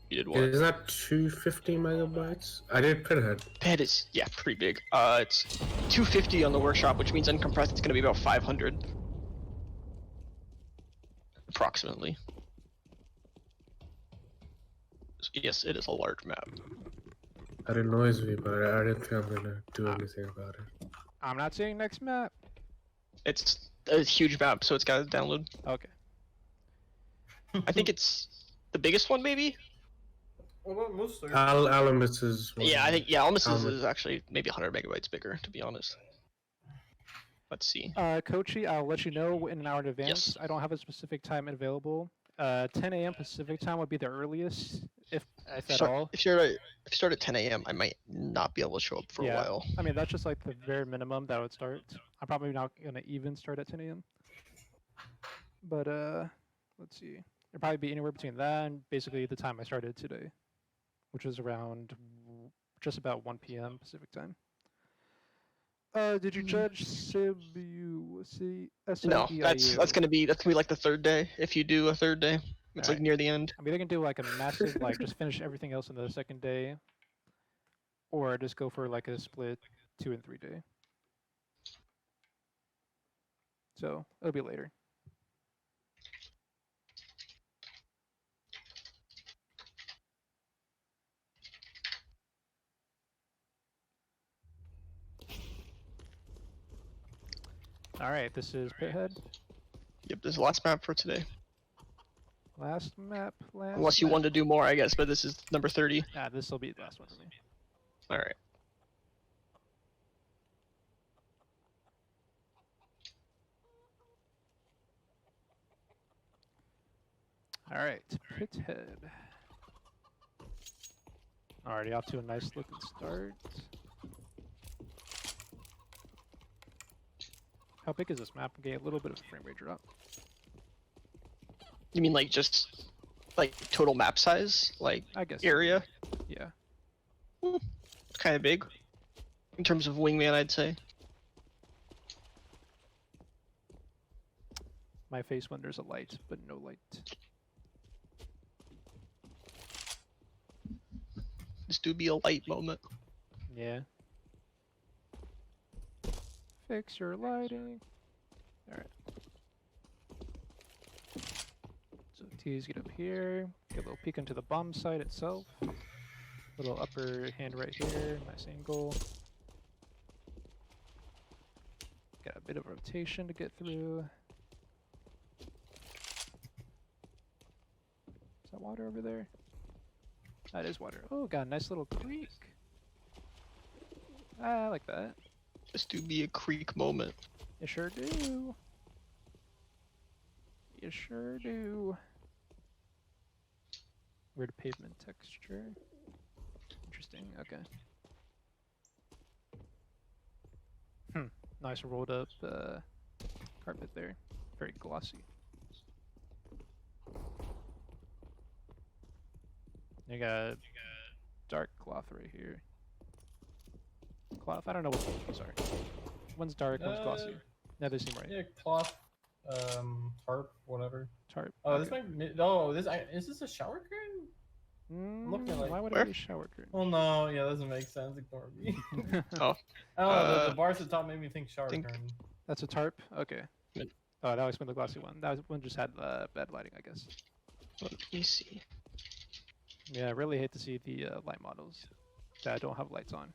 You did what? Is that 250 megabytes? I did Pithead. Pithead is, yeah, pretty big. It's 250 on the workshop, which means uncompressed it's going to be about 500. Approximately. Yes, it is a large map. That annoys me, but I didn't think I'm gonna do anything about it. I'm not saying next map. It's a huge map, so it's got to download. Okay. I think it's the biggest one, maybe? What about Mooster? Alamis is. Yeah, I think, yeah, Almost Alamis. is actually maybe 100 megabytes bigger, to be honest. Let's see. Kochi, I'll let you know in an hour in advance. Yes. I don't have a specific time available. 10 a.m. Pacific time would be the earliest, if at all. If you start at 10 a.m., I might not be able to show up for a while. I mean, that's just like the very minimum that would start. I'm probably not gonna even start at 10 a.m. But let's see. It'll probably be anywhere between that and basically the time I started today, which was around just about 1 p.m. Pacific time. Did you judge SIBU? No, that's gonna be like the third day. If you do a third day, it's like near the end. I'm either gonna do like a massive like just finish everything else in the second day, or just go for like a split 2 and 3 day. So it'll be later. Alright, this is Pithead. Yep, this is the last map for today. Last map, last Unless you map. want to do more, I guess, but this is number 30. Ah, this will be the last one for me. Alright. Alright, Pithead. Already off to a nice looking start. How big is this map? I'm getting a little bit of a frame rate drop. You mean like just like total map size? Like I guess. area? Yeah. It's kind of big. In terms of Wingman, I'd say. My face when there's a light, but no light. This do be a light moment. Yeah. Fix your lighting. Alright. So T's get up here. Get a little peek into the bomb site itself. Little upper hand right here. Nice angle. Got a bit of rotation to get through. Is that water over there? That is water. Oh, got a nice little creek. I like that. This do be a creek moment. You sure do. You sure do. Weird pavement texture. Interesting, okay. Nice rolled up carpet there. Very glossy. You got dark cloth right here. Cloth, I don't know what these are. One's dark, one's glossy. No, they seem right. Yeah, cloth, tarp, whatever. Tarp. Oh, okay. this might. Oh, is this a shower curtain? looking like- Why would Where? it be a shower curtain? Oh no, yeah, that doesn't make sense. Ignore me. Oh. I don't know, the bars at the top made me think shower think- curtain. That's a tarp? Okay. Good. Oh, that was the glossy one. That one just had bad lighting, I guess. Let me see. Yeah, I really hate to see the light models that don't have lights on.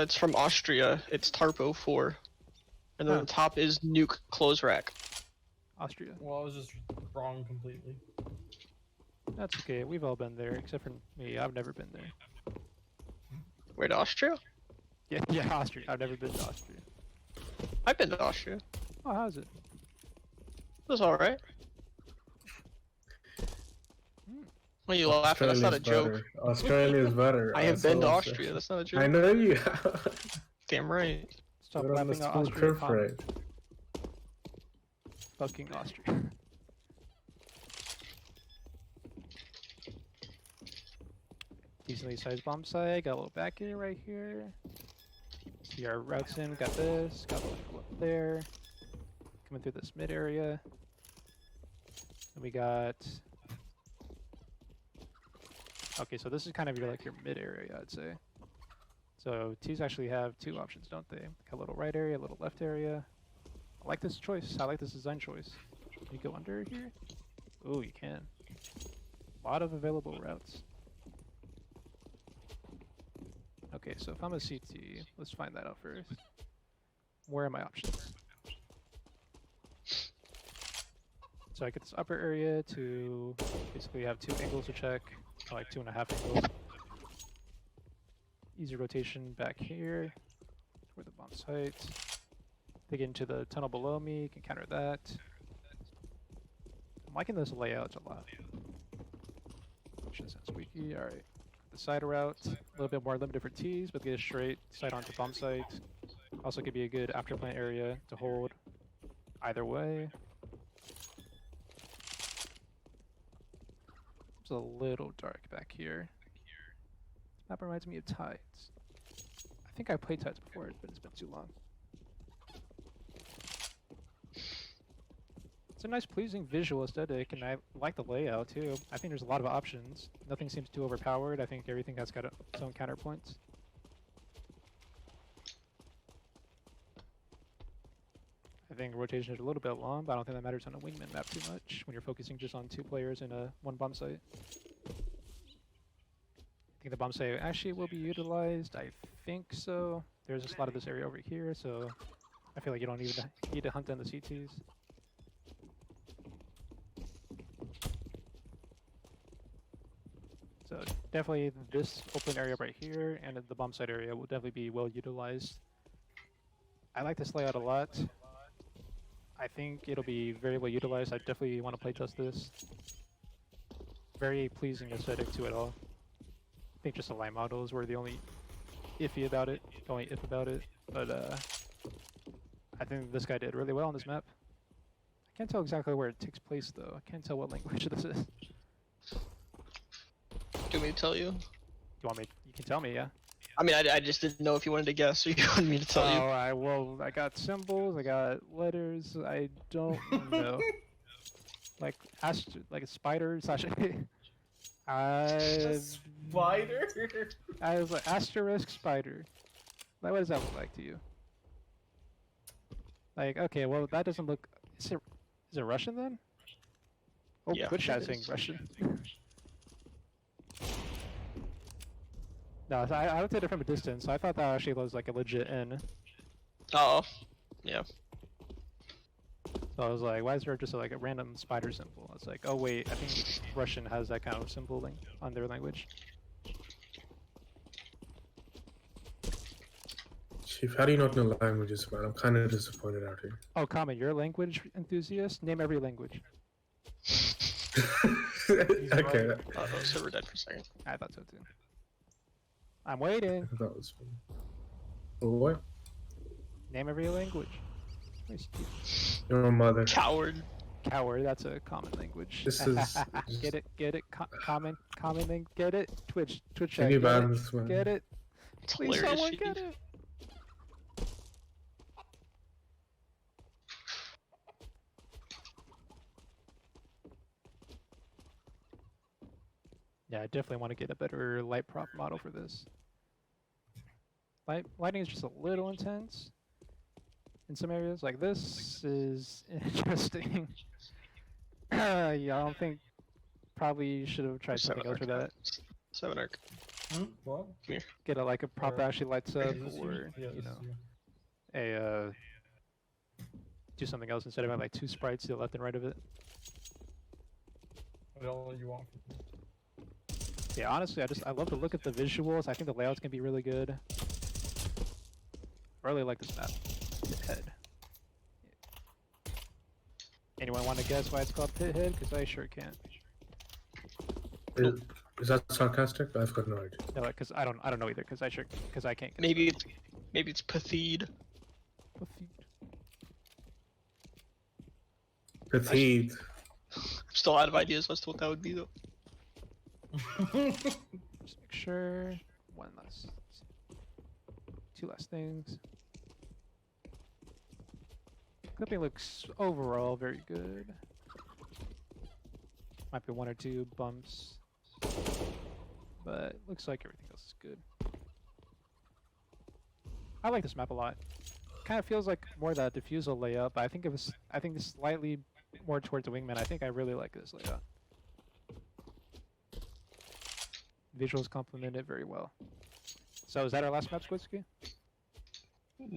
It's from Austria. It's Tarp 04. And then Huh. the top is Nuke Clothes Rack. Austria. Well, I was just wrong completely. That's okay. We've all been there, except for me. I've never been there. Where to Austria? Yeah, yeah, Austria. I've never been to Austria. I've been to Austria. Oh, how's it? It was alright. When you laughing, that's not a joke. Australia's better. I have been to Also, Austria, that's not a I joke. know you have. Damn right. Stop You're on the laughing at school Austria. trip, right? Fucking Austria. Decently sized bomb site. Got a little back here, right here. See our routes in. Got this. Got a little up there. Coming through this mid area. And we got. Okay, so this is kind of your like your mid area, I'd say. So T's actually have two options, don't they? Like a little right area, a little left area. I like this choice. I like this design choice. Can you go under here? Oh, you can. A lot of available routes. Okay, so if I'm a CT, let's find that out first. Where are my options? So I get this upper area to basically have 2 angles to check, or like 2.5 angles. Easy rotation back here, where the bomb site. They get into the tunnel below me, can counter that. I'm liking this layout a lot. Shouldn't sound squeaky, alright. The side route, a little bit more limited for T's, but get a straight side onto bomb site. Also could be a good afterplant area to hold either way. It's a little dark back here. This map reminds me of Tides. I think I played Tides before, but it's been too long. It's a nice, pleasing visual aesthetic, and I like the layout too. I think there's a lot of options. Nothing seems too overpowered. I think everything has got its own counterpoints. I think rotation is a little bit long, but I don't think that matters on a Wingman map too much when you're focusing just on 2 players in a 1 bomb site. I think the bomb site actually will be utilized. I think so. there's just a lot of this area over here, so I feel like you don't even need to hunt down the CTs. So definitely this open area right here and the bomb site area will definitely be well utilized. I like this layout a lot. I think it'll be very well utilized. I definitely want to playtest this. Very pleasing aesthetic to it all. I think just the light models were the only iffy about it, only if about it. But I think this guy did really well on this map. I can't tell exactly where it takes place though. I can't tell what language this is. Do you want me to tell you? You want me? You can tell me, yeah. I mean, I just didn't know if you wanted to guess or you wanted me to tell you. Well, I got symbols, I got letters, I don't know. Like like a spider slash Spider? I was like asterisk spider. Like, what does that look like to you? Like, okay, well that doesn't look. Is it Russian then? Oh, Yeah, good shot it saying is. Russian. No, so I looked at it from a distance, so I thought that actually was like a legit N. Oh, yeah. So I was like, why is there just like a random spider symbol? I was like, oh wait, I think Russian has that kind of symboling on their language. Chief, how do you not know languages, man? I'm kind of disappointed out here. Oh, Common, you're a language enthusiast? Name every language. Okay, Oh, no, server dead for a second. I thought so too. I'm waiting. that was fun. What? Name every language. Nice. Your mother. Coward. Coward, that's a common language. This is. Get it, common thing, get it? Twitch Can chat, you get ban it, this, man? get it? It's Please hilarious. someone Chief. get it! Yeah, I definitely want to get a better light prop model for this. Lighting is just a little intense in some areas. Like this is interesting. Yeah, I don't think probably should have tried something else for that. 7 arc. What? Get a like a prop that actually lights up, Is this you? or Yeah, you this know, is you. do something else instead of having like two sprites to the left and right of it. What all you want? Yeah, honestly, I love to look at the visuals. I think the layouts can be really good. I really like this map. Pithead. Anyone want to guess why it's called Pithead? Because I sure can't. Is that sarcastic? I've got no idea. No, because I don't know either. Because I can't. Guess Maybe it's Pithead. Pithead. I'm still out of ideas as to what that would be though. Just make sure. Two last things. Clipping looks overall very good. Might be one or two bumps, but looks like everything else is good. I like this map a lot. Kind of feels like more that diffusal layout, but I think it's slightly more towards the Wingman. I think I really like this layout. Visuals complement it very well. So is that our last map, Squidski?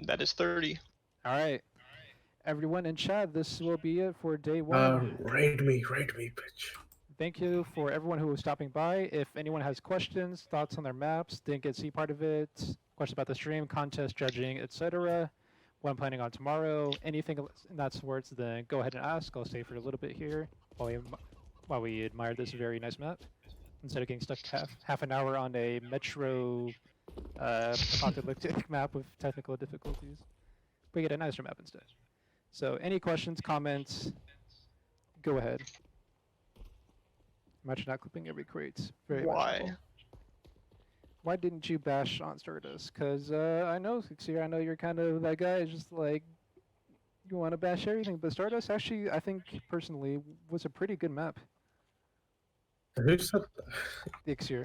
That is 30. All right. Everyone in chat, this will be it for day one. Raid me, bitch. Thank you for everyone who was stopping by. If anyone has questions, thoughts on their maps, didn't get to see part of it, questions about the stream, contest, judging, etc., what I'm planning on tomorrow, anything in that sorts, then go ahead and ask. I'll stay for a little bit here while we admire this very nice map, instead of getting stuck half an hour on a Metro apocalyptic map with technical difficulties. We get a nicer map instead. So any questions, comments, go ahead. I'm actually not clipping every crate. Very much Why? so. Why didn't you bash on Stardust? Because I know, Xer, I know you're kind of that guy, it's just like, you want to bash everything. But Stardust actually, I think, personally, was a pretty good map. Who said that? The Xer.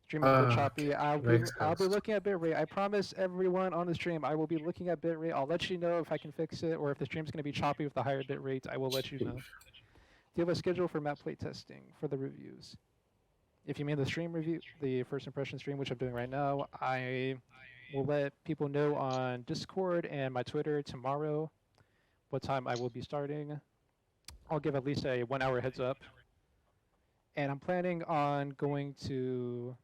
Stream a bit choppy. I'll be sense. looking at bitrate. I promise everyone on the stream, I will be looking at bitrate. I'll let you know if I can fix it, or if the stream's going to be choppy with the higher bitrate, I will let you know. Do you have a schedule for map plate testing for the reviews? If you mean the stream review, the first impression stream, which I'm doing right now, I will let people know on Discord and my Twitter tomorrow what time I will be starting. I'll give at least a 1 hour heads up. And I'm planning on going to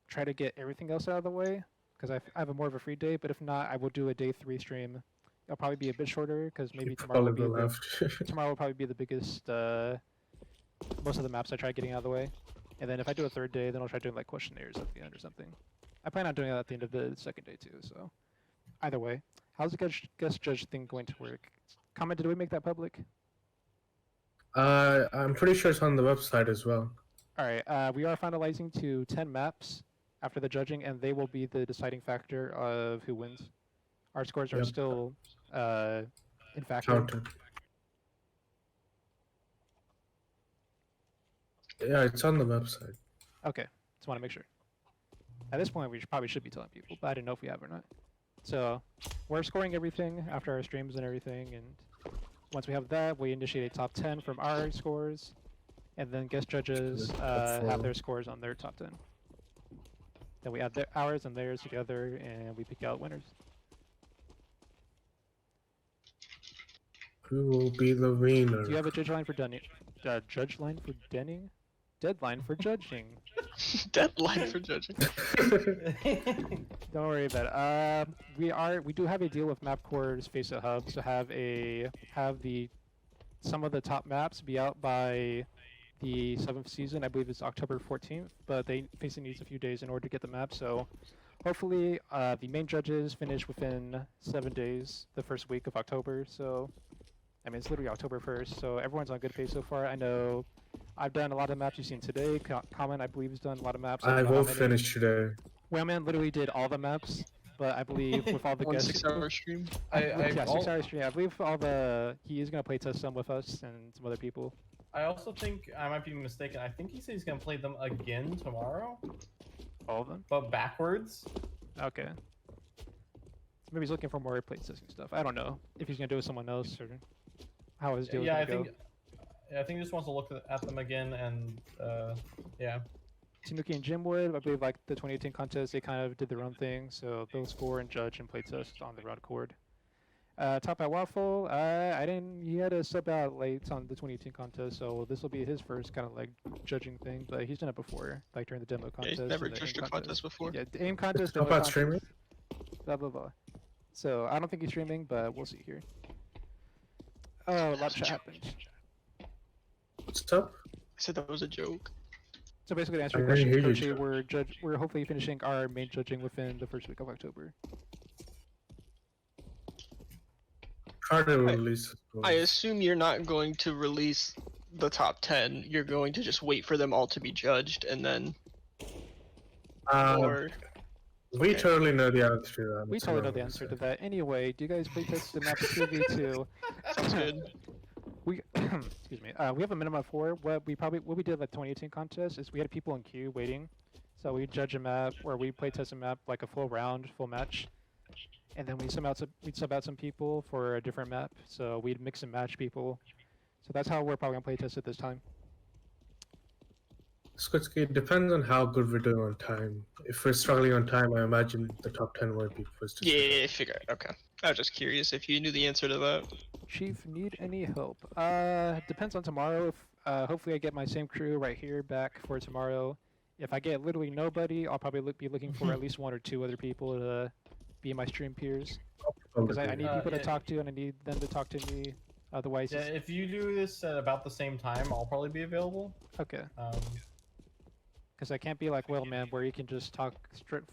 try to get everything else out of the way because I have a more of a free day. But if not, I will do a day 3 stream. It'll probably be a bit shorter because maybe tomorrow will, Probably be will the, have to. tomorrow will probably be the biggest, most of the maps I try getting out of the way. And then if I do a third day, then I'll try doing like questionnaires at the end or something. I plan on doing that at the end of the second day too, so either way. How's the guest judge thing going to work? Comment, did we make that public? I'm pretty sure it's on the website as well. Alright, we are finalizing to 10 maps after the judging, and they will be the deciding factor of who wins. Our scores are Yep. still in factor. Counted. Yeah, it's on the website. Okay, just want to make sure. At this point, we probably should be telling people, but I didn't know if we have or not. So, we're scoring everything after our streams and everything, and once we have that, we initiate a top 10 from our scores, and then guest judges have their scores on their top 10. Then we add ours and theirs together, and we pick out winners. Who will be the winner? Do you have a judge line for Denning? Judge line for Denning? Deadline for judging. Deadline for judging. Don't worry about it. We do have a deal with MapCore's Faceit Hub to have some of the top maps be out by the 7th season. I believe it's October 14th, but Faceit needs a few days in order to get the map. So hopefully the main judges finish within 7 days, the first week of October. So I mean, it's literally October 1st, so everyone's on good pace so far. I know I've done a lot of the maps you've seen today. Common, I believe, has done a lot of maps. I will finish today. Wingman literally did all the maps, but I believe with all the One guests... 6-hour stream. Yeah, 6-hour stream. I believe he is going to playtest some with us and some other people. I also think, I might be mistaken, I think he said he's going to play them again tomorrow. All of them? But backwards. Okay. Maybe he's looking for more playtesting stuff. I don't know if he's going to do it with someone else or how his deal is going to go. I think he just wants to look at them again and, yeah. Tanuki and Jimwood, I believe, like the 2018 contest, they kind of did their own thing, so they'll score and judge and playtest on their own accord. Top at Waffle, he had to sub out late on the 2018 contest, so this will be his first kind of like judging thing, but he's done it before, like during the demo contest. Yeah, he's never the judged aim a contest before. Yeah, the aim contest. How about streaming? Blah, blah, blah. So, I don't think he's streaming, but we'll see here. Oh, a lot happened. What's up? I said that was a joke. So basically, to answer your question, Kochi, we're hopefully finishing our main judging within the first week of October. I assume you're not going to release the top 10. You're going to just wait for them all to be judged and then. We totally know the answer to that. We totally know the answer to that. Anyway, do you guys playtest the map 2v2? Sounds good. We excuse me. We have a minimum of 4. What we did at the 2018 contest is we had people in queue waiting, so we judge a map or we playtest a map like a full round, full match, and then we'd sub out some people for a different map. So we'd mix and match people. So that's how we're probably gonna playtest it this time. It depends on how good we're doing on time. If we're struggling on time, I imagine the top 10 won't be first. Yeah, figure it. Okay. I was just curious if you knew the answer to that. Chief, need any help? Depends on tomorrow. If hopefully I get my same crew right here back for tomorrow. If I get literally nobody, I'll probably be looking for at least 1 or 2 other people to be my stream peers. Because I need people to talk to and I need them to talk to me. Otherwise, yeah. If you do this at about the same time, I'll probably be available. Okay. Because I can't be like Whaleman, where you can just talk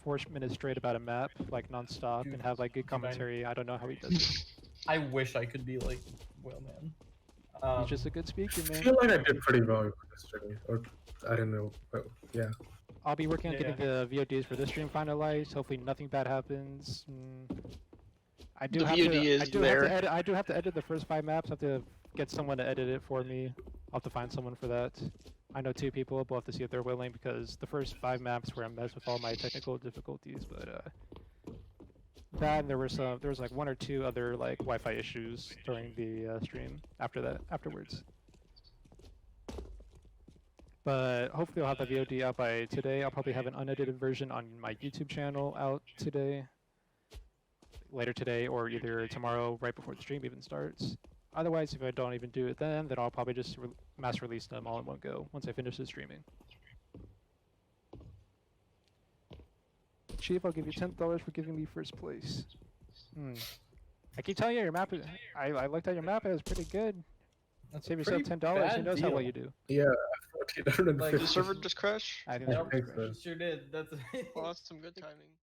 4 minutes straight about a map, like non-stop, and have like good commentary. I don't know how he does it. I wish I could be like Whaleman. He's just a good speaker, man. I feel like I did pretty well yesterday, or I don't know, but yeah. I'll be working on getting the VODs for this stream finalized. Hopefully nothing bad happens. I do have to edit the first 5 maps. I have to get someone to edit it for me. I'll have to find someone for that. I know 2 people, but we'll have to see if they're willing because the first 5 maps were a mess with all my technical difficulties, but that and there was like 1 or 2 other like Wi-Fi issues during the stream afterwards. But hopefully I'll have the VOD out by today. I'll probably have an unedited version on my YouTube channel out today. later today or either tomorrow right before the stream even starts. Otherwise, if I don't even do it then I'll probably just mass release them all in one go once I finish the streaming. Chief, I'll give you $10 for giving me first place. I keep telling you, your map is. I looked at your map, it was pretty good. That's Save a yourself pretty $10. Who bad knows how well deal. you do? Yeah, 1450. Like, Did the server just crash? I think I that's think pretty so. Sure did. That's Well, that's some good timing.